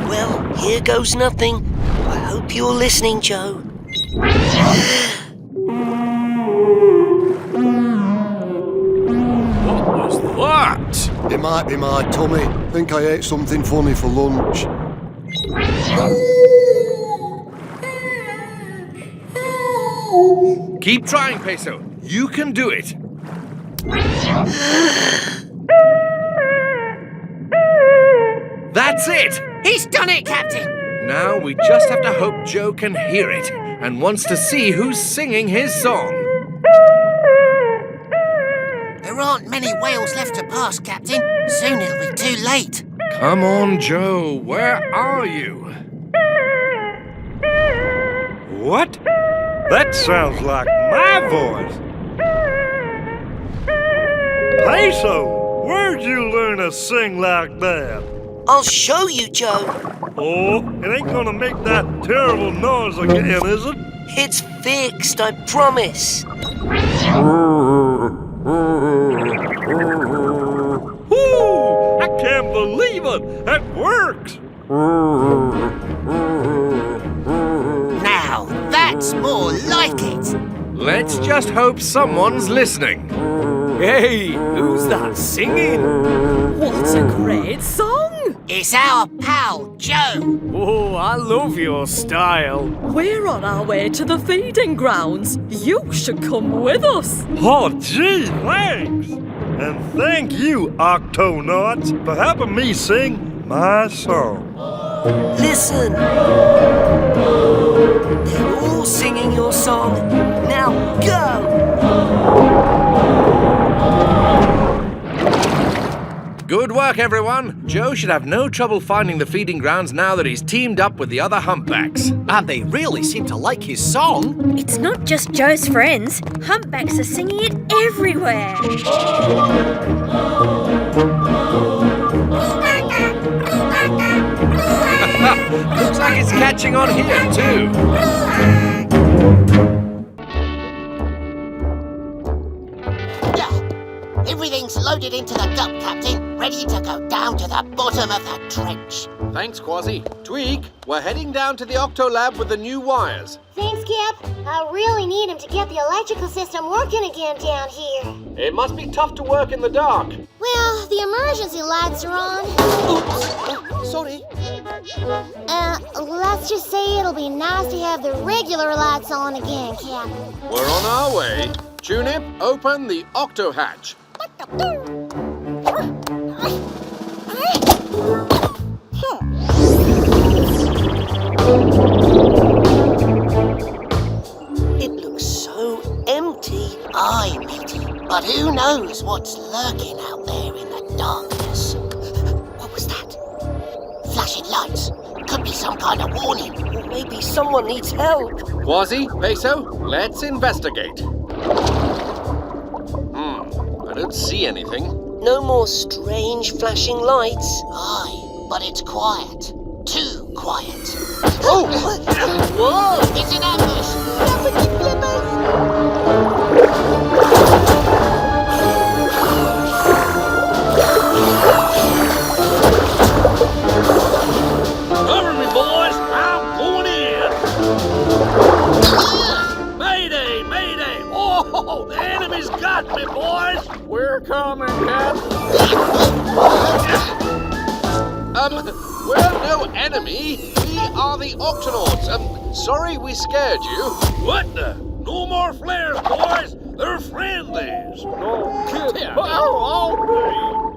Well, here goes nothing. I hope you're listening, Joe. What was that? It might be my tummy. Think I ate something funny for lunch. Keep trying, Peso. You can do it. That's it! He's done it, Captain! Now we just have to hope Joe can hear it and wants to see who's singing his song. There aren't many whales left to pass, Captain. Soon it'll be too late. Come on, Joe. Where are you? What? That sounds like my voice. Peso, where'd you learn to sing like that? I'll show you, Joe. Oh, it ain't gonna make that terrible noise again, is it? It's fixed, I promise. Woo! I can't believe it! That works! Now, that's more like it. Let's just hope someone's listening. Hey, who's that singing? What a great song! It's our pal, Joe. Oh, I love your style. We're on our way to the feeding grounds. You should come with us. Oh, gee, thanks! And thank you, Octonauts, for helping me sing my song. Listen. They're all singing your song. Now go! Good work, everyone. Joe should have no trouble finding the feeding grounds now that he's teamed up with the other humpbacks. And they really seem to like his song. It's not just Joe's friends. Humpbacks are singing it everywhere. Looks like it's catching on here, too. Everything's loaded into the gup, Captain. Ready to go down to the bottom of the trench. Thanks, Kwazii. Tweak, we're heading down to the Octo Lab with the new wires. Thanks, Cap. I really need him to get the electrical system working again down here. It must be tough to work in the dark. Well, the emergency lights are on. Oops. Sorry. Let's just say it'll be nice to have the regular lights on again, Cap. We're on our way. Tunip, open the octo hatch. It looks so empty. Aye, matey, but who knows what's lurking out there in the darkness? What was that? Flashing lights. Could be some kind of warning. Or maybe someone needs help. Kwazii, Peso, let's investigate. I don't see anything. No more strange flashing lights. Aye, but it's quiet. Too quiet. Oh! Whoa! It's an ambush! Flippity flippers! Cover me, boys! I'm going in! Mayday! Mayday! Oh, the enemy's got me, boys! We're coming, Captain. We're no enemy. We are the Octonauts. Sorry we scared you. What the? No more flares, boys! They're friendlies! No kidding.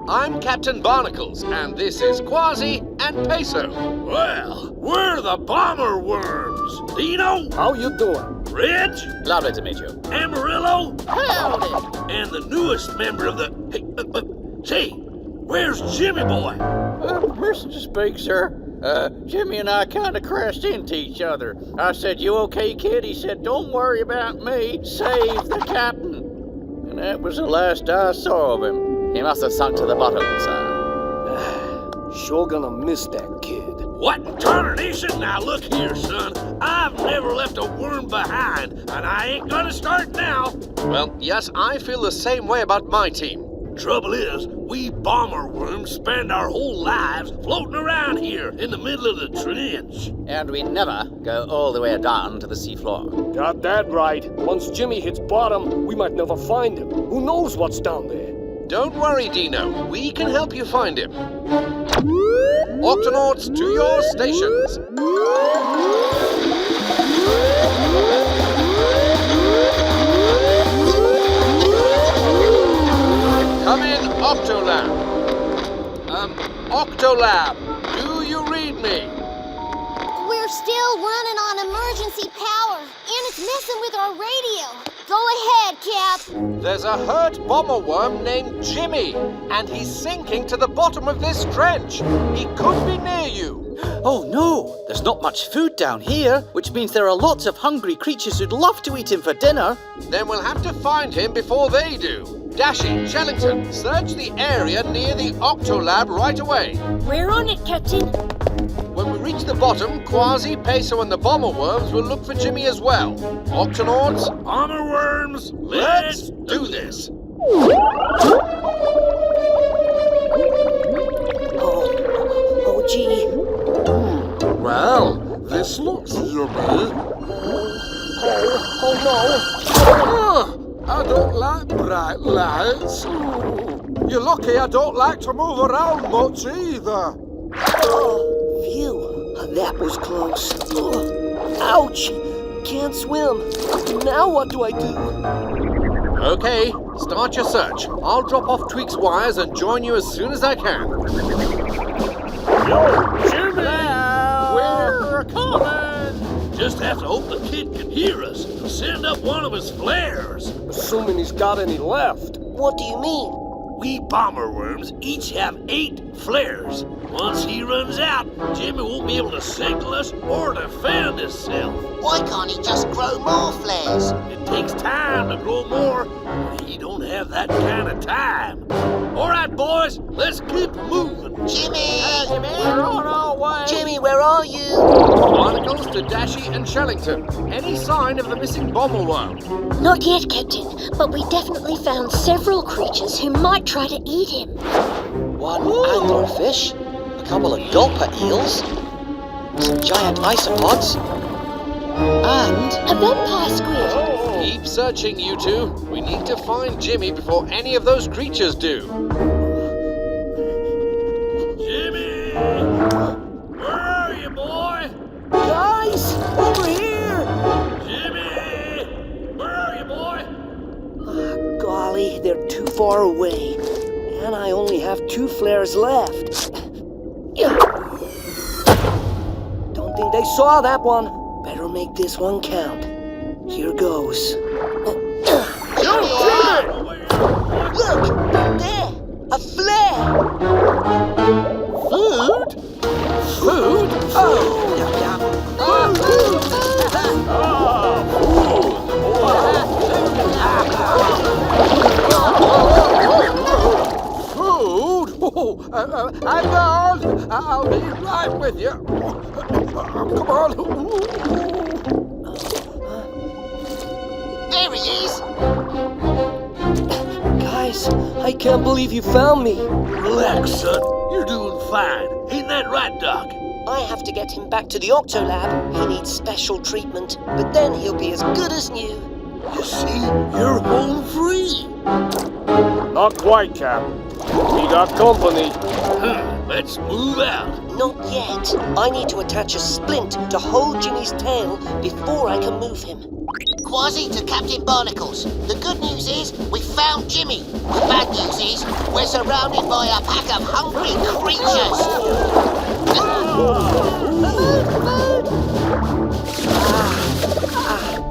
I'm Captain Barnacles, and this is Kwazii and Peso. Well, we're the bomber worms. Dino? How you doing? Rich? Lovely to meet you. Amarillo? Howdy! And the newest member of the... Hey, say, where's Jimmy boy? Permission to speak, sir. Jimmy and I kind of crashed into each other. I said, "You okay, kid?" He said, "Don't worry about me. Save the captain." And that was the last I saw of him. He must have sunk to the bottom, sir. Sure gonna miss that kid. What in tarnation? Now look here, son. I've never left a worm behind, and I ain't gonna start now. Well, yes, I feel the same way about my team. Trouble is, we bomber worms spend our whole lives floating around here in the middle of the trench. And we never go all the way down to the seafloor. Got that right. Once Jimmy hits bottom, we might never find him. Who knows what's down there? Don't worry, Dino. We can help you find him. Octonauts, to your stations. Come in, Octolab. Octolab, do you read me? We're still running on emergency power, and it's messing with our radio. Go ahead, Cap. There's a hurt bomber worm named Jimmy, and he's sinking to the bottom of this trench. He could be near you. Oh no, there's not much food down here, which means there are lots of hungry creatures who'd love to eat him for dinner. Then we'll have to find him before they do. Dashy, Shellington, search the area near the Octolab right away. We're on it, Captain. When we reach the bottom, Kwazii, Peso, and the bomber worms will look for Jimmy as well. Octonauts, bomber worms, let's do this. Oh, gee. Well, this looks yummy. Oh no. I don't like bright lights. You're lucky I don't like to move around much either. Phew, that was close. Ouch! Can't swim. Now what do I do? Okay, start your search. I'll drop off Tweak's wires and join you as soon as I can. Yo, Jimmy! We're coming! Just have to hope the kid can hear us and send up one of his flares. Assuming he's got any left. What do you mean? We bomber worms each have 8 flares. Once he runs out, Jimmy won't be able to signal us or defend himself. Why can't he just grow more flares? It takes time to grow more, and he don't have that kind of time. All right, boys, let's keep moving. Jimmy! We're on our way. Jimmy, where are you? Barnacles to Dashy and Shellington. Any sign of the missing bomber worm? Not yet, Captain, but we definitely found several creatures who might try to eat him. One anglerfish, a couple of gulper eels, some giant isopods, and a vampire squid. Keep searching, you two. We need to find Jimmy before any of those creatures do. Jimmy! Where are you, boy? Guys, over here! Jimmy! Where are you, boy? far away. And I only have 2 flares left. Don't think they saw that one. Better make this one count. Here goes. Look! There! A flare! Food? Food? Oh! Yum, yum. Food? Hang on! I'll be right with you. Come on. There he is. Guys, I can't believe you found me. Relax, son. You're doing fine. Ain't that right, Doc? I have to get him back to the Octolab. He needs special treatment, but then he'll be as good as new. You see, you're home free. Not quite, Cap. We got company. Let's move out. Not yet. I need to attach a splint to hold Jimmy's tail before I can move him. Kwazii to Captain Barnacles. The good news is we found Jimmy. The bad news is we're surrounded by a pack of hungry creatures.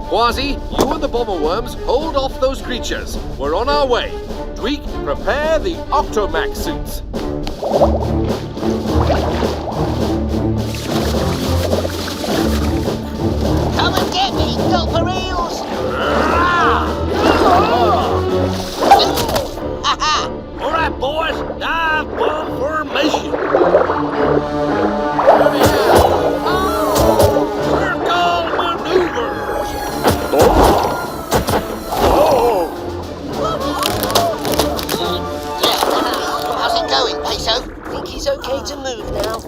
Kwazii, you and the bomber worms hold off those creatures. We're on our way. Tweak, prepare the Octomax suits. Come and get me, gulper eels! All right, boys. Dive bomb formation. Circle maneuvers. How's it going, Peso? Think he's okay to move now.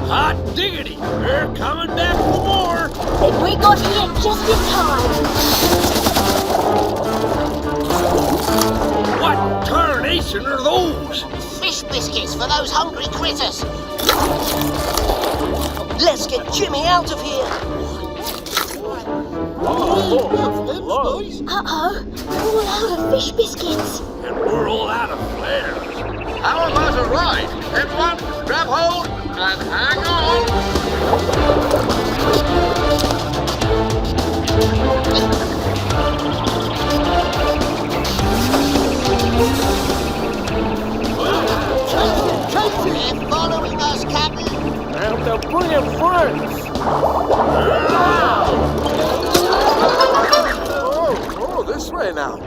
Hot diggity! They're coming back for more! And we got here just in time. What tarnation are those? Fish biscuits for those hungry critters. Let's get Jimmy out of here. Uh-oh. We're all out of fish biscuits. And we're all out of flares. How about a ride? Everyone, grab hold and hang on. They're following us, Captain. And they're bringing friends. Oh, this way now.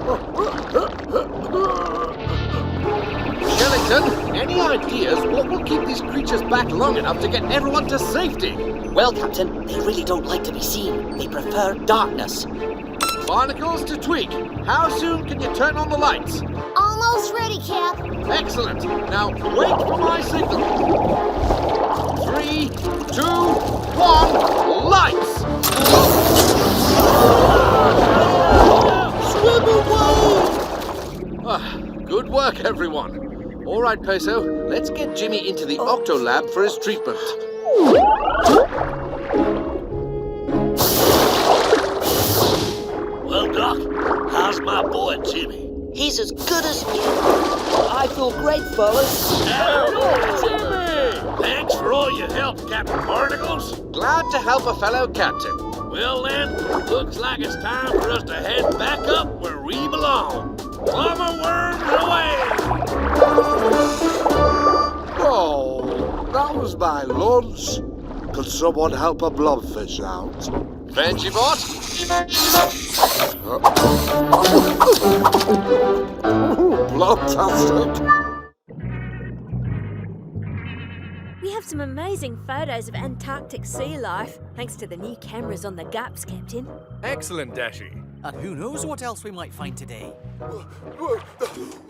Skeleton, any ideas what will keep these creatures back long enough to get everyone to safety? Well, Captain, they really don't like to be seen. They prefer darkness. Barnacles to Tweak. How soon can you turn on the lights? Almost ready, Cap. Excellent. Now wait for my signal. 3, 2, 1, lights! Swim away! Good work, everyone. All right, Peso, let's get Jimmy into the Octolab for his treatment. Well, Doc, how's my boy Jimmy? He's as good as new. I feel great, fellas. Jimmy! Thanks for all your help, Captain Barnacles. Glad to help a fellow captain. Well then, looks like it's time for us to head back up where we belong. Bomber worms away! Oh, that was my lunch. Could someone help a blobfish out? Vegimals? Blobtastic. We have some amazing photos of Antarctic sea life, thanks to the new cameras on the gups, Captain. Excellent, Dashy. And who knows what else we might find today.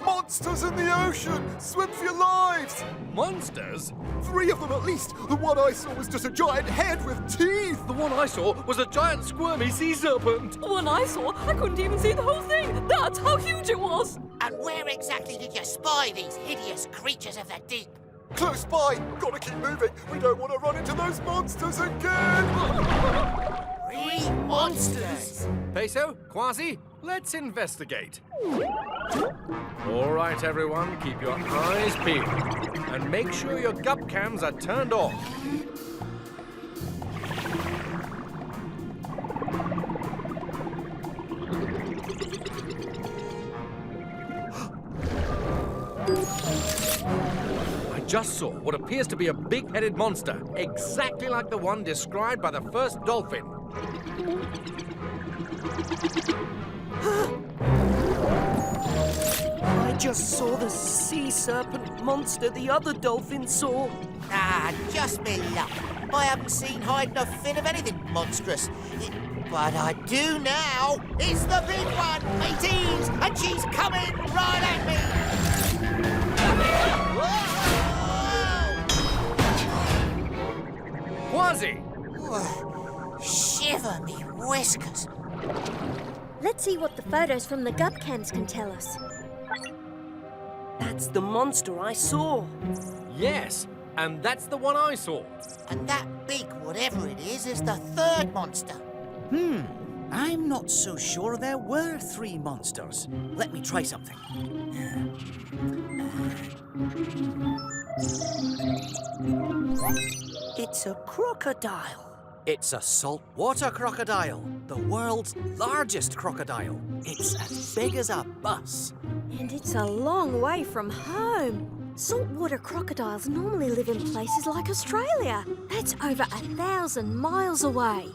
Monsters in the ocean! Swim for your lives! Monsters? 3 of them at least! The one I saw was just a giant head with teeth! The one I saw was a giant squirmy sea serpent. The one I saw, I couldn't even see the whole thing. That's how huge it was. And where exactly did you spy these hideous creatures of the deep? Close by! Gotta keep moving! We don't want to run into those monsters again! monsters! Peso, Kwazii, let's investigate. All right, everyone, keep your eyes peeled. And make sure your gup cams are turned off. I just saw what appears to be a big-headed monster, exactly like the one described by the first dolphin. I just saw the sea serpent monster the other dolphin saw. Ah, just me luck. I haven't seen hide nor fin of anything monstrous. But I do now. It's the big one, mateys, and she's coming right at me. Kwazii! Shiver me whiskers. Let's see what the photos from the gup cams can tell us. That's the monster I saw. Yes, and that's the one I saw. And that big whatever it is the third monster. I'm not so sure there were 3 monsters. Let me try something. It's a crocodile. It's a saltwater crocodile, the world's largest crocodile. It's as big as a bus. And it's a long way from home. Saltwater crocodiles normally live in places like Australia. That's over 1,000 miles away.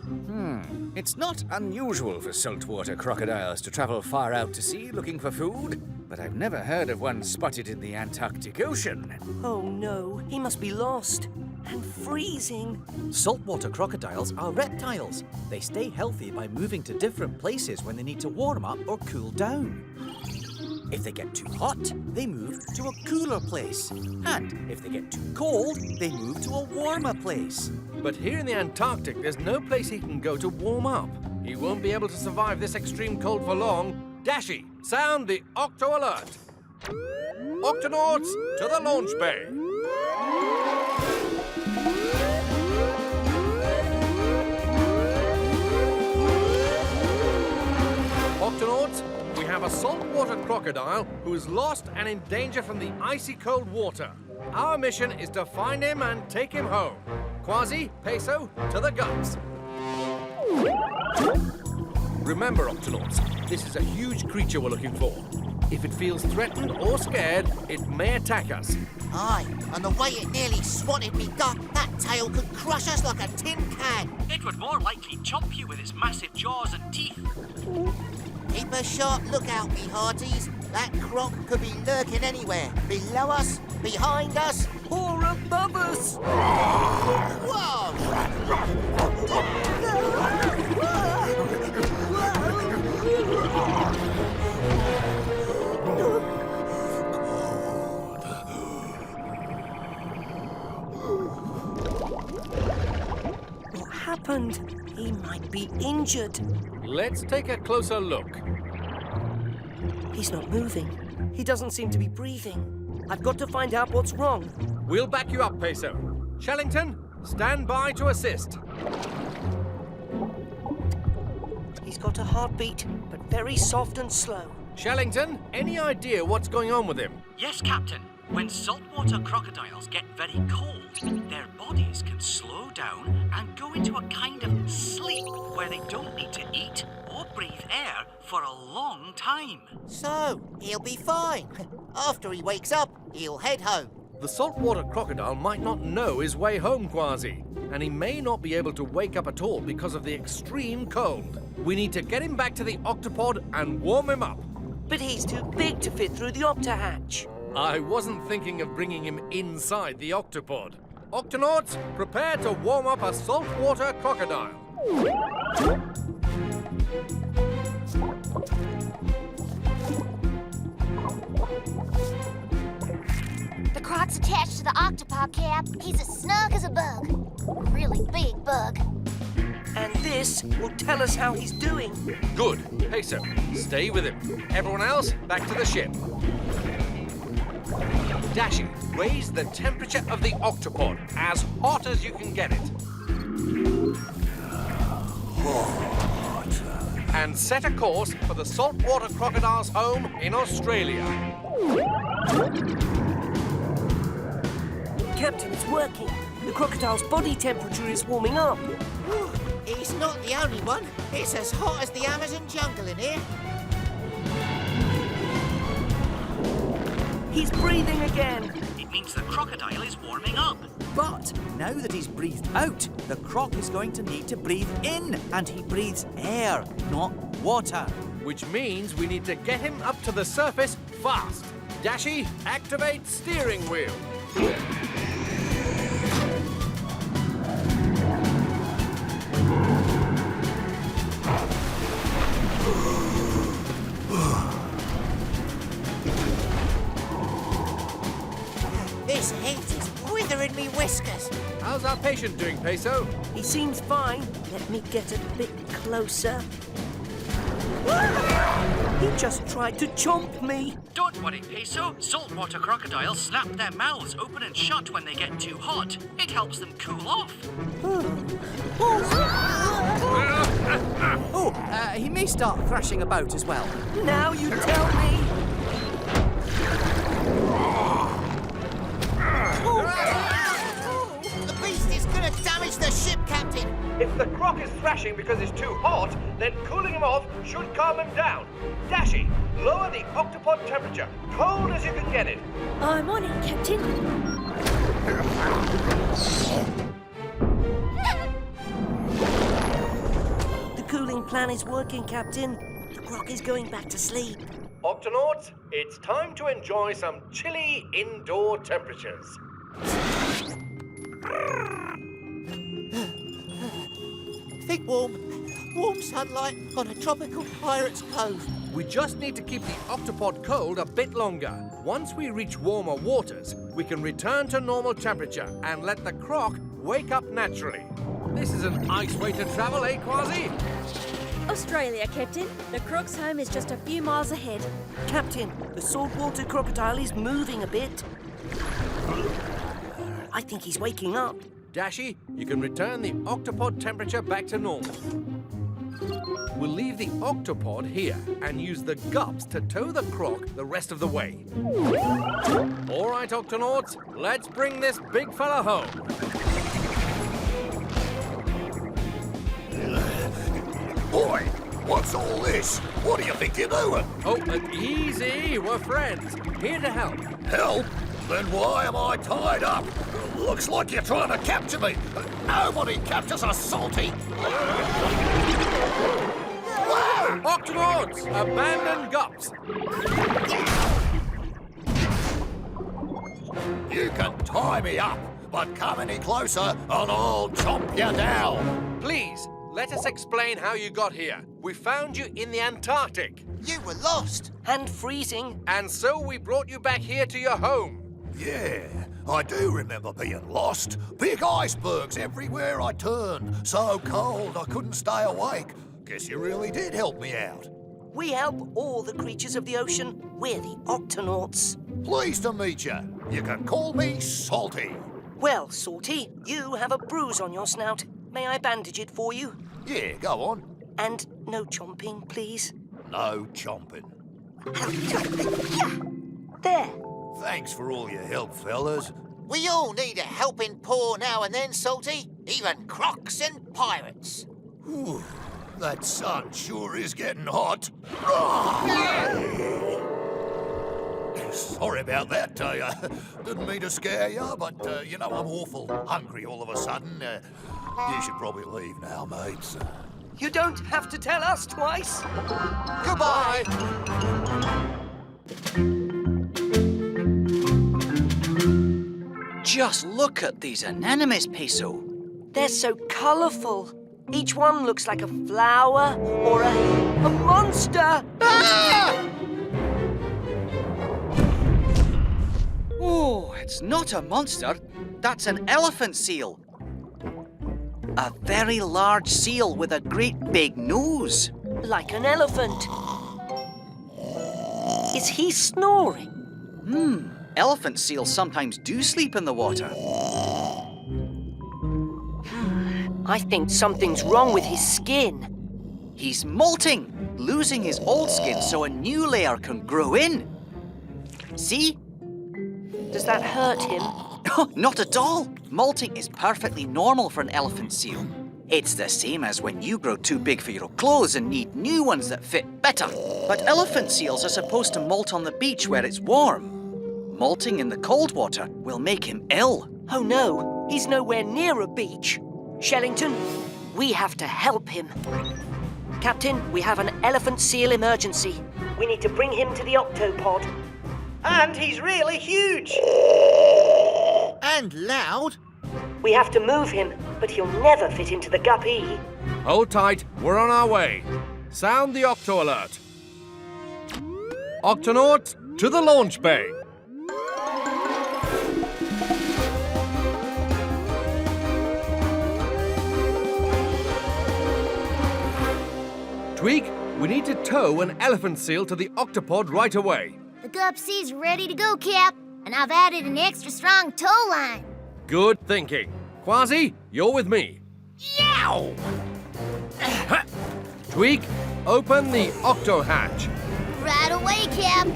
It's not unusual for saltwater crocodiles to travel far out to sea looking for food, but I've never heard of one spotted in the Antarctic Ocean. Oh no, he must be lost. And freezing. Saltwater crocodiles are reptiles. They stay healthy by moving to different places when they need to warm up or cool down. If they get too hot, they move to a cooler place. And if they get too cold, they move to a warmer place. But here in the Antarctic, there's no place he can go to warm up. He won't be able to survive this extreme cold for long. Dashy, sound the Octo alert. Octonauts, to the launch bay. Octonauts, we have a saltwater crocodile who is lost and in danger from the icy cold water. Our mission is to find him and take him home. Kwazii, Peso, to the gups. Remember, Octonauts, this is a huge creature we're looking for. If it feels threatened or scared, it may attack us. Aye, and the way it nearly swatted me duck, that tail could crush us like a tin can. It would more likely chomp you with its massive jaws and teeth. Keep a sharp lookout, me hearties. That croc could be lurking anywhere. Below us, behind us, or above us. Whoa! What happened? He might be injured. Let's take a closer look. He's not moving. He doesn't seem to be breathing. I've got to find out what's wrong. We'll back you up, Peso. Shellington, stand by to assist. He's got a heartbeat, but very soft and slow. Shellington, any idea what's going on with him? Yes, Captain. When saltwater crocodiles get very cold, their bodies can slow down and go into a kind of sleep where they don't need to eat or breathe air for a long time. So, he'll be fine. After he wakes up, he'll head home. The saltwater crocodile might not know his way home, Kwazii, and he may not be able to wake up at all because of the extreme cold. We need to get him back to the Octopod and warm him up. But he's too big to fit through the octohatch. I wasn't thinking of bringing him inside the Octopod. Octonauts, prepare to warm up a saltwater crocodile. The croc's attached to the Octopod, Cap. He's as snug as a bug. Really big bug. And this will tell us how he's doing. Good. Peso, stay with him. Everyone else, back to the ship. Dashy, raise the temperature of the Octopod as hot as you can get it. and set a course for the saltwater crocodile's home in Australia. Captain, it's working. The crocodile's body temperature is warming up. He's not the only one. It's as hot as the Amazon jungle in here. He's breathing again. It means the crocodile is warming up. But now that he's breathed out, the croc is going to need to breathe in, and he breathes air, not water. Which means we need to get him up to the surface fast. Dashy, activate steering wheel. This heat is withering me whiskers. How's our patient doing, Peso? He seems fine. Let me get a bit closer. He just tried to chomp me. Don't worry, Peso. Saltwater crocodiles snap their mouths open and shut when they get too hot. It helps them cool off. He may start thrashing about as well. Now you tell me. The beast is gonna damage the ship, Captain. If the croc is thrashing because it's too hot, then cooling him off should calm him down. Dashy, lower the octopod temperature, cold as you can get it. I'm on it, Captain. The cooling plan is working, Captain. The croc is going back to sleep. Octonauts, it's time to enjoy some chilly indoor temperatures. Think warm sunlight on a tropical pirate's cove. We just need to keep the octopod cold a bit longer. Once we reach warmer waters, we can return to normal temperature and let the croc wake up naturally. This is an nice way to travel, eh, Kwazii? Australia, Captain. The croc's home is just a few miles ahead. Captain, the saltwater crocodile is moving a bit. I think he's waking up. Dashy, you can return the octopod temperature back to normal. We'll leave the octopod here and use the gups to tow the croc the rest of the way. All right, Octonauts, let's bring this big fella home. Boy, what's all this? What do you think you're doing? Oh, easy, we're friends. Here to help. Help? Then why am I tied up? Looks like you're trying to capture me. Nobody captures a salty. Octonauts, abandon gups. You can tie me up, but come any closer and I'll chomp you down. Please, let us explain how you got here. We found you in the Antarctic. You were lost. And freezing. And so we brought you back here to your home. Yeah, I do remember being lost. Big icebergs everywhere I turned. So cold I couldn't stay awake. Guess you really did help me out. We help all the creatures of the ocean. We're the Octonauts. Pleased to meet you. You can call me Salty. Well, Salty, you have a bruise on your snout. May I bandage it for you? Yeah, go on. And no chomping, please. No chomping. There. Thanks for all your help, fellas. We all need a helping paw now and then, Salty. Even crocs and pirates. Whew, that sun sure is getting hot. Sorry about that, didn't mean to scare you, but, you know, I'm awful hungry all of a sudden. You should probably leave now, mates. You don't have to tell us twice. Goodbye. Just look at these anemones, Peso. They're so colourful. Each one looks like a flower or a monster. Ah! Oh, it's not a monster. That's an elephant seal. A very large seal with a great big nose. Like an elephant. Is he snoring? Elephant seals sometimes do sleep in the water. I think something's wrong with his skin. He's molting, losing his old skin so a new layer can grow in. See? Does that hurt him? Not at all. Molting is perfectly normal for an elephant seal. It's the same as when you grow too big for your clothes and need new ones that fit better. But elephant seals are supposed to molt on the beach where it's warm. Molting in the cold water will make him ill. Oh no, he's nowhere near a beach. Shellington, we have to help him. Captain, we have an elephant seal emergency. We need to bring him to the Octopod. And he's really huge. And loud. We have to move him, but he'll never fit into the guppy. Hold tight, we're on our way. Sound the Octo alert. Octonauts, to the launch bay. Tweak, we need to tow an elephant seal to the Octopod right away. The Gupsy's ready to go, Cap, and I've added an extra strong tow line. Good thinking. Kwazii, you're with me. Yow! Tweak, open the Octo hatch. Right away, Cap.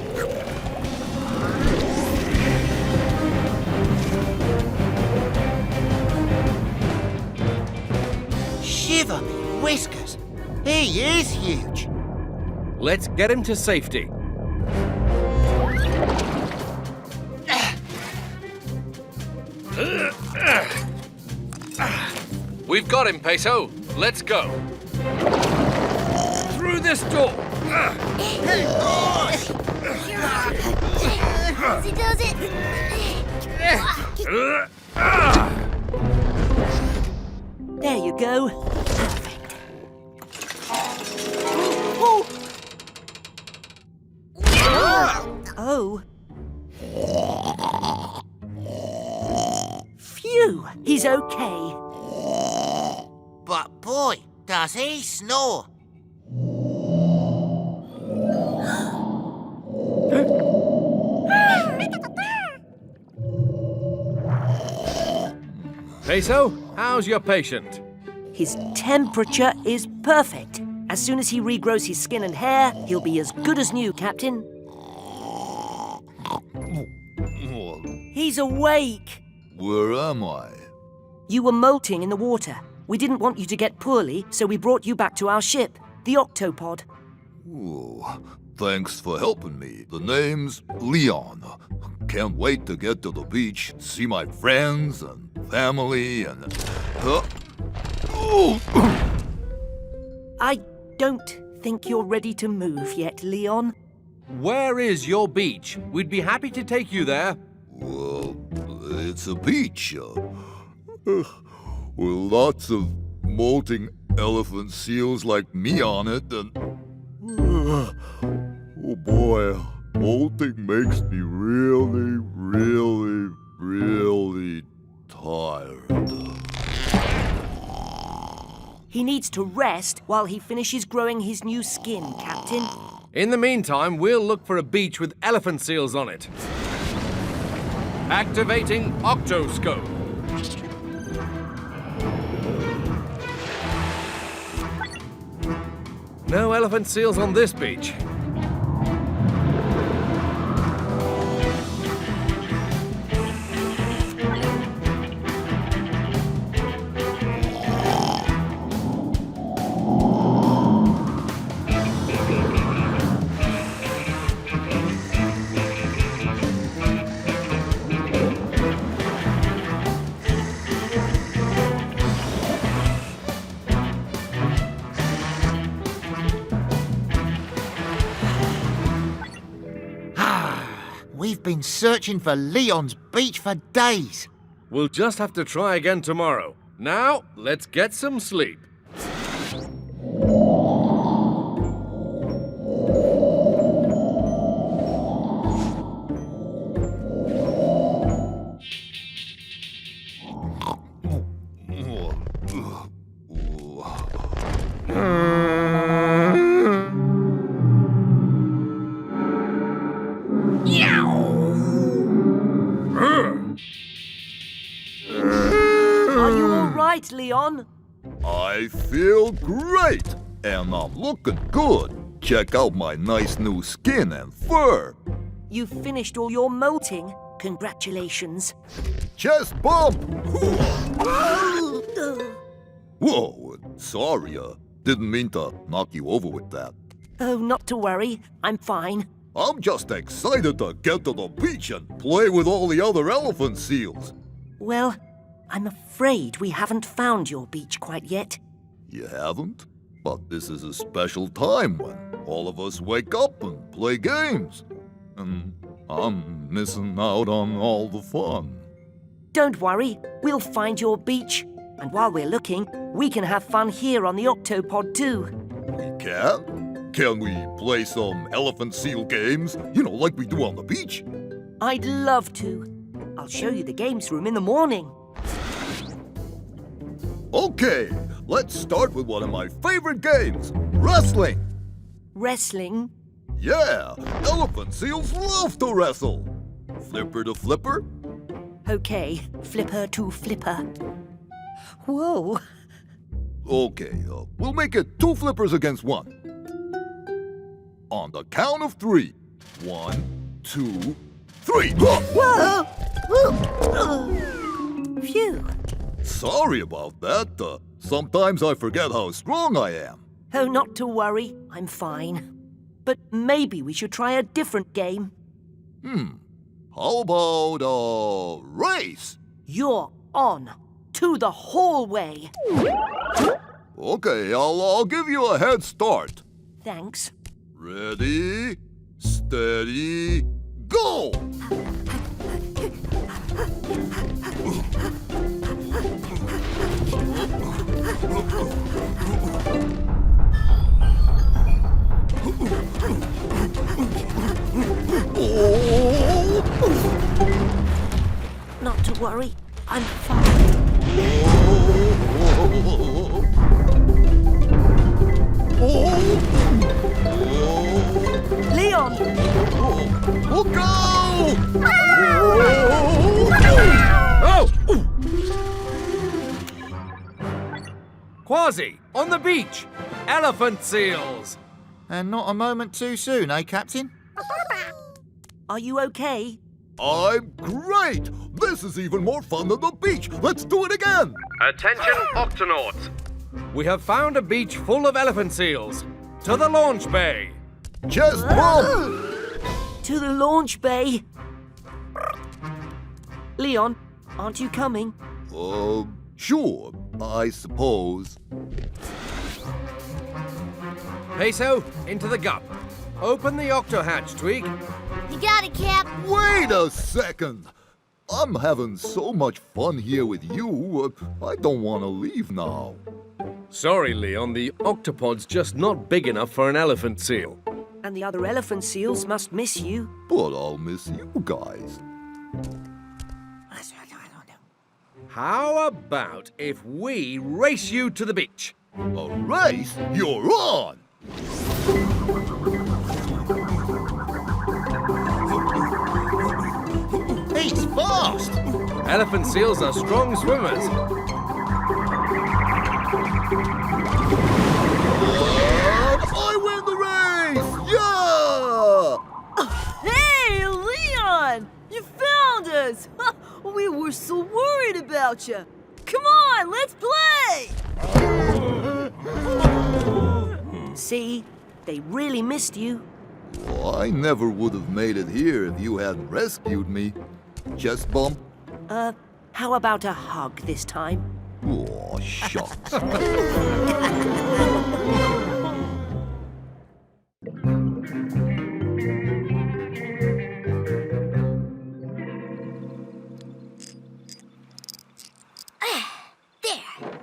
Shiver me whiskers. He is huge. Let's get him to safety. We've got him, Peso. Let's go. Through this door. As he does it. There you go. Perfect. Oh. Phew, he's okay. But boy, does he snore. Peso, how's your patient? His temperature is perfect. As soon as he regrows his skin and hair, he'll be as good as new, Captain. He's awake. Where am I? You were molting in the water. We didn't want you to get poorly, so we brought you back to our ship, the Octopod. Ooh, thanks for helping me. The name's Leon. Can't wait to get to the beach, see my friends and family and... I don't think you're ready to move yet, Leon. Where is your beach? We'd be happy to take you there. Well, it's a beach. With lots of molting elephant seals like me on it and... Oh boy, molting makes me really, really, really tired. He needs to rest while he finishes growing his new skin, Captain. In the meantime, we'll look for a beach with elephant seals on it. Activating Octoscope. No elephant seals on this beach. We've been searching for Leon's beach for days. We'll just have to try again tomorrow. Now, let's get some sleep. Leon? I feel great. And I'm looking good. Check out my nice new skin and fur. You've finished all your molting. Congratulations. Chest bump! Whoa, sorry, didn't mean to knock you over with that. Oh, not to worry. I'm fine. I'm just excited to get to the beach and play with all the other elephant seals. Well, I'm afraid we haven't found your beach quite yet. You haven't? But this is a special time when all of us wake up and play games. And I'm missing out on all the fun. Don't worry, we'll find your beach. And while we're looking, we can have fun here on the Octopod too. We can? Can we play some elephant seal games? You know, like we do on the beach? I'd love to. I'll show you the games room in the morning. Okay, let's start with one of my favorite games, wrestling. Wrestling? Yeah, elephant seals love to wrestle. Flipper to flipper? Okay, flipper to flipper. Whoa. Okay, we'll make it 2 flippers against 1. On the count of 3. 1, 2, 3. Whoa! Phew. Sorry about that. Sometimes I forget how strong I am. Oh, not to worry. I'm fine. But maybe we should try a different game. How about a race? You're on. To the hallway. Okay, I'll give you a head start. Thanks. Ready, steady, go! Not to worry, I'm fine. Leon! Look out! Oh! Kwazii, on the beach! Elephant seals! And not a moment too soon, eh, Captain? Are you okay? I'm great! This is even more fun than the beach! Let's do it again! Attention, Octonauts! We have found a beach full of elephant seals. To the launch bay! Chest bump! To the launch bay! Leon, aren't you coming? Sure, I suppose. Peso, into the gup. Open the octo hatch, Tweak. You got it, Cap. Wait a second! I'm having so much fun here with you, I don't want to leave now. Sorry, Leon, the Octopod's just not big enough for an elephant seal. And the other elephant seals must miss you. But I'll miss you guys. How about if we race you to the beach? A race? You're on! He's fast! Elephant seals are strong swimmers. I win the race! Yeah! Hey, Leon! You found us! We were so worried about you. Come on, let's play! See? They really missed you. Well, I never would have made it here if you hadn't rescued me. Chest bump? How about a hug this time? Oh, shucks.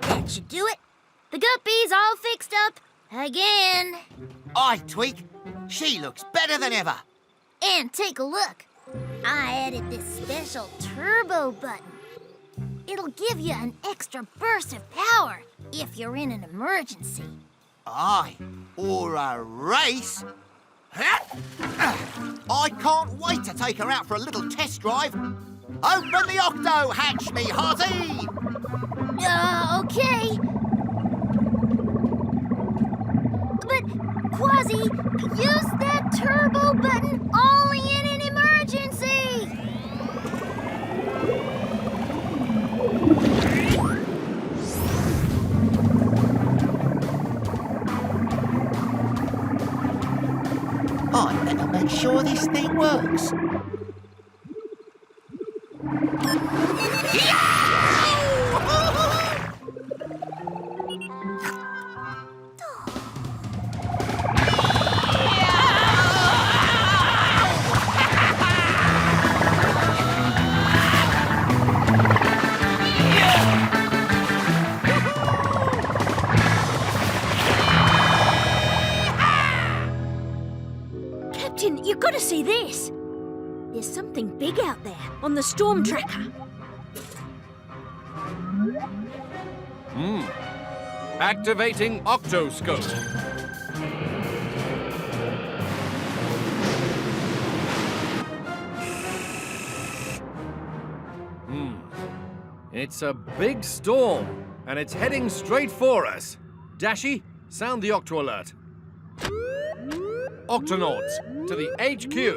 That should do it. The guppy's all fixed up again. Aye, Tweak. She looks better than ever. And take a look. I added this special turbo button. It'll give you an extra burst of power if you're in an emergency. Aye, or a race. I can't wait to take her out for a little test drive. Open the octo hatch, me hearty! Okay. Kwazii! Use that turbo button only in an emergency! I better make sure this thing works. Captain, you've got to see this. There's something big out there on the storm tracker. Activating Octoscope. It's a big storm, and it's heading straight for us. Dashy, sound the Octo alert. Octonauts, to the HQ.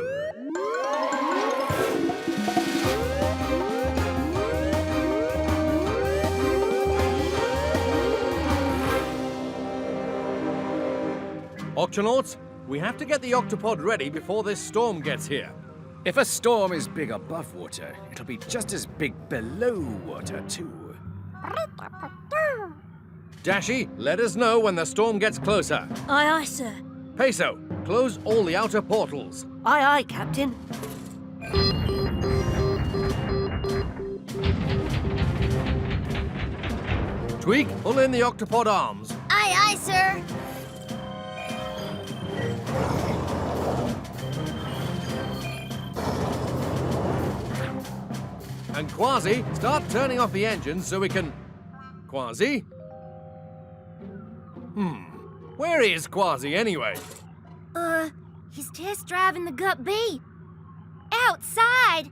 Octonauts, we have to get the Octopod ready before this storm gets here. If a storm is big above water, it'll be just as big below water, too. Dashy, let us know when the storm gets closer. Aye, aye, sir. Peso, close all the outer portals. Aye, aye, Captain. Tweak, pull in the Octopod arms. Aye, aye, sir. And Kwazii, start turning off the engines so we can... Kwazii? Where is Kwazii anyway? He's test driving the Gup B. Outside.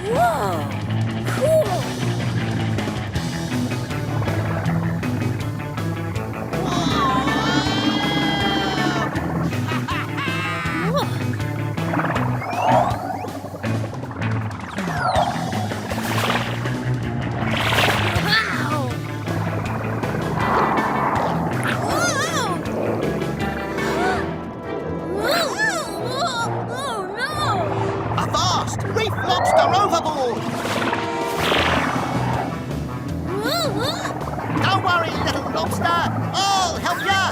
Whoa! Cool! Avast! Reef lobster overboard! Don't worry, little lobster! I'll help ya!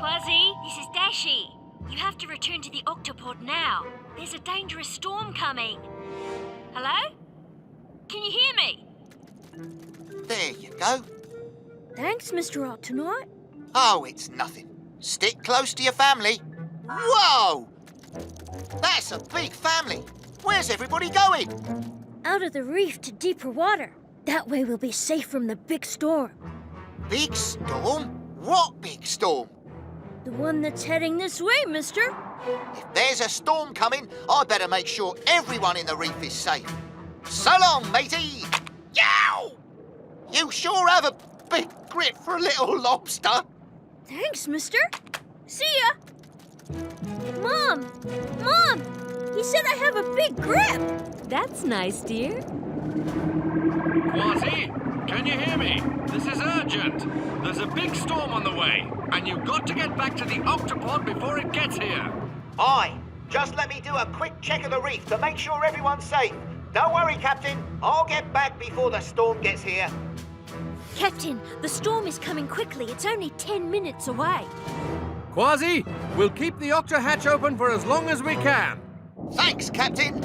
Kwazii, this is Dashy. You have to return to the Octopod now. There's a dangerous storm coming. Hello? Can you hear me? There you go. Thanks, Mr. Octonaut. Oh, it's nothing. Stick close to your family. Whoa! That's a big family. Where's everybody going? Out of the reef to deeper water. That way we'll be safe from the big storm. Big storm? What big storm? The one that's heading this way, mister. If there's a storm coming, I better make sure everyone in the reef is safe. So long, matey! Yow! You sure have a big grip for a little lobster. Thanks, mister. See ya. Mom! Mom! He said I have a big grip. That's nice, dear. Kwazii, can you hear me? This is urgent. There's a big storm on the way, and you've got to get back to the Octopod before it gets here. Aye. Just let me do a quick check of the reef to make sure everyone's safe. Don't worry, Captain. I'll get back before the storm gets here. Captain, the storm is coming quickly. It's only 10 minutes away. Kwazii, we'll keep the Octo hatch open for as long as we can. Thanks, Captain.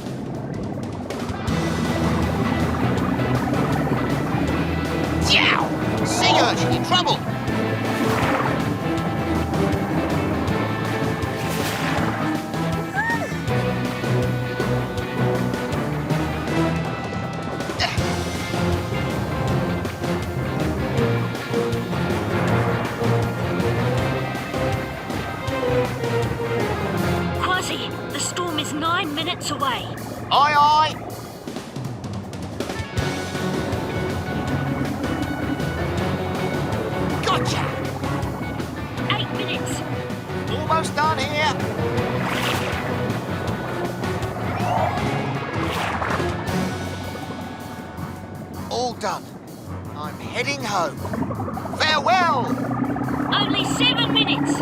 Yow! Sea urchin in trouble. Aye, aye. Gotcha! 8 minutes. Almost done here. All done. I'm heading home. Farewell! Only 7 minutes.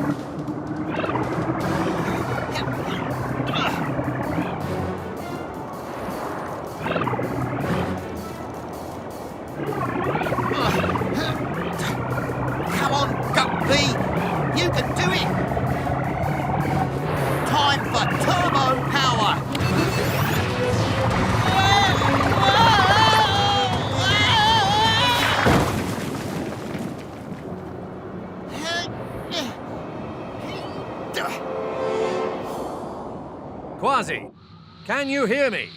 Come on, Guppy! You can do it! Time for turbo power! Kwazii, can you hear me?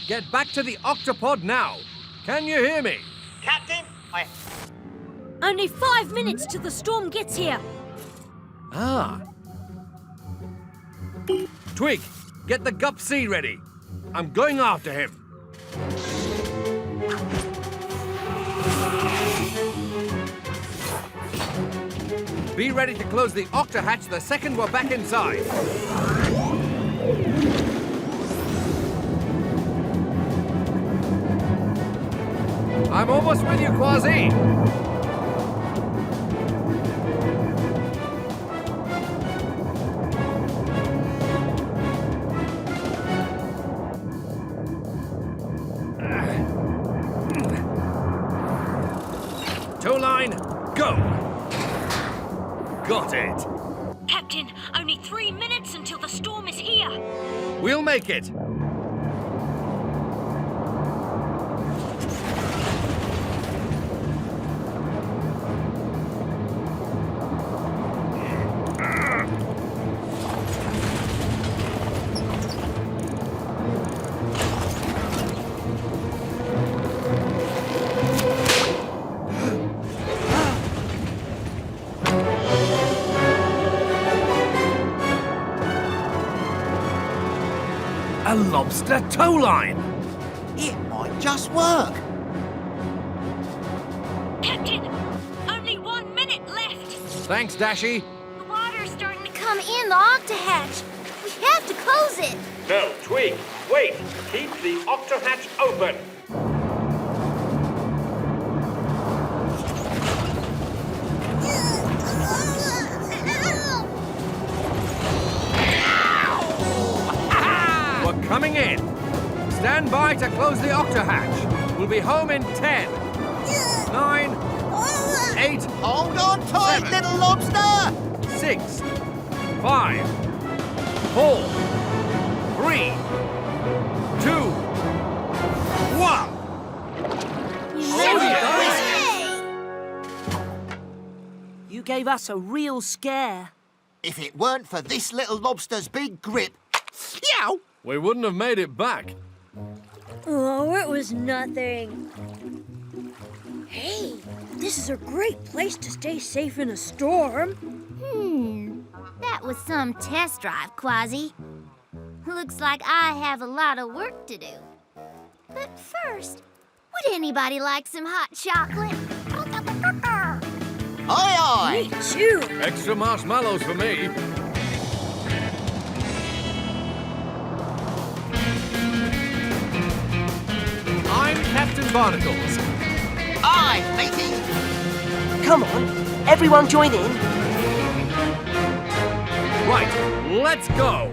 Get back to the Octopod now. Can you hear me? Captain, Only 5 minutes till the storm gets here. Ah. Twig, get the Gupsy ready. I'm going after him. Be ready to close the octa-hatch the second we're back inside. I'm almost with you, Kwazii. Tow line, go! Got it. Captain, only 3 minutes until the storm is here. We'll make it. A lobster tow line. It might just work. Captain, only 1 minute left. Thanks, Dashy. The water's starting to come in the octa-hatch. We have to close it. No, Twig, wait. Keep the octa-hatch open. We're coming in. Stand by to close the octa-hatch. We'll be home in 10, 9, 8. Hold on tight, 7, little lobster! 6, 5, 4, 3, 2, 1. You gave us a real scare. If it weren't for this little lobster's big grip, yow! We wouldn't have made it back. Oh, it was nothing. Hey, this is a great place to stay safe in a storm. That was some test drive, Kwazii. Looks like I have a lot of work to do. But first, would anybody like some hot chocolate? Aye, aye! Me too. Extra marshmallows for me. I'm Captain Barnacles. Aye, matey! Come on, everyone join in. Right, let's go.